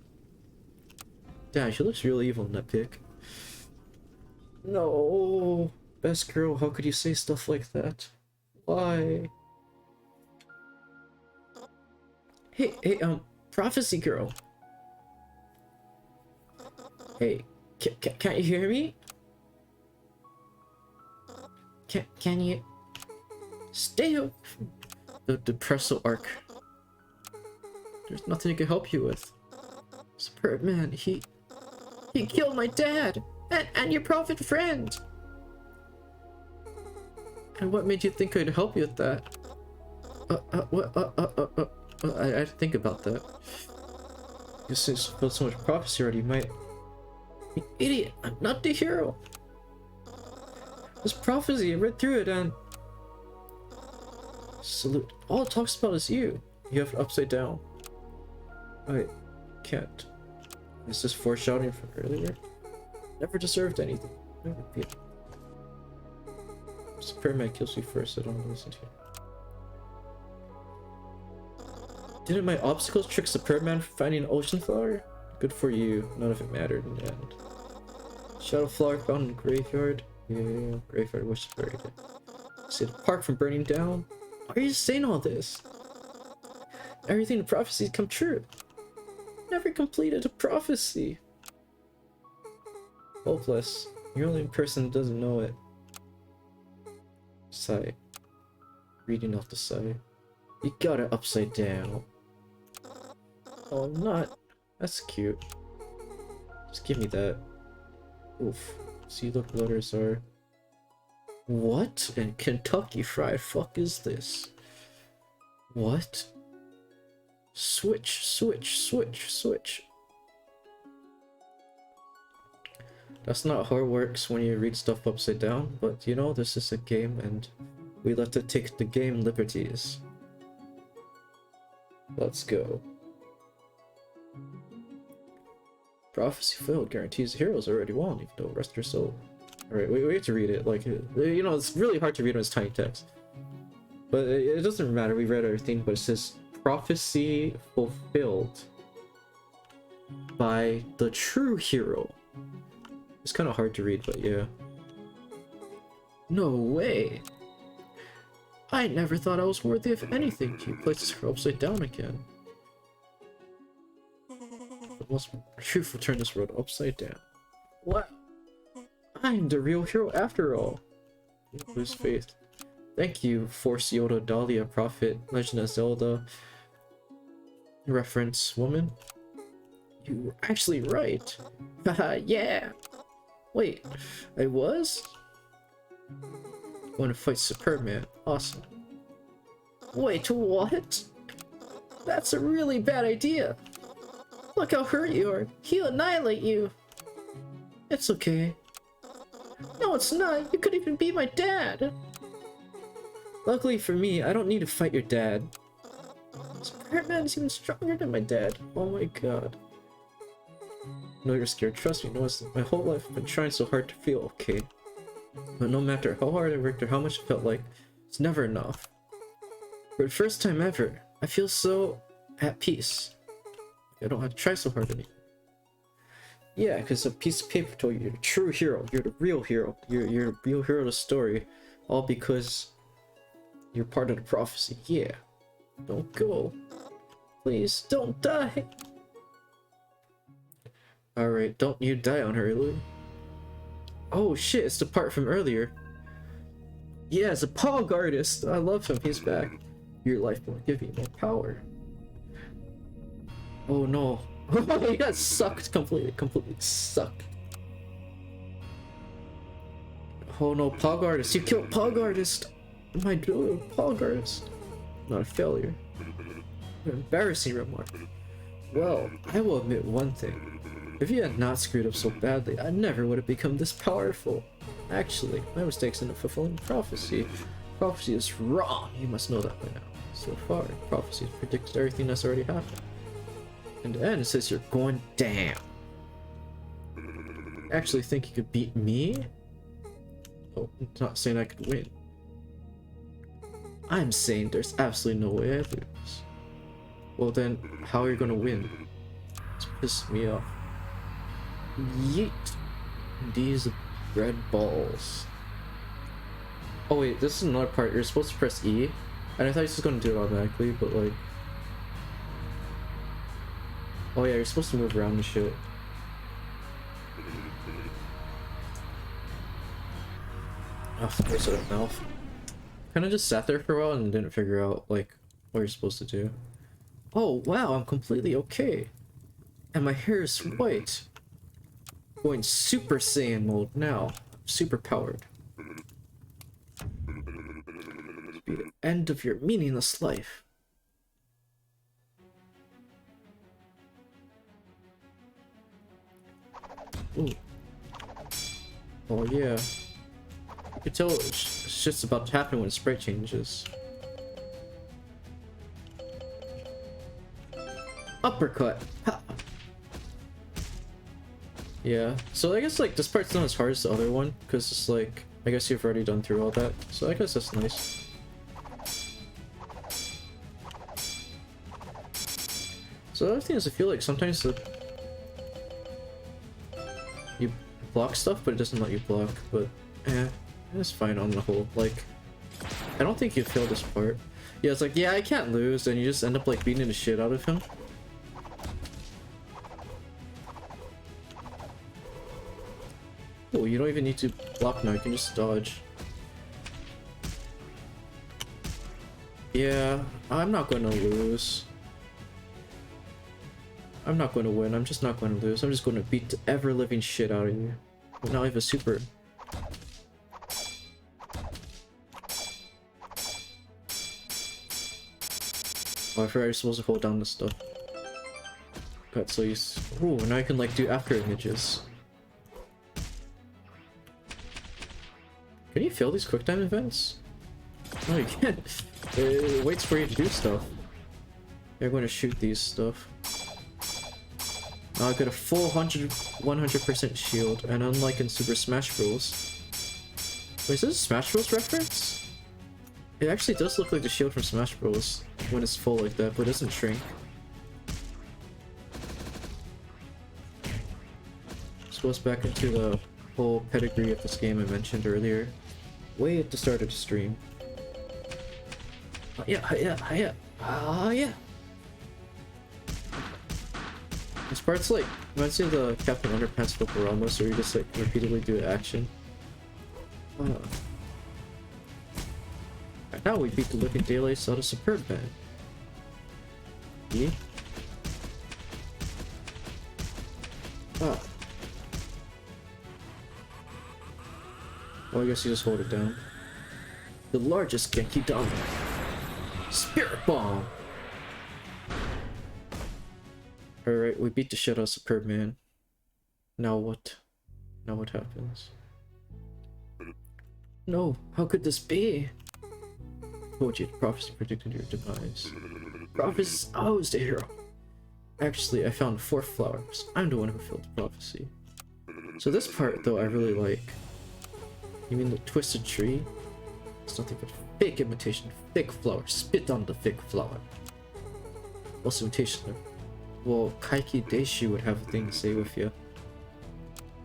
Damn, she looks really evil in that pic. No. Best girl, how could you say stuff like that? Why? Hey, prophecy girl. Hey, can't you hear me? Can you stay up? The depressal arc. There's nothing I can help you with. Superb man, he killed my dad and your prophet friend. And what made you think I'd help you with that? I had to think about that. You felt so much prophecy already, might... You idiot! I'm not the hero! This prophecy, I read through it and... Salute. All it talks about is you. You have it upside down. I can't. Is this foreshadowing from earlier? Never deserved anything. Never be it. Superman kills me first, I don't listen to you. Didn't my obstacles trick Superman for finding an ocean flower? Good for you. None of it mattered in the end. Shadow flower found in the graveyard. Yeah, graveyard was buried. Saved the park from burning down. Why are you saying all this? Everything in prophecies come true. Never completed a prophecy. Hopeless. You're the only person that doesn't know it. Sigh. Reading off the side. You got it upside down. Oh, I'm not. That's cute. Just give me that. Oof. See what the letters are. What in Kentucky Fried fuck is this? What? Switch. That's not how it works when you read stuff upside down, but you know, this is a game and we let it take the game liberties. Let's go. Prophecy failed, guarantees the heroes already won, even though rest your soul. Alright, we have to read it, like, you know, it's really hard to read when it's tiny text. But it doesn't matter, we read everything, but it says, prophecy fulfilled by the true hero. It's kind of hard to read, but yeah. No way! I never thought I was worthy of anything. He places her upside down again. The most truth will turn this world upside down. Wow! I'm the real hero after all. Lose faith. Thank you, Force Yoda, Dahlia, Prophet, Legend of Zelda, reference woman. You were actually right. Haha, yeah. Wait, I was? Going to fight Superman. Awesome. Wait, what? That's a really bad idea. Look how hurt you are. He'll annihilate you. It's okay. No, it's not. You could even be my dad. Luckily for me, I don't need to fight your dad. Superman is even stronger than my dad. Oh my god. No, you're scared. Trust me, no, my whole life I've been trying so hard to feel okay. But no matter how hard I worked or how much it felt like, it's never enough. For the first time ever, I feel so at peace. I don't have to try so hard anymore. Yeah, because a piece of paper told you you're the true hero. You're the real hero. You're the real hero of the story. All because you're part of the prophecy. Yeah. Don't go. Please, don't die. Alright, don't you die on her, Lou. Oh shit, it's the part from earlier. Yeah, it's a Pog artist. I love him. He's back. Your life will give you more power. Oh no. He got sucked completely sucked. Oh no, Pog artist. You killed Pog artist. What am I doing? Pog artist. Not a failure. An embarrassing remark. Well, I will admit one thing. If you had not screwed up so badly, I never would have become this powerful. Actually, my mistakes in fulfilling prophecy. Prophecy is wrong. You must know that by now. So far, prophecy has predicted everything that's already happened. In the end, it says you're going down. I actually think you could beat me? Oh, I'm not saying I could win. I'm saying there's absolutely no way I lose. Well then, how are you gonna win? It's pissing me off. Yeet! These red balls. Oh wait, this is another part. You're supposed to press E. And I thought he was gonna do it automatically, but like... Oh yeah, you're supposed to move around and shit. Oh, there's a mouth. Kinda just sat there for a while and didn't figure out, like, what you're supposed to do. Oh wow, I'm completely okay. And my hair is white. Going Super Saiyan mode now. I'm super powered. To be the end of your meaningless life. Ooh. Oh yeah. You can tell shit's about to happen when the sprite changes. Uppercut! Ha. Yeah, so I guess like this part's not as hard as the other one, because it's like, I guess you've already done through all that, so I guess that's nice. So the other thing is I feel like sometimes you block stuff, but it doesn't let you block, but it's fine on the whole. Like, I don't think you fail this part. Yeah, it's like, yeah, I can't lose, and you just end up like beating the shit out of him. Oh, you don't even need to block now, you can just dodge. Yeah, I'm not going to lose. I'm not going to win, I'm just not going to lose. I'm just going to beat the ever-living shit out of you. Now I have a super. Oh, I forgot you're supposed to hold down this stuff. God, so you... Ooh, now I can like do after images. Can you fail these quick time events? No, you can't. It waits for you to do stuff. You're going to shoot these stuff. Now I got a full 100% shield, and unlike in Super Smash Bros. Wait, is this a Smash Bros reference? It actually does look like the shield from Smash Bros. When it's full like that, but it doesn't shrink. This goes back into the whole pedigree of this game I mentioned earlier. Way at the start of the stream. Yeah. This part's like, reminds me of the Captain Underpants Fokorama, where you just like repeatedly do action. And now we beat the living daylights out of Superman. Yeah. Ah. Well, I guess you just hold it down. The largest Genki Dama. Spirit Bomb! Alright, we beat the shit out of Superb Man. Now what? Now what happens? No, how could this be? Told you, the prophecy predicted your demise. Prophecy, I was the hero. Actually, I found 4 flowers. I'm the one who filled the prophecy. So this part, though, I really like. You mean the twisted tree? It's nothing but fake imitation, fake flower. Spit on the fake flower. What's imitation? Well, Kaiki Deishu would have a thing to say with you.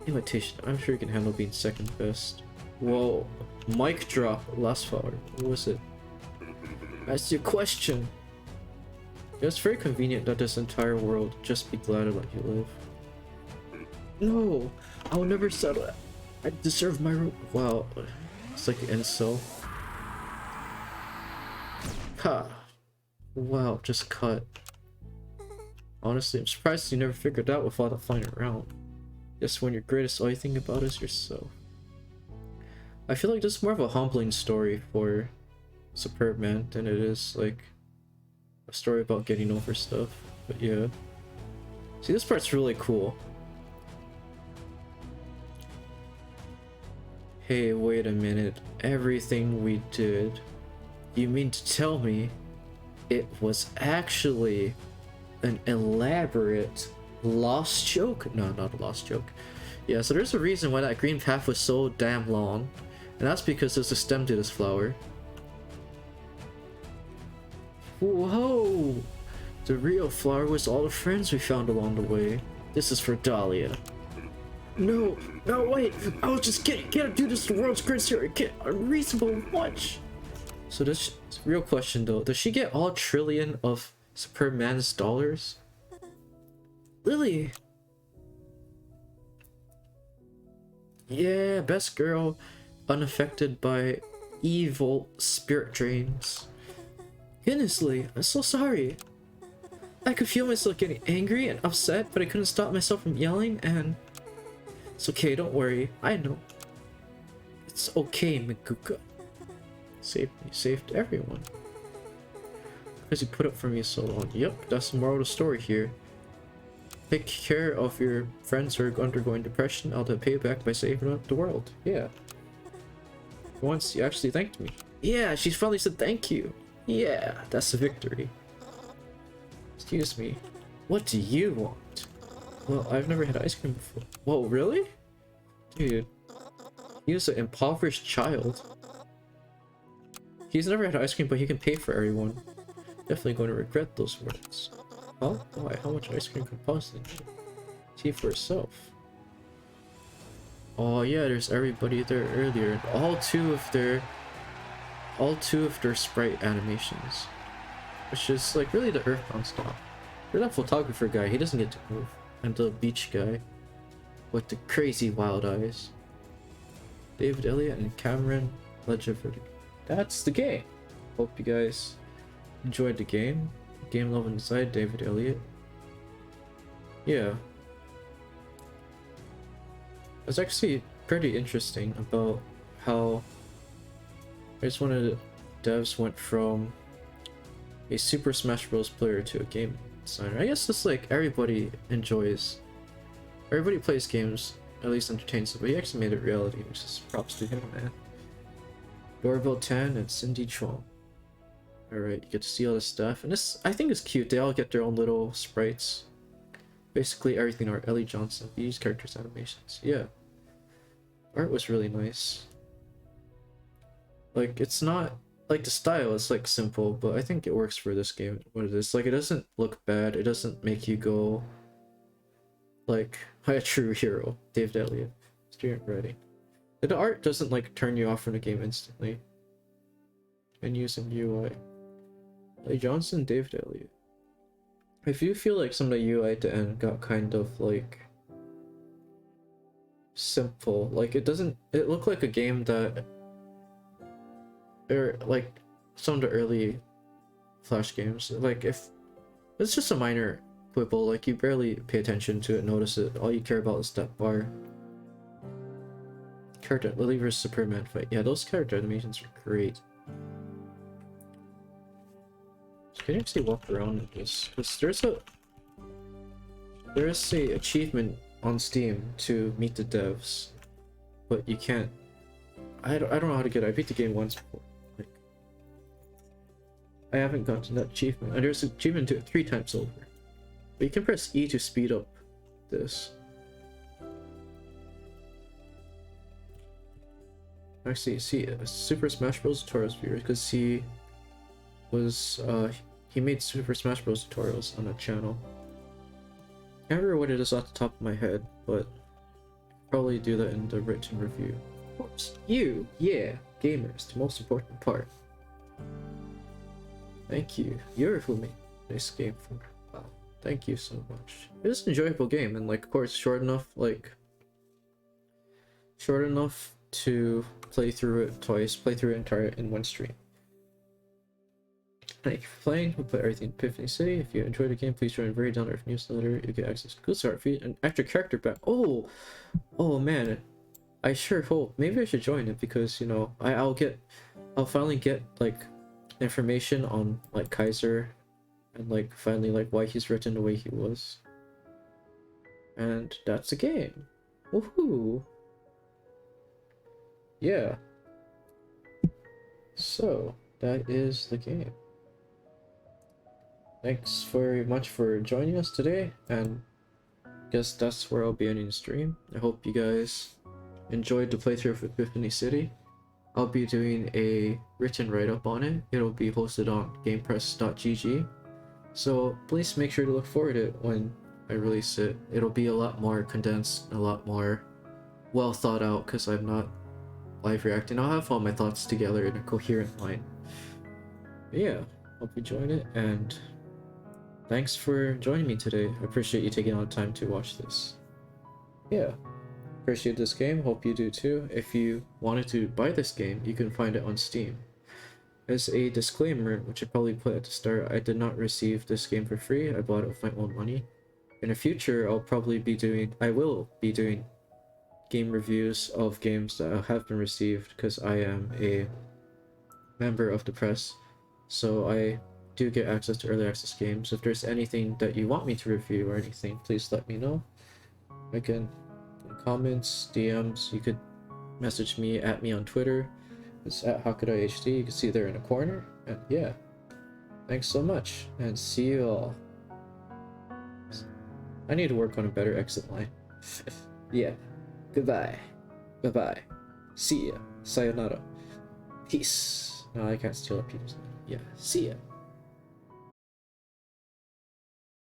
Imitation, I'm sure you can handle being second best. Whoa, mic drop, last flower. What was it? That's your question. It's very convenient that this entire world just be glad to let you live. No, I'll never settle. I deserve my room. Wow, it's like an incel. Ha. Wow, just cut. Honestly, I'm surprised you never figured out with all that flying around. Just when you're greatest, all you think about is yourself. I feel like this is more of a humbling story for Superb Man than it is like a story about getting over stuff. But yeah. See, this part's really cool. Hey, wait a minute. Everything we did, you mean to tell me it was actually an elaborate lost joke? No, not a lost joke. Yeah, so there's a reason why that green path was so damn long, and that's because there's a stem to this flower. Whoa! The real flower was all the friends we found along the way. This is for Dahlia. No, no, wait! I was just kidding! Can't do this to the world's greatest hero! Get unreasonable much! So this real question though, does she get all trillion of Superb Man's dollars? Lily! Yeah, best girl, unaffected by evil spirit drains. Goodnessly, I'm so sorry. I could feel myself getting angry and upset, but I couldn't stop myself from yelling, and... It's okay, don't worry, I know. It's okay, Mikuka. Saved me, saved everyone. Because you put up for me so long. Yep, that's the moral of the story here. Take care of your friends who are undergoing depression. I'll pay you back by saving the world. Yeah. Once you actually thanked me. Yeah, she finally said thank you. Yeah, that's a victory. Excuse me. What do you want? Well, I've never had ice cream before. Whoa, really? Dude. He's an impoverished child. He's never had ice cream, but he can pay for everyone. Definitely going to regret those words. Huh? Why? How much ice cream could possibly need? See for herself. Oh yeah, there's everybody there earlier, and all two of their sprite animations, which is like really the Earthbound style. You're that photographer guy, he doesn't get to move, and the beach guy with the crazy wild eyes. David Elliot and Cameron Ladjevardi. That's the game. Hope you guys enjoyed the game. Game Love Inside, David Elliot. Yeah. It's actually pretty interesting about how I just one of the devs went from a Super Smash Bros. Player to a game designer. I guess it's like everybody plays games, at least entertains them, but he actually made it reality, which is props to him, man. Doorbell 10 and Cindy Chuang. Alright, you get to see all this stuff, and this, I think, is cute. They all get their own little sprites. Basically everything art. Ellie Johnson, these characters' animations. Yeah. Art was really nice. Like, it's not, like, the style is, like, simple, but I think it works for this game, what it is. Like, it doesn't look bad, it doesn't make you go, like, a true hero. David Elliot. Student writing. The art doesn't, like, turn you off from the game instantly. Menus and UI. Ellie Johnson, David Elliot. I do feel like some of the UI at the end got kind of like simple. Like it looked like a game that, or like some of the early Flash games. Like if it's just a minor Whipple, like you barely pay attention to it, notice it. All you care about is that bar. Character Lily vs Superman fight. Yeah, those character animations are great. So can you actually walk around with this? Because there is a achievement on Steam to meet the devs, but you can't. I don't know how to get it. I beat the game once before. Like, I haven't gotten that achievement, and there's an achievement to it 3 times over. But you can press E to speed up this. Actually, see, Super Smash Bros. Tutorials viewer, because he made Super Smash Bros. Tutorials on that channel. Can't remember what it is off the top of my head, but probably do that in the written review. Of course, yeah, gamers, the most important part. Thank you. You're who made this game for me. Wow, thank you so much. It was an enjoyable game, and like, of course, short enough to play through it twice, play through it entire in one stream. Thank you for playing. We'll play everything in Epiphany City. If you enjoyed the game, please join a very down to earth newsletter. You get access to good art feed and extra character back. Oh man, I sure hope maybe I should join it, because you know I'll finally get like information on like Kaiser, and like finally like why he's written the way he was. And that's the game. Woohoo! Yeah. So that is the game. Thanks very much for joining us today, and I guess that's where I'll be ending the stream. I hope you guys enjoyed the playthrough of Epiphany City. I'll be doing a written write-up on it. It'll be hosted on gamepress.gg, so please make sure to look forward to it when I release it. It'll be a lot more condensed, a lot more well thought out, because I'm not live reacting. I'll have all my thoughts together in a coherent line. But yeah, hope you join it, and thanks for joining me today. I appreciate you taking all the time to watch this. Yeah, appreciate this game. Hope you do too. If you wanted to buy this game, you can find it on Steam. As a disclaimer, which I probably put at the start, I did not receive this game for free. I bought it with my own money. In the future, I will be doing game reviews of games that have been received, because I am a member of the press, so I do get access to early access games. If there's anything that you want me to review or anything, please let me know. Again, in comments, DMs, you could message me at me on Twitter. It's at HakudaHD. You can see there in the corner. And yeah, thanks so much, and see you all. I need to work on a better exit line. Yeah. Goodbye. Bye-bye. See ya. Sayonara. Peace. No, I can't steal a people's name. Yeah. See ya.